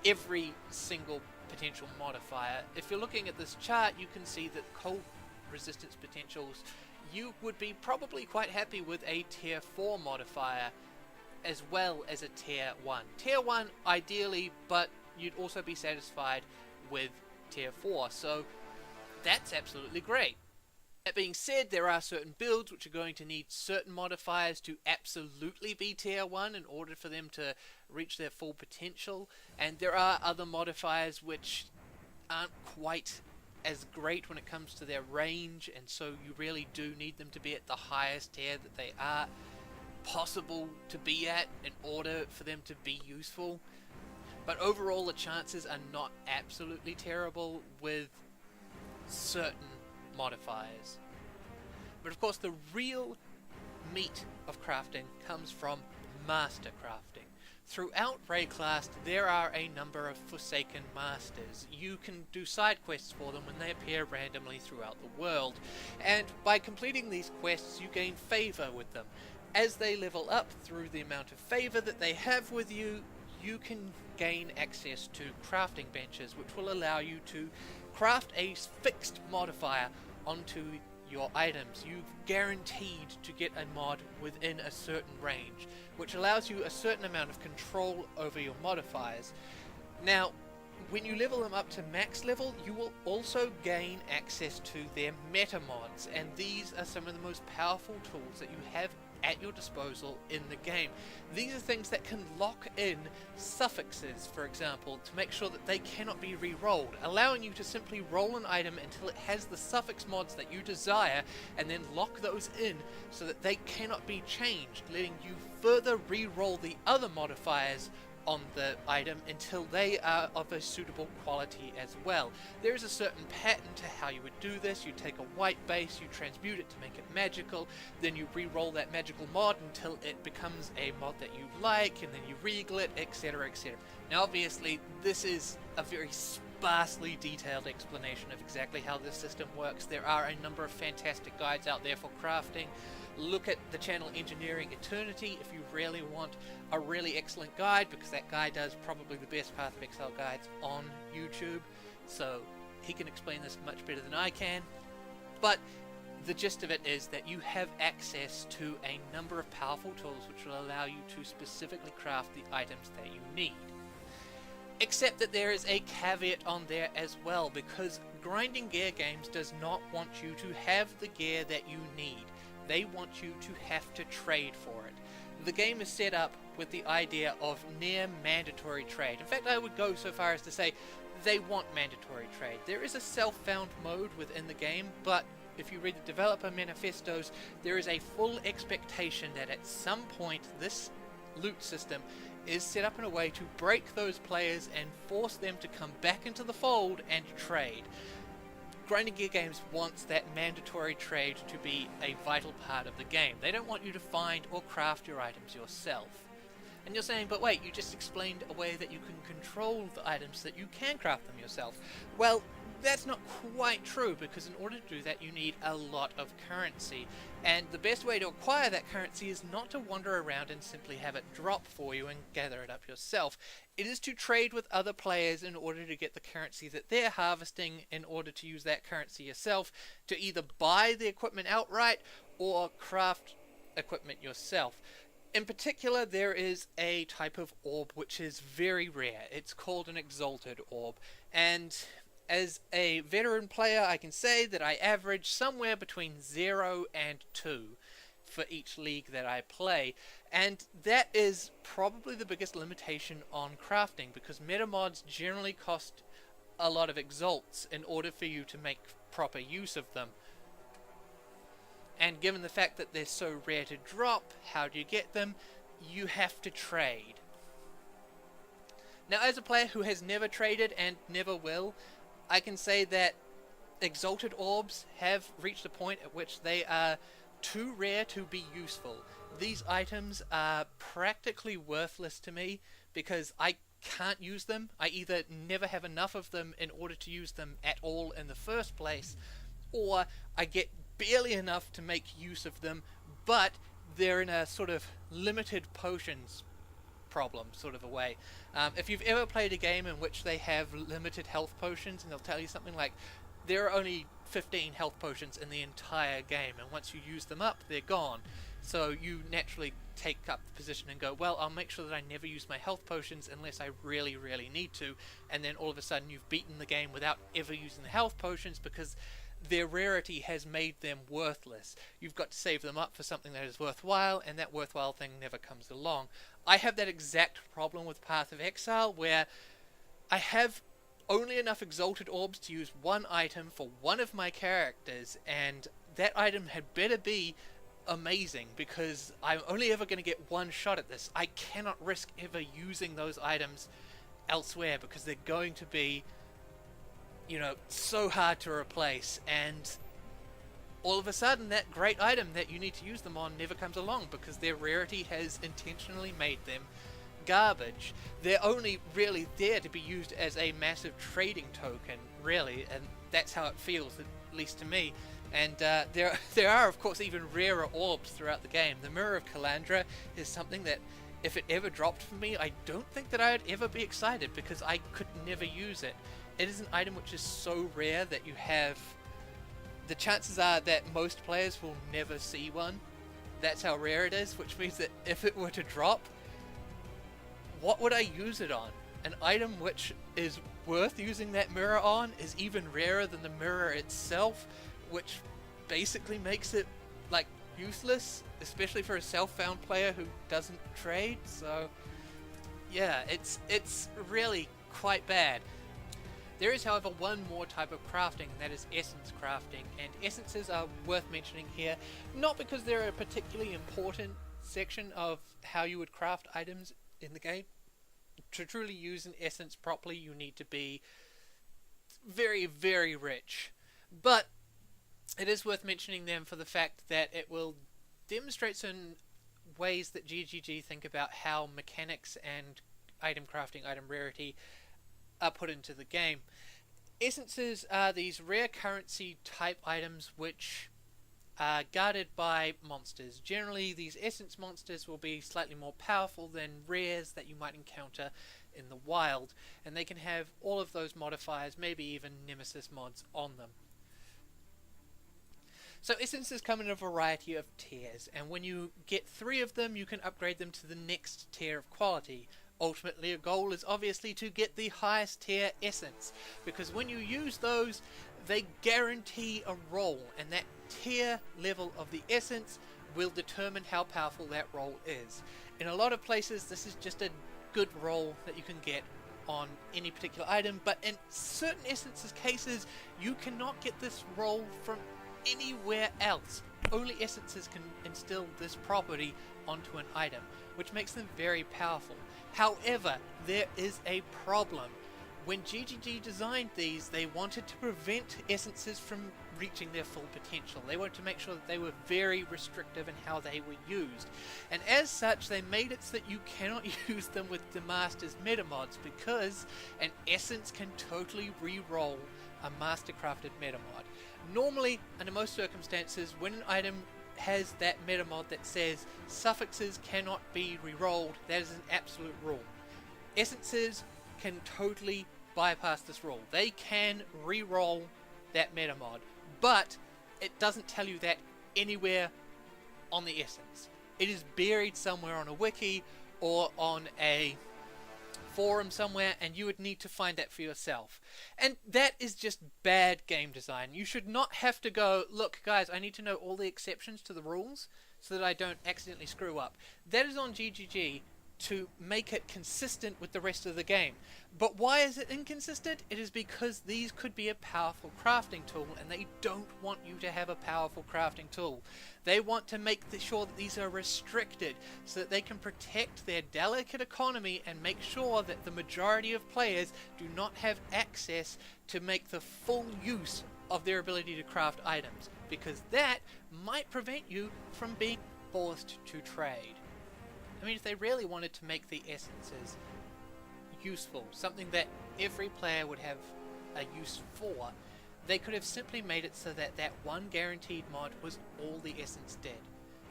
every single potential modifier. If you're looking at this chart, you can see that cold resistance potentials, you would be probably quite happy with a tier 4 modifier as well as a tier 1. Tier 1 ideally, but you'd also be satisfied with tier 4, so that's absolutely great. That being said, there are certain builds which are going to need certain modifiers to absolutely be tier 1 in order for them to reach their full potential, and there are other modifiers which aren't quite as great when it comes to their range, and so you really do need them to be at the highest tier that they are possible to be at in order for them to be useful. But overall, the chances are not absolutely terrible with certain modifiers. But of course, the real meat of crafting comes from master crafting. Throughout Rayclast, there are a number of Forsaken Masters. You can do side quests for them when they appear randomly throughout the world, and by completing these quests you gain favour with them. As they level up through the amount of favour that they have with you, you can gain access to crafting benches, which will allow you to craft a fixed modifier onto your items. You've guaranteed to get a mod within a certain range, which allows you a certain amount of control over your modifiers. Now, when you level them up to max level, you will also gain access to their meta mods, and these are some of the most powerful tools that you have at your disposal in the game. These are things that can lock in suffixes, for example, to make sure that they cannot be re-rolled, allowing you to simply roll an item until it has the suffix mods that you desire, and then lock those in so that they cannot be changed, letting you further re-roll the other modifiers on the item until they are of a suitable quality as well. There is a certain pattern to how you would do this. You take a white base, you transmute it to make it magical, then you re-roll that magical mod until it becomes a mod that you like, and then you regal it, etc, etc. Now obviously this is a very sparsely detailed explanation of exactly how this system works. There are a number of fantastic guides out there for crafting. Look at the channel Engineering Eternity if you really want a really excellent guide, because that guy does probably the best Path of Exile guides on YouTube, so he can explain this much better than I can. But the gist of it is that you have access to a number of powerful tools which will allow you to specifically craft the items that you need. Except that there is a caveat on there as well, because grinding gear games does not want you to have the gear that you need. They want you to have to trade for it. The game is set up with the idea of near mandatory trade. In fact, I would go so far as to say they want mandatory trade. There is a self-found mode within the game, but if you read the developer manifestos, there is a full expectation that at some point this loot system is set up in a way to break those players and force them to come back into the fold and trade. Grinding Gear Games wants that mandatory trade to be a vital part of the game. They don't want you to find or craft your items yourself. And you're saying, but wait, you just explained a way that you can control the items so that you can craft them yourself. Well, that's not quite true, because in order to do that you need a lot of currency, and the best way to acquire that currency is not to wander around and simply have it drop for you and gather it up yourself. It is to trade with other players in order to get the currency that they're harvesting, in order to use that currency yourself to either buy the equipment outright or craft equipment yourself. In particular, there is a type of orb which is very rare. It's called an Exalted Orb, and as a veteran player, I can say that I average somewhere between 0 and 2 for each league that I play, and that is probably the biggest limitation on crafting, because meta mods generally cost a lot of exalts in order for you to make proper use of them. And given the fact that they're so rare to drop, how do you get them? You have to trade. Now, as a player who has never traded and never will, I can say that Exalted Orbs have reached a point at which they are too rare to be useful. These items are practically worthless to me because I can't use them. I either never have enough of them in order to use them at all in the first place, or I get barely enough to make use of them, but they're in a sort of limited potions problem sort of a way. If you've ever played a game in which they have limited health potions, and they'll tell you something like, there are only 15 health potions in the entire game, and once you use them up, they're gone. So you naturally take up the position and go, well, I'll make sure that I never use my health potions unless I really, really need to, and then all of a sudden you've beaten the game without ever using the health potions because their rarity has made them worthless. You've got to save them up for something that is worthwhile, and that worthwhile thing never comes along. I have that exact problem with Path of Exile, where I have only enough Exalted Orbs to use one item for one of my characters, and that item had better be amazing, because I'm only ever going to get one shot at this. I cannot risk ever using those items elsewhere, because they're going to be, you know, so hard to replace, and all of a sudden that great item that you need to use them on never comes along because their rarity has intentionally made them garbage. They're only really there to be used as a massive trading token, really, and that's how it feels, at least to me. And there are, of course, even rarer orbs throughout the game. The Mirror of Calandra is something that, if it ever dropped for me, I don't think that I would ever be excited, because I could never use it. It is an item which is so rare that you have... the chances are that most players will never see one. That's how rare it is, which means that if it were to drop, what would I use it on? An item which is worth using that mirror on is even rarer than the mirror itself, which basically makes it, like, useless, especially for a self-found player who doesn't trade. So yeah, it's really quite bad. There is, however, one more type of crafting, and that is essence crafting, and essences are worth mentioning here, not because they're a particularly important section of how you would craft items in the game. To truly use an essence properly, you need to be very, very rich, but it is worth mentioning them for the fact that it will demonstrate certain ways that GGG think about how mechanics and item crafting, item rarity are put into the game. Essences are these rare currency type items which are guarded by monsters. Generally, these essence monsters will be slightly more powerful than rares that you might encounter in the wild, and they can have all of those modifiers, maybe even nemesis mods on them. So essences come in a variety of tiers, and when you get 3 of them, you can upgrade them to the next tier of quality. Ultimately, a goal is obviously to get the highest tier essence, because when you use those, they guarantee a roll, and that tier level of the essence will determine how powerful that roll is. In a lot of places, this is just a good roll that you can get on any particular item, but in certain essences cases, you cannot get this roll from anywhere else. Only essences can instill this property onto an item, which makes them very powerful. However, there is a problem. When GGG designed these, they wanted to prevent essences from reaching their full potential. They wanted to make sure that they were very restrictive in how they were used. And as such, they made it so that you cannot use them with the Master's metamods, because an essence can totally re-roll a Master-crafted metamod. Normally, under most circumstances, when an item has that metamod that says suffixes cannot be re-rolled, that is an absolute rule. Essences can totally bypass this rule. They can re-roll that metamod, but it doesn't tell you that anywhere on the essence. It is buried somewhere on a wiki or on a forum somewhere, and you would need to find that for yourself. And that is just bad game design. You should not have to go, look guys, I need to know all the exceptions to the rules so that I don't accidentally screw up. That is on GGG to make it consistent with the rest of the game. But why is it inconsistent? It is because these could be a powerful crafting tool, and they don't want you to have a powerful crafting tool. They want to make sure that these are restricted so that they can protect their delicate economy and make sure that the majority of players do not have access to make the full use of their ability to craft items, because that might prevent you from being forced to trade. I mean, if they really wanted to make the essences useful, something that every player would have a use for, they could have simply made it so that that one guaranteed mod was all the essence did.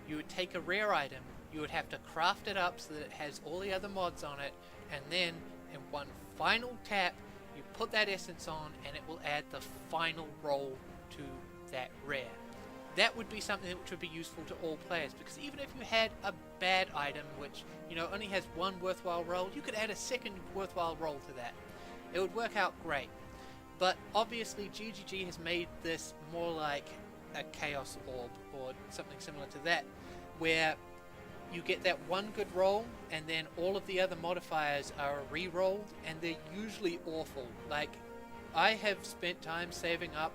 you would take a rare item, you would have to craft it up so that it has all the other mods on it, and then in one final tap, you put that essence on and it will add the final roll to that rare. That would be something which would be useful to all players, because even if you had a bad item which, only has one worthwhile roll, you could add a second worthwhile roll to that. It would work out great. But obviously GGG has made this more like a Chaos Orb or something similar to that, where you get that one good roll and then all of the other modifiers are re-rolled, and they're usually awful. Like, I have spent time saving up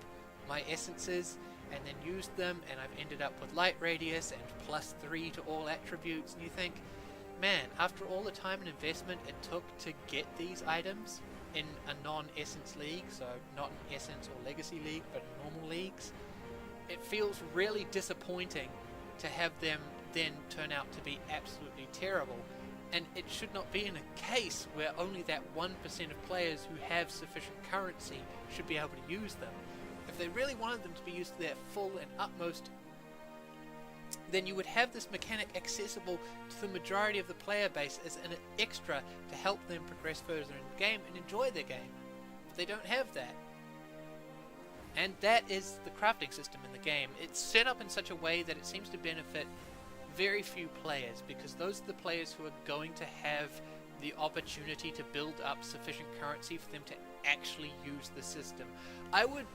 my essences and then used them, and I've ended up with light radius and +3 to all attributes, and you think, man, after all the time and investment it took to get these items in a non-essence league, so not an essence or legacy league but normal leagues, it feels really disappointing to have them then turn out to be absolutely terrible. And it should not be in a case where only that 1% of players who have sufficient currency should be able to use them. If they really wanted them to be used to their full and utmost, then you would have this mechanic accessible to the majority of the player base as an extra to help them progress further in the game and enjoy their game. But they don't have that. And that is the crafting system in the game. It's set up in such a way that it seems to benefit very few players, because those are the players who are going to have the opportunity to build up sufficient currency for them to actually use the system. I would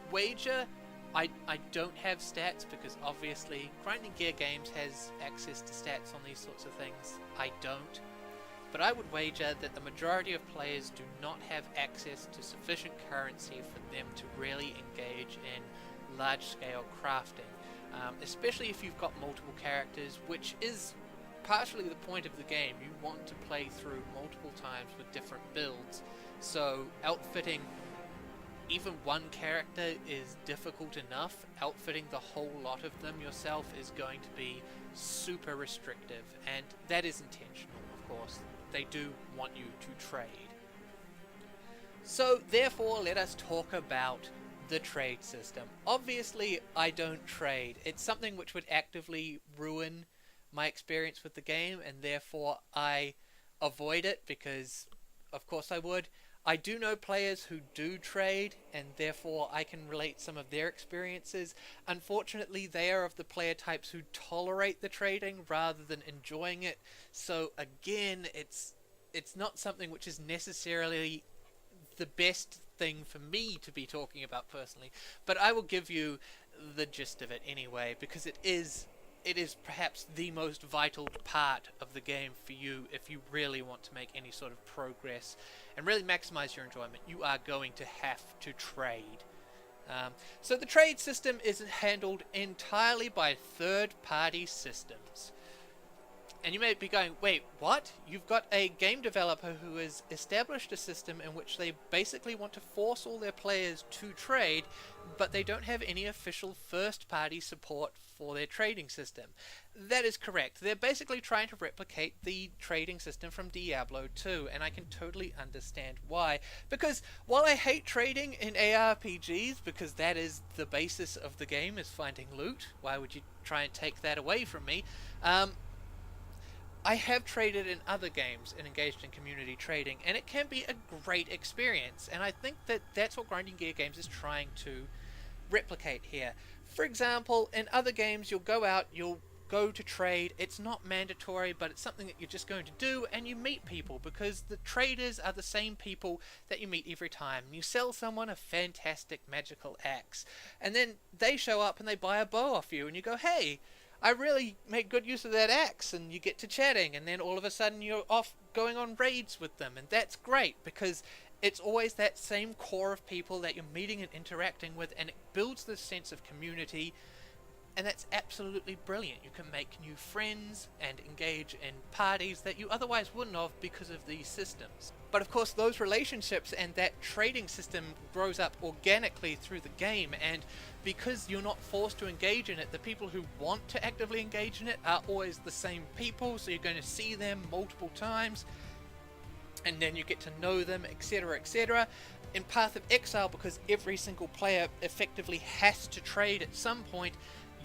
wager, I don't have stats, because obviously Grinding Gear Games has access to stats on these sorts of things. I don't. But I would wager that the majority of players do not have access to sufficient currency for them to really engage in large-scale crafting. Especially if you've got multiple characters, which is partially the point of the game. You want to play through multiple times with different builds, so outfitting even one character is difficult enough. Outfitting the whole lot of them yourself is going to be super restrictive, and that is intentional, of course. They do want you to trade. So therefore, let us talk about the trade system. Obviously, I don't trade. It's something which would actively ruin my experience with the game, and therefore I avoid it, because of course I would. I do know players who do trade, and therefore I can relate some of their experiences. Unfortunately, they are of the player types who tolerate the trading rather than enjoying it. So again, it's not something which is necessarily the best thing for me to be talking about personally, but I will give you the gist of it anyway, because it is perhaps the most vital part of the game for you. If you really want to make any sort of progress and really maximize your enjoyment, you are going to have to trade. So the trade system is handled entirely by third-party systems. And you may be going, wait, what? You've got a game developer who has established a system in which they basically want to force all their players to trade, but they don't have any official first-party support for their trading system. That is correct. They're basically trying to replicate the trading system from Diablo 2, and I can totally understand why. Because while I hate trading in ARPGs, because that is the basis of the game, is finding loot, why would you try and take that away from me? I have traded in other games and engaged in community trading, and it can be a great experience, and I think that that's what Grinding Gear Games is trying to replicate here. For example, in other games, you'll go out, you'll go to trade. It's not mandatory, but it's something that you're just going to do, and you meet people, because the traders are the same people that you meet every time. You sell someone a fantastic magical axe, and then they show up and they buy a bow off you, and you go, hey, I really make good use of that axe, and you get to chatting, and then all of a sudden you're off going on raids with them, and that's great, because it's always that same core of people that you're meeting and interacting with, and it builds this sense of community, and that's absolutely brilliant. You can make new friends and engage in parties that you otherwise wouldn't have because of these systems. But of course, those relationships and that trading system grows up organically through the game, and because you're not forced to engage in it, the people who want to actively engage in it are always the same people, so you're going to see them multiple times, and then you get to know them, etc., etc. In Path of Exile, because every single player effectively has to trade at some point,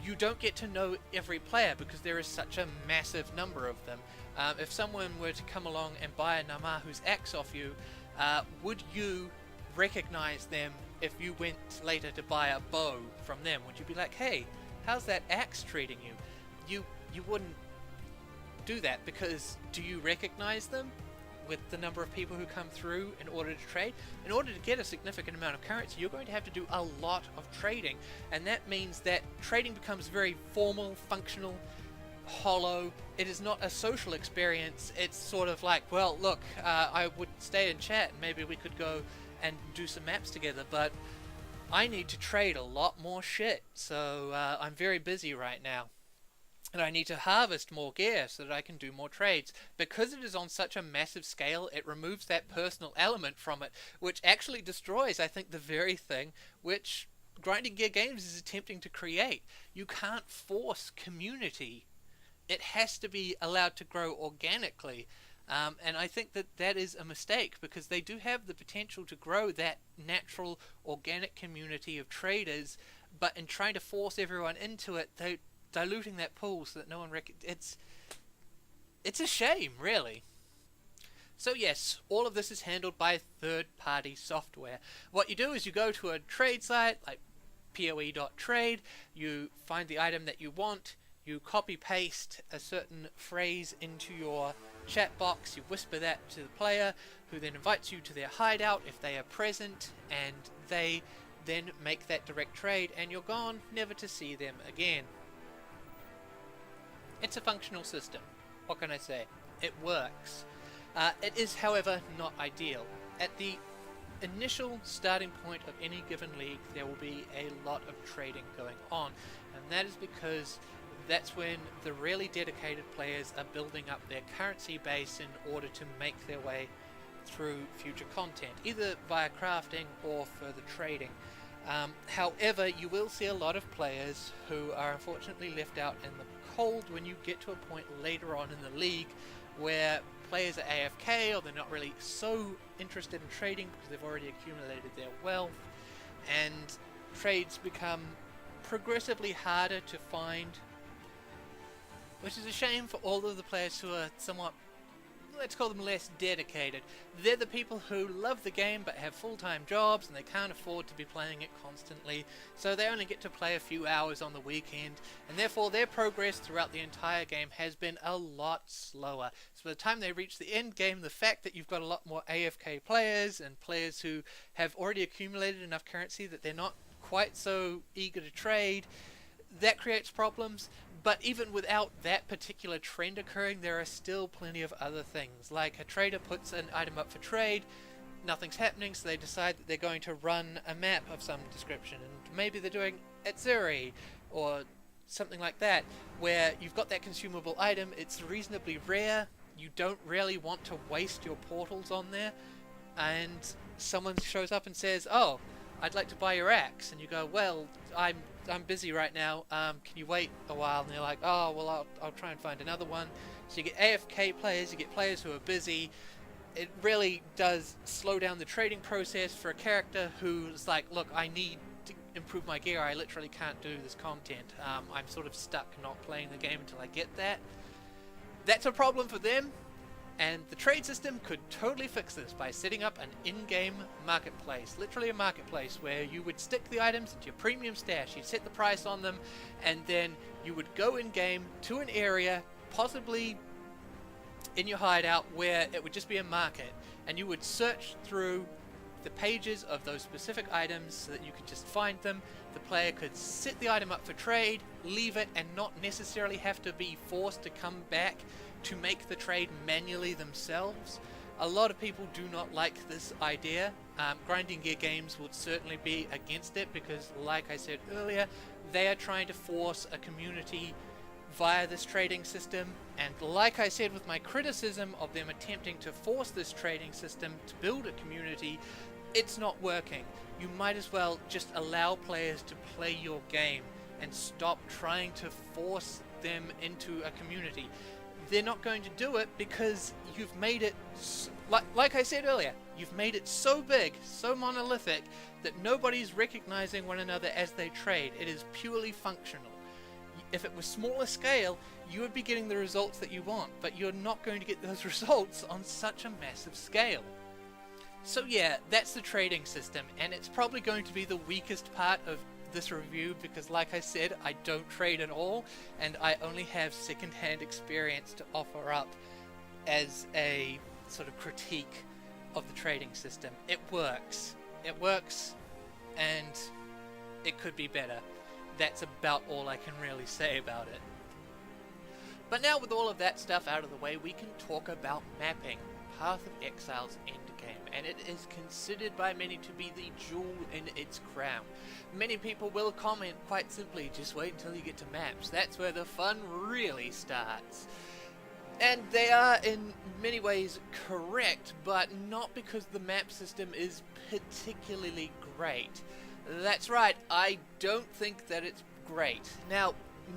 you don't get to know every player because there is such a massive number of them. If someone were to come along and buy a Namahu's axe off you, would you recognize them if you went later to buy a bow from them? Would you be like, hey, how's that axe treating you? You wouldn't do that, because do you recognize them with the number of people who come through in order to trade? In order to get a significant amount of currency, you're going to have to do a lot of trading, and that means that trading becomes very formal, functional, hollow. It is not a social experience. It's sort of like, well, look, I would stay and chat and maybe we could go and do some maps together, but I need to trade a lot more shit, so I'm very busy right now. And I need to harvest more gear so that I can do more trades. Because it is on such a massive scale, it removes that personal element from it, which actually destroys, I think, the very thing which Grinding Gear Games is attempting to create. You can't force community. It has to be allowed to grow organically. And I think that that is a mistake, because they do have the potential to grow that natural, organic community of traders, but in trying to force everyone into it, they diluting that pool so that no one it's a shame, really. So yes, all of this is handled by third-party software. What you do is you go to a trade site like poe.trade, you find the item that you want, you copy-paste a certain phrase into your chat box, you whisper that to the player, who then invites you to their hideout if they are present, and they then make that direct trade, and you're gone, never to see them again. It's a functional system. What can I say? It works. It is, however, not ideal. At the initial starting point of any given league, there will be a lot of trading going on, and that is because that's when the really dedicated players are building up their currency base in order to make their way through future content, either via crafting or further trading. However, you will see a lot of players who are unfortunately left out in the cold when you get to a point later on in the league where players are AFK, or they're not really so interested in trading because they've already accumulated their wealth, and trades become progressively harder to find, which is a shame for all of the players who are somewhat, let's call them, less dedicated. They're the people who love the game but have full-time jobs and they can't afford to be playing it constantly, so they only get to play a few hours on the weekend, and therefore their progress throughout the entire game has been a lot slower. So by the time they reach the end game, the fact that you've got a lot more AFK players and players who have already accumulated enough currency that they're not quite so eager to trade, that creates problems. But even without that particular trend occurring, there are still plenty of other things. Like a trader puts an item up for trade, nothing's happening, so they decide that they're going to run a map of some description. And maybe they're doing Etzuri or something like that, where you've got that consumable item, it's reasonably rare, you don't really want to waste your portals on there, and someone shows up and says, oh, I'd like to buy your axe, and you go, well, I'm busy right now, can you wait a while? And they're like, oh, well, I'll try and find another one. So you get AFK players, you get players who are busy. It really does slow down the trading process for a character who's like, look, I need to improve my gear, I literally can't do this content. I'm sort of stuck not playing the game until I get that. That's a problem for them. And the trade system could totally fix this by setting up an in-game marketplace, literally a marketplace where you would stick the items into your premium stash, you'd set the price on them, and then you would go in-game to an area, possibly in your hideout, where it would just be a market, and you would search through the pages of those specific items so that you could just find them. The player could set the item up for trade, leave it, and not necessarily have to be forced to come back to make the trade manually themselves. A lot of people do not like this idea. Grinding Gear Games would certainly be against it because, like I said earlier, they are trying to force a community via this trading system, and like I said with my criticism of them attempting to force this trading system to build a community, it's not working. You might as well just allow players to play your game and stop trying to force them into a community. They're not going to do it because you've made it, like I said earlier, you've made it so big, so monolithic, that nobody's recognizing one another as they trade. It is purely functional. if it was smaller scale, you would be getting the results that you want, but you're not going to get those results on such a massive scale. So yeah, that's the trading system, and it's probably going to be the weakest part of this review because, like I said, I don't trade at all, and I only have second-hand experience to offer up as a sort of critique of the trading system. It works, and it could be better. That's about all I can really say about it. But now, with all of that stuff out of the way, we can talk about mapping, Path of Exile's endgame, and it is considered by many to be the jewel in its crown. Many people will comment quite simply, just wait until you get to maps, that's where the fun really starts. And they are in many ways correct, but not because the map system is particularly great. That's right, I don't think that it's great. Now,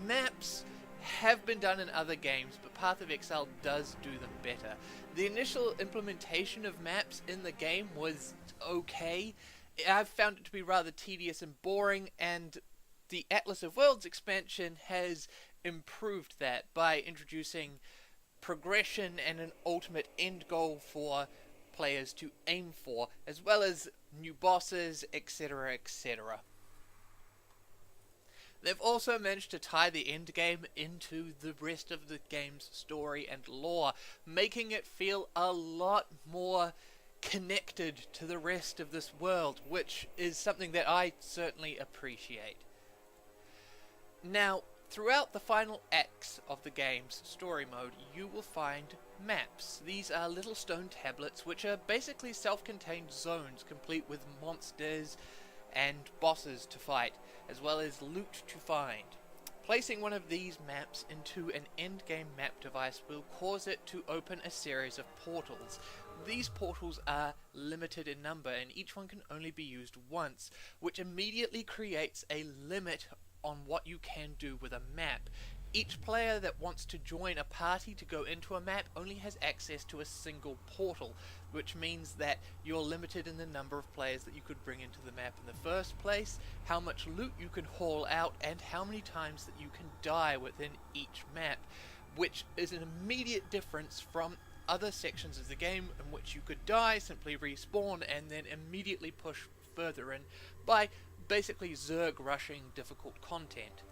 maps have been done in other games, but Path of Exile does do them better. The initial implementation of maps in the game was okay. I've found it to be rather tedious and boring, and the Atlas of Worlds expansion has improved that by introducing progression and an ultimate end goal for players to aim for, as well as new bosses, etc., etc. They've also managed to tie the endgame into the rest of the game's story and lore, making it feel a lot more connected to the rest of this world, which is something that I certainly appreciate. Now, throughout the final acts of the game's story mode, you will find maps. These are little stone tablets which are basically self-contained zones complete with monsters and bosses to fight, as well as loot to find. Placing one of these maps into an endgame map device will cause it to open a series of portals. These portals are limited in number, and each one can only be used once, which immediately creates a limit on what you can do with a map. Each player that wants to join a party to go into a map only has access to a single portal, which means that you're limited in the number of players that you could bring into the map in the first place, how much loot you can haul out, and how many times that you can die within each map, which is an immediate difference from other sections of the game in which you could die, simply respawn, and then immediately push further in by basically Zerg rushing difficult content.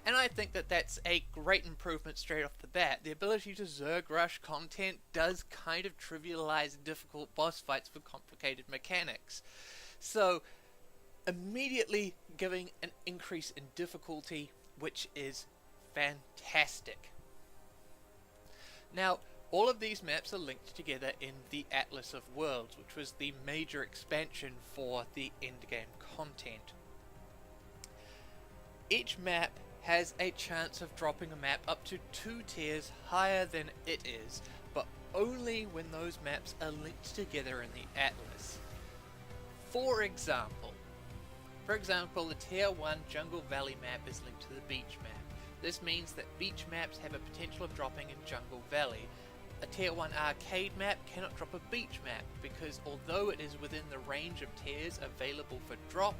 And I think that that's a great improvement straight off the bat. The ability to Zerg rush content does kind of trivialize difficult boss fights for complicated mechanics. So, immediately giving an increase in difficulty, which is fantastic. Now, all of these maps are linked together in the Atlas of Worlds, which was the major expansion for the endgame content. Each map has a chance of dropping a map up to 2 tiers higher than it is, but only when those maps are linked together in the Atlas. For example, the Tier 1 Jungle Valley map is linked to the Beach map. This means that beach maps have a potential of dropping in Jungle Valley. A Tier 1 arcade map cannot drop a beach map, because although it is within the range of tiers available for drop,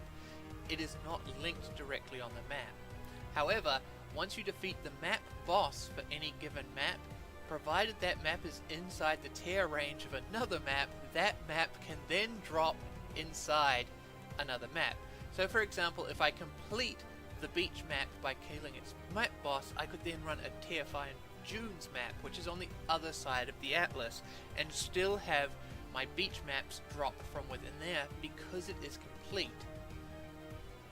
it is not linked directly on the map. However, once you defeat the map boss for any given map, provided that map is inside the tier range of another map, that map can then drop inside another map. So for example, if I complete the beach map by killing its map boss, I could then run a tier 5 Dunes map, which is on the other side of the Atlas, and still have my beach maps drop from within there because it is complete.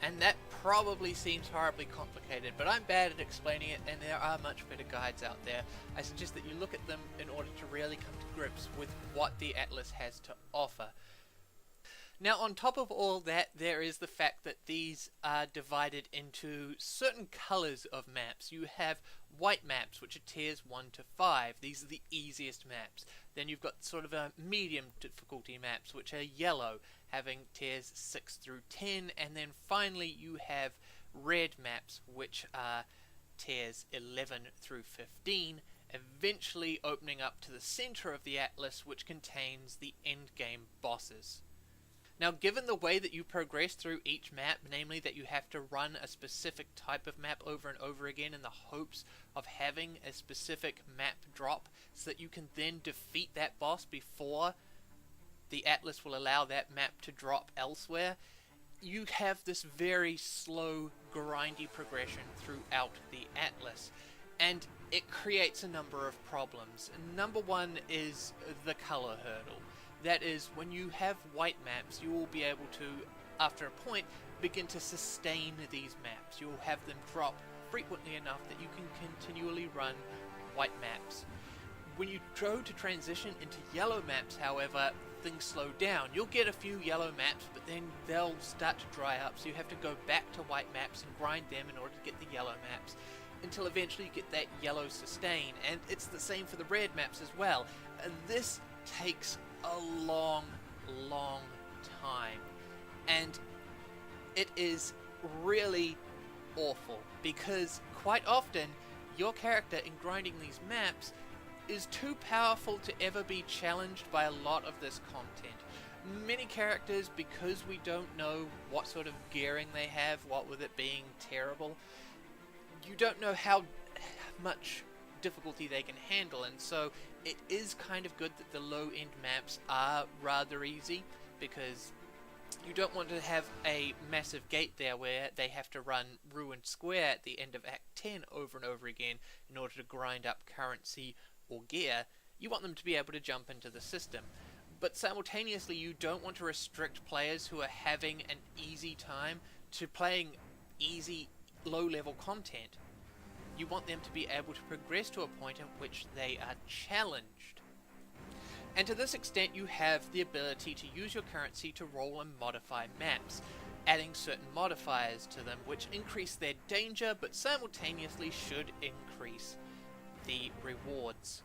And that probably seems horribly complicated, but I'm bad at explaining it, and there are much better guides out there. I suggest that you look at them in order to really come to grips with what the Atlas has to offer. Now, on top of all that, there is the fact that these are divided into certain colors of maps. You have white maps, which are tiers 1 to 5. These are the easiest maps. Then you've got sort of a medium difficulty maps, which are yellow, having tiers 6 through 10. And then finally you have red maps, which are tiers 11 through 15, eventually opening up to the center of the Atlas, which contains the endgame bosses. Now, given the way that you progress through each map, namely that you have to run a specific type of map over and over again in the hopes of having a specific map drop so that you can then defeat that boss before the Atlas will allow that map to drop elsewhere, you have this very slow, grindy progression throughout the Atlas. And it creates a number of problems. Number one is the color hurdle. That is, when you have white maps, you will be able to, after a point, begin to sustain these maps. You will have them drop frequently enough that you can continually run white maps. When you go to transition into yellow maps, however, things slow down. You'll get a few yellow maps, but then they'll start to dry up, so you have to go back to white maps and grind them in order to get the yellow maps, until eventually you get that yellow sustain. And it's the same for the red maps as well. And this takes a long time, and it is really awful, because quite often your character in grinding these maps is too powerful to ever be challenged by a lot of this content. Many characters, because we don't know what sort of gearing they have, what with it being terrible, you don't know how much difficulty they can handle, and so it is kind of good that the low-end maps are rather easy, because you don't want to have a massive gate there where they have to run Ruined Square at the end of Act 10 over and over again in order to grind up currency or gear. You want them to be able to jump into the system. But simultaneously, you don't want to restrict players who are having an easy time to playing easy, low-level content. You want them to be able to progress to a point in which they are challenged. And to this extent, you have the ability to use your currency to roll and modify maps, adding certain modifiers to them which increase their danger but simultaneously should increase the rewards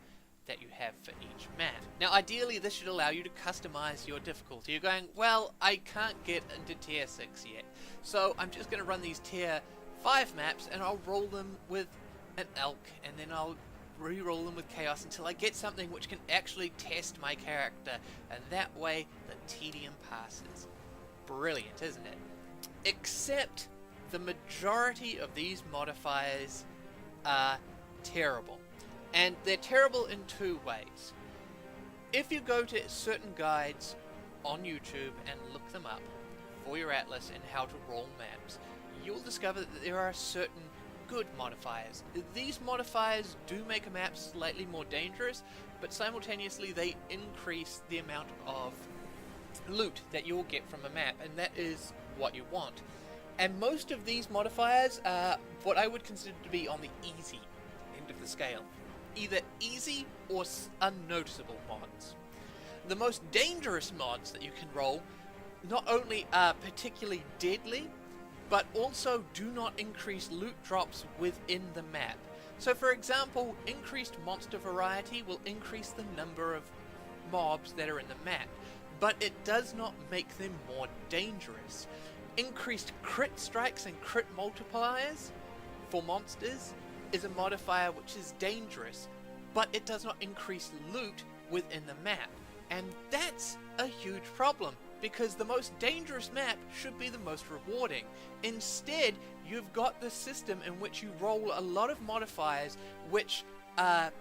that you have for each map. Now, ideally, this should allow you to customize your difficulty. You're going, well, I can't get into tier 6 yet, so I'm just going to run these tier 5 maps and I'll roll them with an elk, and then I'll re-roll them with chaos until I get something which can actually test my character, and that way the tedium passes. Brilliant, isn't it? Except the majority of these modifiers are terrible. And they're terrible in two ways. If you go to certain guides on YouTube and look them up for your Atlas and how to roll maps, you'll discover that there are certain good modifiers. These modifiers do make a map slightly more dangerous, but simultaneously they increase the amount of loot that you'll get from a map, and that is what you want. And most of these modifiers are what I would consider to be on the easy end of the scale. Either easy or unnoticeable mods. The most dangerous mods that you can roll not only are particularly deadly, but also do not increase loot drops within the map. So for example, increased monster variety will increase the number of mobs that are in the map, but it does not make them more dangerous. Increased crit strikes and crit multipliers for monsters is a modifier which is dangerous, but it does not increase loot within the map. And that's a huge problem, because the most dangerous map should be the most rewarding. Instead, you've got the system in which you roll a lot of modifiers which are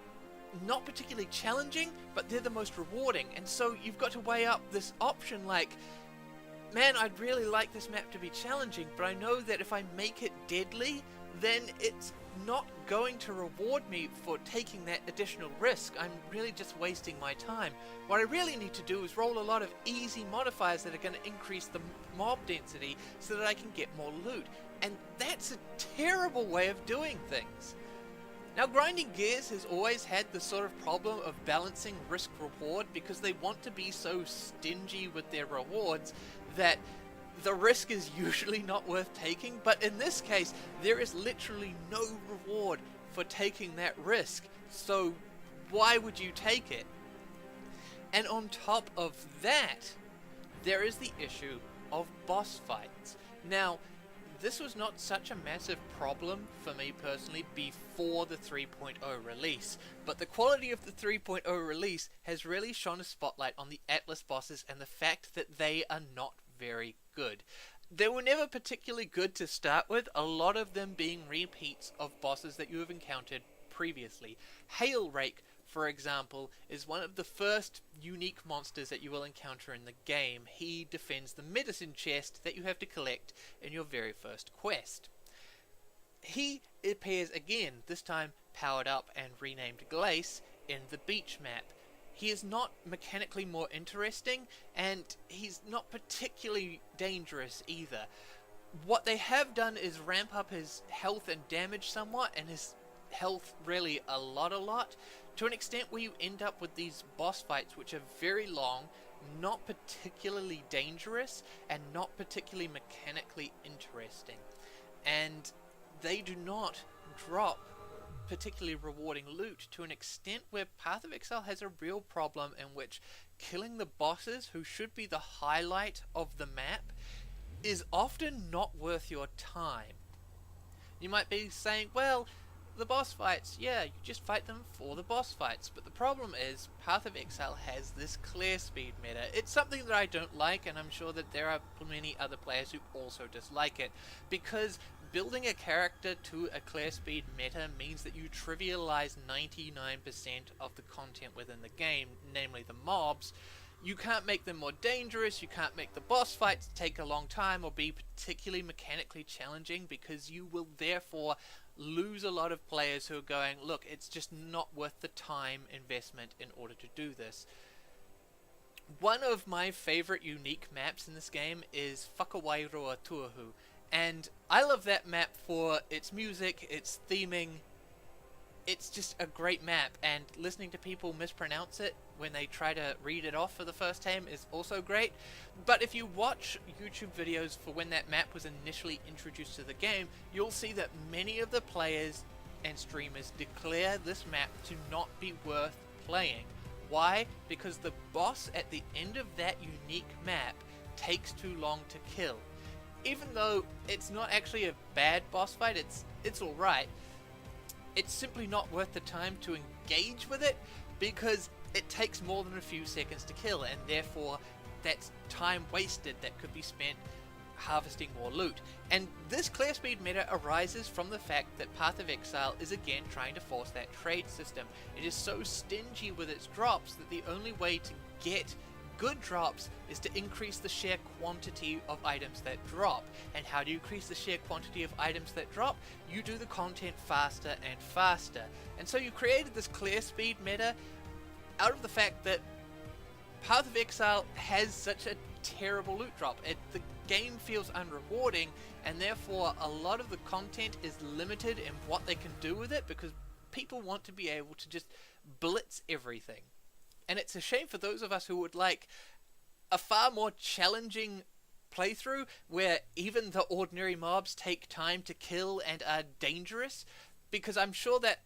not particularly challenging, but they're the most rewarding. And so you've got to weigh up this option like, man, I'd really like this map to be challenging, but I know that if I make it deadly, then it's not going to reward me for taking that additional risk. I'm really just wasting my time. What I really need to do is roll a lot of easy modifiers that are going to increase the mob density so that I can get more loot. And that's a terrible way of doing things. Now, Grinding Gears has always had the sort of problem of balancing risk-reward, because they want to be so stingy with their rewards that the risk is usually not worth taking, but in this case, there is literally no reward for taking that risk, so why would you take it? And on top of that, there is the issue of boss fights. Now, this was not such a massive problem for me personally before the 3.0 release, but the quality of the 3.0 release has really shone a spotlight on the Atlas bosses and the fact that they are not very good. They were never particularly good to start with, a lot of them being repeats of bosses that you have encountered previously. Hail Rake, for example, is one of the first unique monsters that you will encounter in the game. He defends the medicine chest that you have to collect in your very first quest. He appears again, this time powered up and renamed Glace, in the beach map. He is not mechanically more interesting, and he's not particularly dangerous either. What they have done is ramp up his health and damage somewhat, and his health really a lot, to an extent where you end up with these boss fights which are very long, not particularly dangerous, and not particularly mechanically interesting. And they do not drop particularly rewarding loot, to an extent where Path of Exile has a real problem in which killing the bosses, who should be the highlight of the map, is often not worth your time. You might be saying, well, the boss fights, yeah, you just fight them for the boss fights, but the problem is Path of Exile has this clear speed meta. It's something that I don't like, and I'm sure that there are many other players who also dislike it, because building a character to a clear speed meta means that you trivialize 99% of the content within the game, namely the mobs. You can't make them more dangerous, you can't make the boss fights take a long time or be particularly mechanically challenging, because you will therefore lose a lot of players who are going, look, it's just not worth the time investment in order to do this. One of my favorite unique maps in this game is Whakawairoa Tuahu, and I love that map for its music, its theming. It's just a great map, and listening to people mispronounce it when they try to read it off for the first time is also great. But if you watch YouTube videos for when that map was initially introduced to the game, you'll see that many of the players and streamers declare this map to not be worth playing. Why? Because the boss at the end of that unique map takes too long to kill. Even though it's not actually a bad boss fight, it's alright, it's simply not worth the time to engage with it, because it takes more than a few seconds to kill, and therefore that's time wasted that could be spent harvesting more loot. And this clear speed meta arises from the fact that Path of Exile is again trying to force that trade system. It is so stingy with its drops that the only way to get good drops is to increase the sheer quantity of items that drop. And how do you increase the sheer quantity of items that drop? You do the content faster and faster. And so you created this clear speed meta out of the fact that Path of Exile has such a terrible loot drop. The game feels unrewarding, and therefore a lot of the content is limited in what they can do with it, because people want to be able to just blitz everything. And it's a shame for those of us who would like a far more challenging playthrough, where even the ordinary mobs take time to kill and are dangerous, because I'm sure that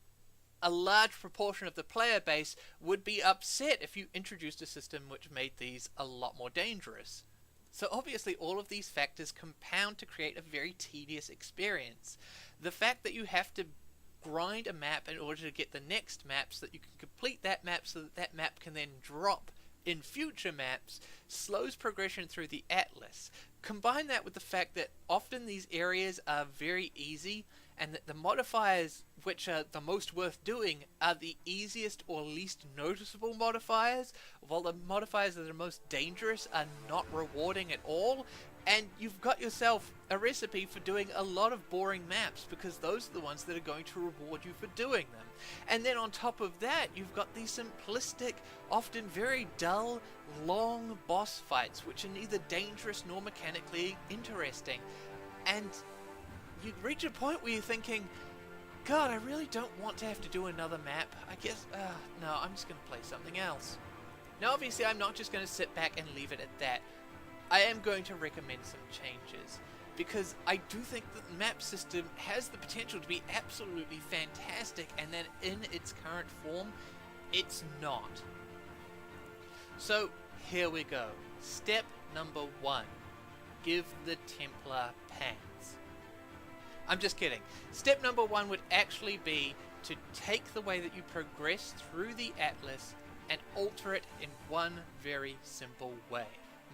a large proportion of the player base would be upset if you introduced a system which made these a lot more dangerous. So obviously all of these factors compound to create a very tedious experience. The fact that you have to grind a map in order to get the next map so that you can complete that map so that that map can then drop in future maps slows progression through the Atlas. Combine that with the fact that often these areas are very easy, and that the modifiers which are the most worth doing are the easiest or least noticeable modifiers, while the modifiers that are most dangerous are not rewarding at all. And you've got yourself a recipe for doing a lot of boring maps, because those are the ones that are going to reward you for doing them. And then on top of that, you've got these simplistic, often very dull, long boss fights, which are neither dangerous nor mechanically interesting. And you reach a point where you're thinking, God, I really don't want to have to do another map. I guess, no, I'm just going to play something else. Now obviously I'm not just going to sit back and leave it at that. I am going to recommend some changes, because I do think that the map system has the potential to be absolutely fantastic, and then in its current form, it's not. So here we go. Step number 1. Give the Templar pants. I'm just kidding. Step number 1 would actually be to take the way that you progress through the Atlas and alter it in one very simple way.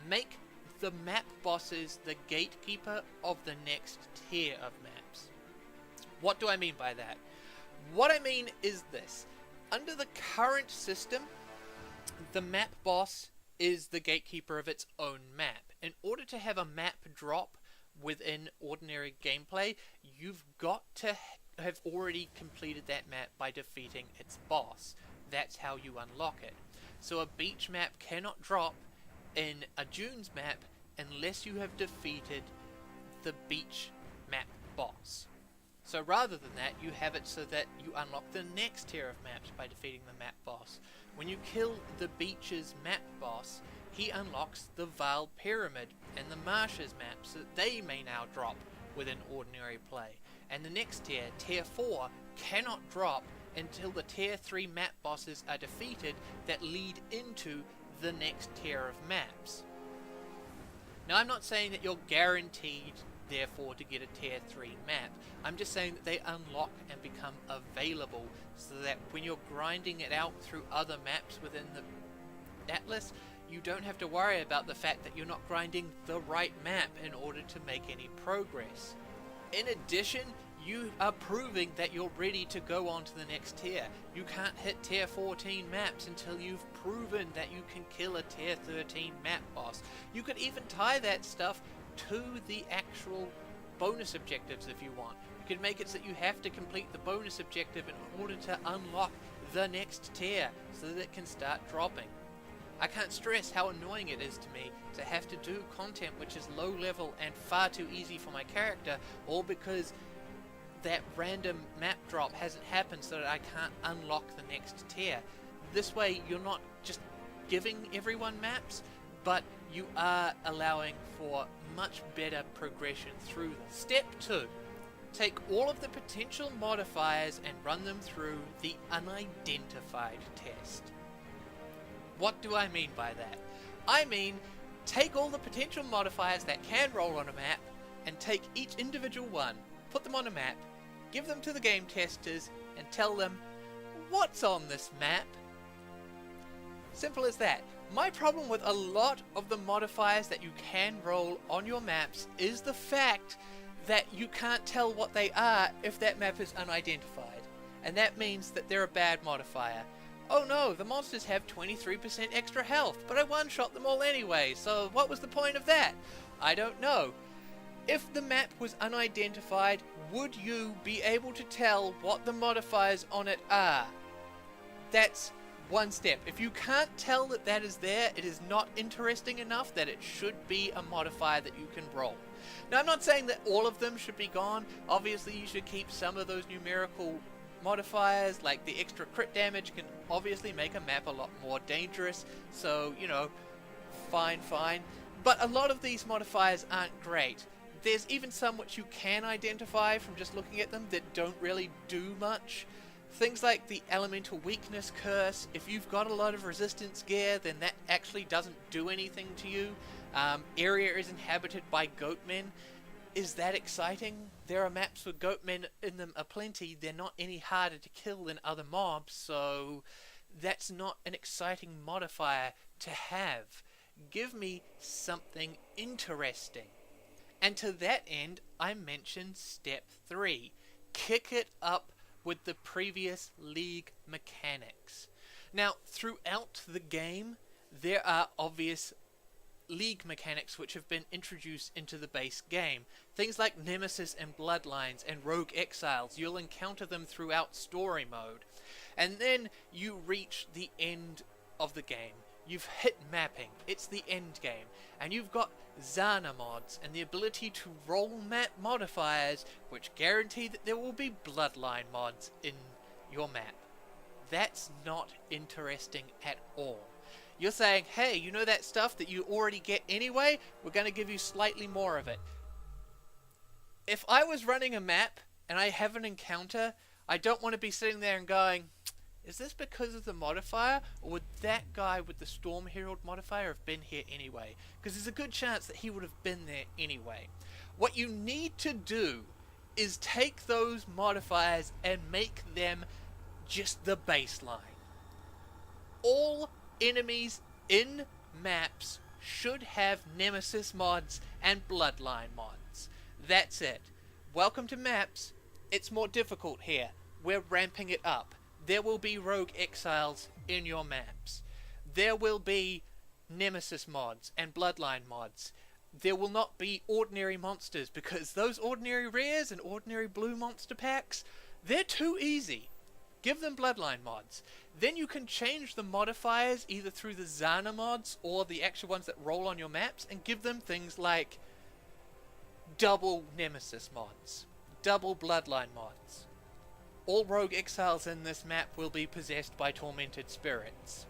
Make the map bosses the gatekeeper of the next tier of maps. What do I mean by that? What I mean is this. Under the current system, the map boss is the gatekeeper of its own map. In order to have a map drop within ordinary gameplay, you've got to have already completed that map by defeating its boss. That's how you unlock it. So a beach map cannot drop in a dunes map unless you have defeated the beach map boss. So rather than that, you have it so that you unlock the next tier of maps by defeating the map boss. When you kill the beach's map boss, he unlocks the Vile Pyramid and the Marshes map, so that they may now drop within ordinary play. And the next tier, tier 4, cannot drop until the tier 3 map bosses are defeated that lead into the next tier of maps. Now I'm not saying that you're guaranteed therefore to get a tier 3 map. I'm just saying that they unlock and become available so that when you're grinding it out through other maps within the Atlas, you don't have to worry about the fact that you're not grinding the right map in order to make any progress. In addition, you are proving that you're ready to go on to the next tier. You can't hit tier 14 maps until you've proven that you can kill a tier 13 map boss. You could even tie that stuff to the actual bonus objectives if you want. You could make it so that you have to complete the bonus objective in order to unlock the next tier so that it can start dropping. I can't stress how annoying it is to me to have to do content which is low level and far too easy for my character, all because that random map drop hasn't happened so that I can't unlock the next tier. This way you're not just giving everyone maps, but you are allowing for much better progression through them. Step 2. Take all of the potential modifiers and run them through the unidentified test. What do I mean by that? I mean, take all the potential modifiers that can roll on a map and take each individual one, put them on a map, give them to the game testers and tell them, what's on this map? Simple as that. My problem with a lot of the modifiers that you can roll on your maps is the fact that you can't tell what they are if that map is unidentified. And that means that they're a bad modifier. Oh no, the monsters have 23% extra health, but I one-shot them all anyway, so what was the point of that? I don't know. If the map was unidentified, would you be able to tell what the modifiers on it are? That's one step. If you can't tell that that is there, it is not interesting enough that it should be a modifier that you can roll. Now, I'm not saying that all of them should be gone. Obviously, you should keep some of those numerical modifiers, like the extra crit damage can obviously make a map a lot more dangerous, so, you know, fine. But a lot of these modifiers aren't great. There's even some which you can identify from just looking at them that don't really do much. Things like the Elemental Weakness Curse. If you've got a lot of resistance gear, then that actually doesn't do anything to you. Area is inhabited by goatmen. Is that exciting? There are maps with goatmen in them aplenty. They're not any harder to kill than other mobs, so that's not an exciting modifier to have. Give me something interesting. And to that end, I mentioned step 3. Kick it up with the previous League mechanics. Now, throughout the game, there are obvious League mechanics which have been introduced into the base game. Things like Nemesis and Bloodlines and Rogue Exiles. You'll encounter them throughout story mode. And then you reach the end of the game. You've hit mapping. It's the end game. And you've got Zana mods and the ability to roll map modifiers which guarantee that there will be Bloodline mods in your map. That's not interesting at all. You're saying, hey, you know that stuff that you already get anyway? We're going to give you slightly more of it. If I was running a map and I have an encounter, I don't want to be sitting there and going, is this because of the modifier? Or would that guy with the Storm Herald modifier have been here anyway? Because there's a good chance that he would have been there anyway. What you need to do is take those modifiers and make them just the baseline. All enemies in maps should have Nemesis mods and Bloodline mods. That's it. Welcome to maps. It's more difficult here. We're ramping it up. There will be rogue exiles in your maps. There will be Nemesis mods and Bloodline mods. There will not be ordinary monsters, because those ordinary rares and ordinary blue monster packs, they're too easy. Give them Bloodline mods. Then you can change the modifiers either through the Zana mods or the actual ones that roll on your maps, and give them things like double Nemesis mods, double Bloodline mods. All rogue exiles in this map will be possessed by tormented spirits.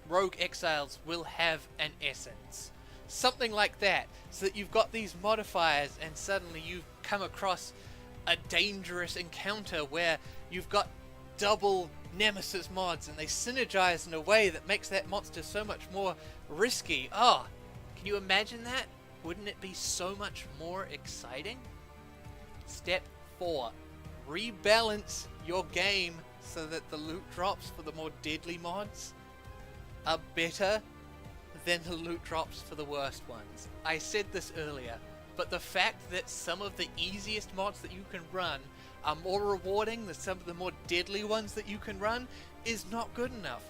Rogue exiles will have an essence. Something like that, so that you've got these modifiers and suddenly you come across a dangerous encounter where you've got double Nemesis mods and they synergize in a way that makes that monster so much more risky. Oh, can you imagine that? Wouldn't it be so much more exciting? Step 4. Rebalance your game so that the loot drops for the more deadly mods are better than the loot drops for the worst ones. I said this earlier, but the fact that some of the easiest mods that you can run are more rewarding than some of the more deadly ones that you can run is not good enough.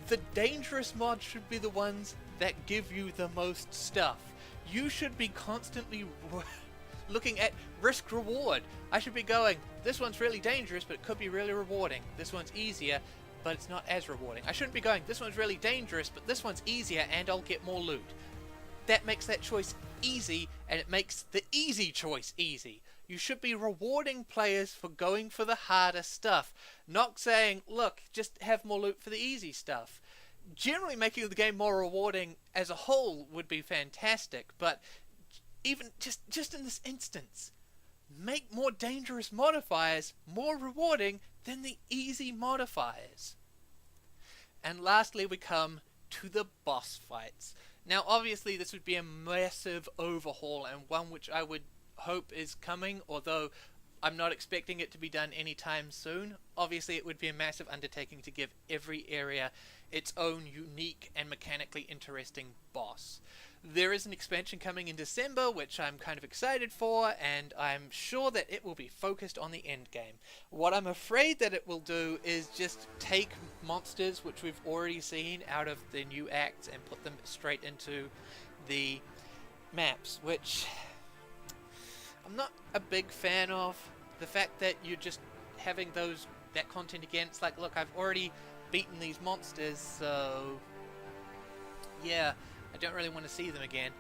The dangerous mods should be the ones that give you the most stuff. You should be constantly looking at risk reward. I should be going, this one's really dangerous but it could be really rewarding. This one's easier but it's not as rewarding. I shouldn't be going, this one's really dangerous but this one's easier and I'll get more loot. That makes that choice easy, and it makes the easy choice easy. You should be rewarding players for going for the harder stuff, not saying, look, just have more loot for the easy stuff. Generally making the game more rewarding as a whole would be fantastic, but even just in this instance, make more dangerous modifiers more rewarding than the easy modifiers. And lastly, we come to the boss fights. Now, obviously, this would be a massive overhaul, and one which I would hope is coming, although I'm not expecting it to be done anytime soon. Obviously, it would be a massive undertaking to give every area its own unique and mechanically interesting boss. There is an expansion coming in December, which I'm kind of excited for, and I'm sure that it will be focused on the end game. What I'm afraid that it will do is just take monsters which we've already seen out of the new acts and put them straight into the maps, which I'm not a big fan of. The fact that you're just having that content again, it's like, look, I've already beaten these monsters, so yeah, I don't really want to see them again.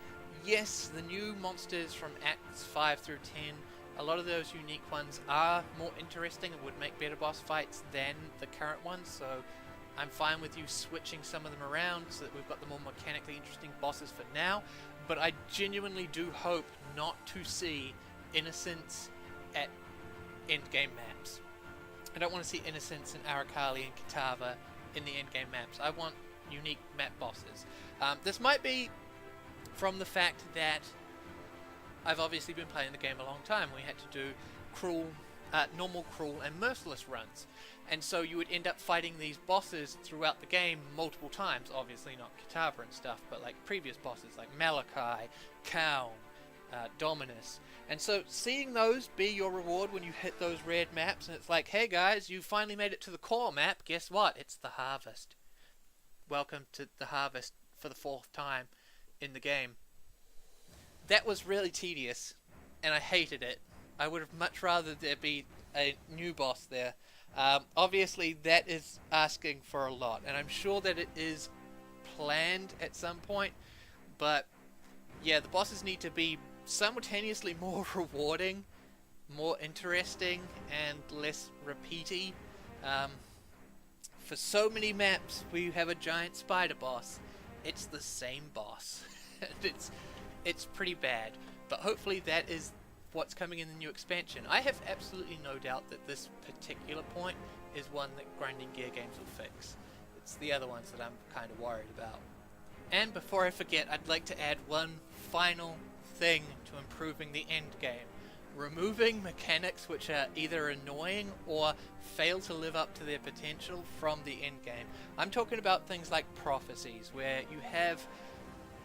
Yes, the new monsters from Acts 5 through 10, a lot of those unique ones are more interesting and would make better boss fights than the current ones, so I'm fine with you switching some of them around so that we've got the more mechanically interesting bosses for now, but I genuinely do hope not to see Innocence at endgame maps. I don't want to see Innocence in Arakali and Kitava in the endgame maps. I want unique map bosses. This might be from the fact that I've obviously been playing the game a long time. We had to do normal, cruel, and merciless runs. And so you would end up fighting these bosses throughout the game multiple times. Obviously not Kitava and stuff, but like previous bosses like Malachi, Kaun, Dominus. And so seeing those be your reward when you hit those red maps, and it's like, hey guys, you finally made it to the core map. Guess what? It's the Harvest. Welcome to the Harvest for the 4th time in the game. That was really tedious, and I hated it. I would have much rather there be a new boss there. Obviously, that is asking for a lot, and I'm sure that it is planned at some point, but yeah, the bosses need to be simultaneously more rewarding, more interesting, and less repeaty. For so many maps where you have a giant spider boss, it's the same boss. It's pretty bad, but hopefully that is what's coming in the new expansion. I have absolutely no doubt that this particular point is one that grinding gear games will fix. It's the other ones that I'm kind of worried about. And before I forget, I'd like to add one final thing to improving the end game. removing mechanics which are either annoying or fail to live up to their potential from the endgame. I'm talking about things like prophecies, where you have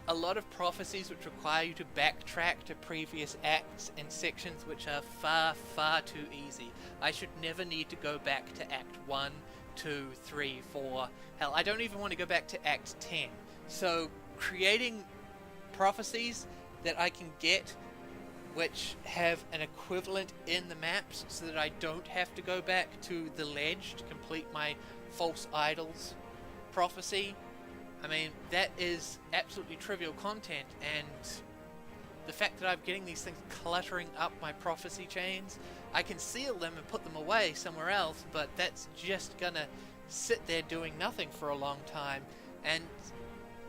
a lot of prophecies which require you to backtrack to previous acts and sections which are far, far too easy. I should never need to go back to Act 1, 2, 3, 4. Hell, I don't even want to go back to Act 10. So, creating prophecies that I can get which have an equivalent in the maps so that I don't have to go back to the ledge to complete my false idols prophecy. I mean, that is absolutely trivial content, and the fact that I'm getting these things cluttering up my prophecy chains, I can seal them and put them away somewhere else, but that's just gonna sit there doing nothing for a long time, and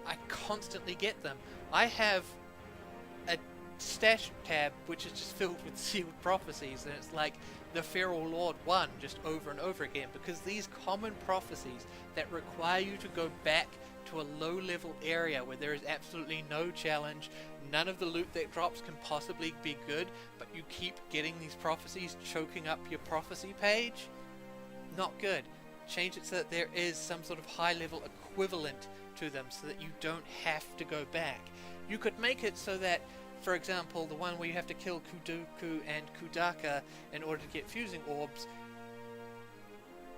I constantly get them. I have a stash tab which is just filled with sealed prophecies, and it's like the Feral Lord 1 just over and over again, because these common prophecies that require you to go back to a low level area where there is absolutely no challenge, none of the loot that drops can possibly be good, but you keep getting these prophecies choking up your prophecy page, not good. Change it so that there is some sort of high level equivalent to them so that you don't have to go back. You could make it so that, for example, the one where you have to kill Kudoku and Kudaka in order to get fusing orbs,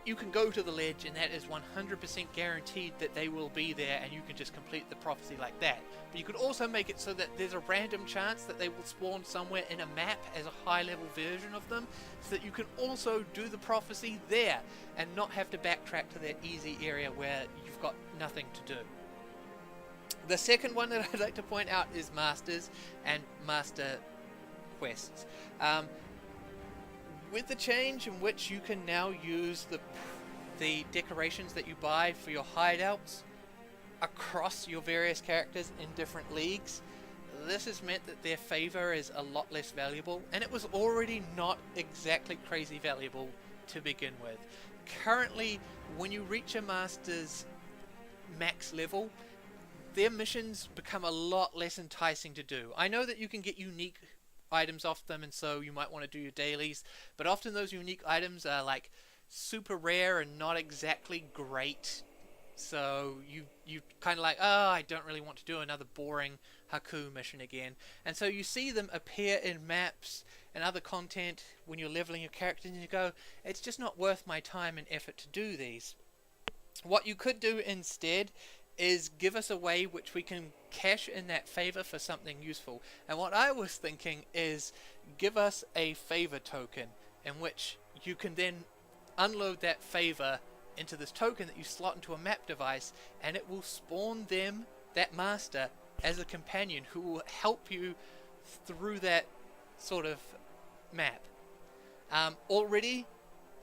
you can go to the ledge and that is 100% guaranteed that they will be there, and you can just complete the prophecy like that. But you could also make it so that there's a random chance that they will spawn somewhere in a map as a high level version of them, so that you can also do the prophecy there and not have to backtrack to that easy area where you've got nothing to do. The second one that I'd like to point out is Masters and Master Quests. With the change in which you can now use the decorations that you buy for your hideouts across your various characters in different leagues, this has meant that their favor is a lot less valuable, and it was already not exactly crazy valuable to begin with. Currently, when you reach a Master's max level, their missions become a lot less enticing to do. I know that you can get unique items off them, and so you might want to do your dailies, but often those unique items are like super rare and not exactly great, so you kind of like, oh, I don't really want to do another boring Haku mission again, and so you see them appear in maps and other content when you're leveling your character, and you go, it's just not worth my time and effort to do these. What you could do instead is give us a way which we can cash in that favor for something useful. And what I was thinking is give us a favor token in which you can then unload that favor into this token that you slot into a map device, and it will spawn them, that master, as a companion who will help you through that sort of map. Already,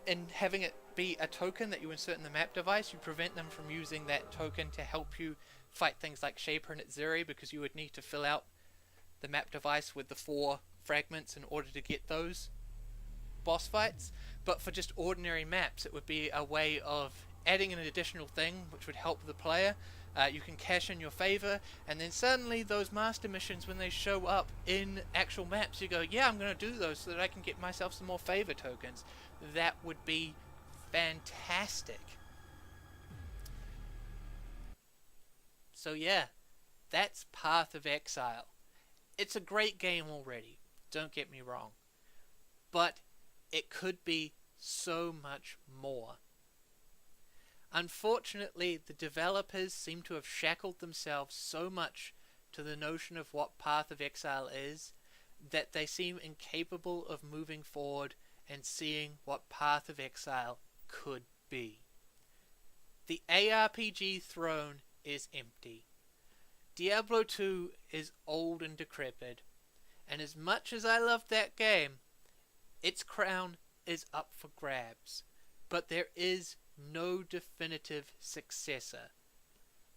in having it be a token that you insert in the map device, you prevent them from using that token to help you fight things like Shaper and Itzuri, because you would need to fill out the map device with the 4 fragments in order to get those boss fights. But for just ordinary maps, it would be a way of adding an additional thing which would help the player. You can cash in your favor, and then suddenly those master missions, when they show up in actual maps, you go, yeah, I'm going to do those so that I can get myself some more favor tokens. That would be fantastic. So yeah, that's Path of Exile. It's a great game already, don't get me wrong, but it could be so much more. Unfortunately, the developers seem to have shackled themselves so much to the notion of what Path of Exile is that they seem incapable of moving forward and seeing what Path of Exile could be. The ARPG throne is empty. Diablo 2 is old and decrepit, and as much as I love that game, its crown is up for grabs, but there is no definitive successor.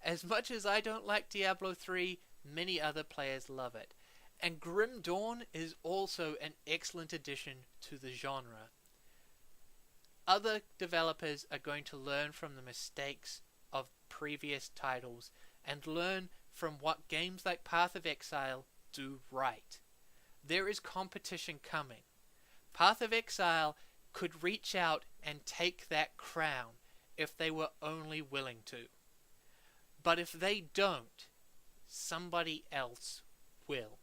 As much as I don't like Diablo 3, many other players love it, and Grim Dawn is also an excellent addition to the genre. Other developers are going to learn from the mistakes of previous titles and learn from what games like Path of Exile do right. There is competition coming. Path of Exile could reach out and take that crown if they were only willing to. But if they don't, somebody else will.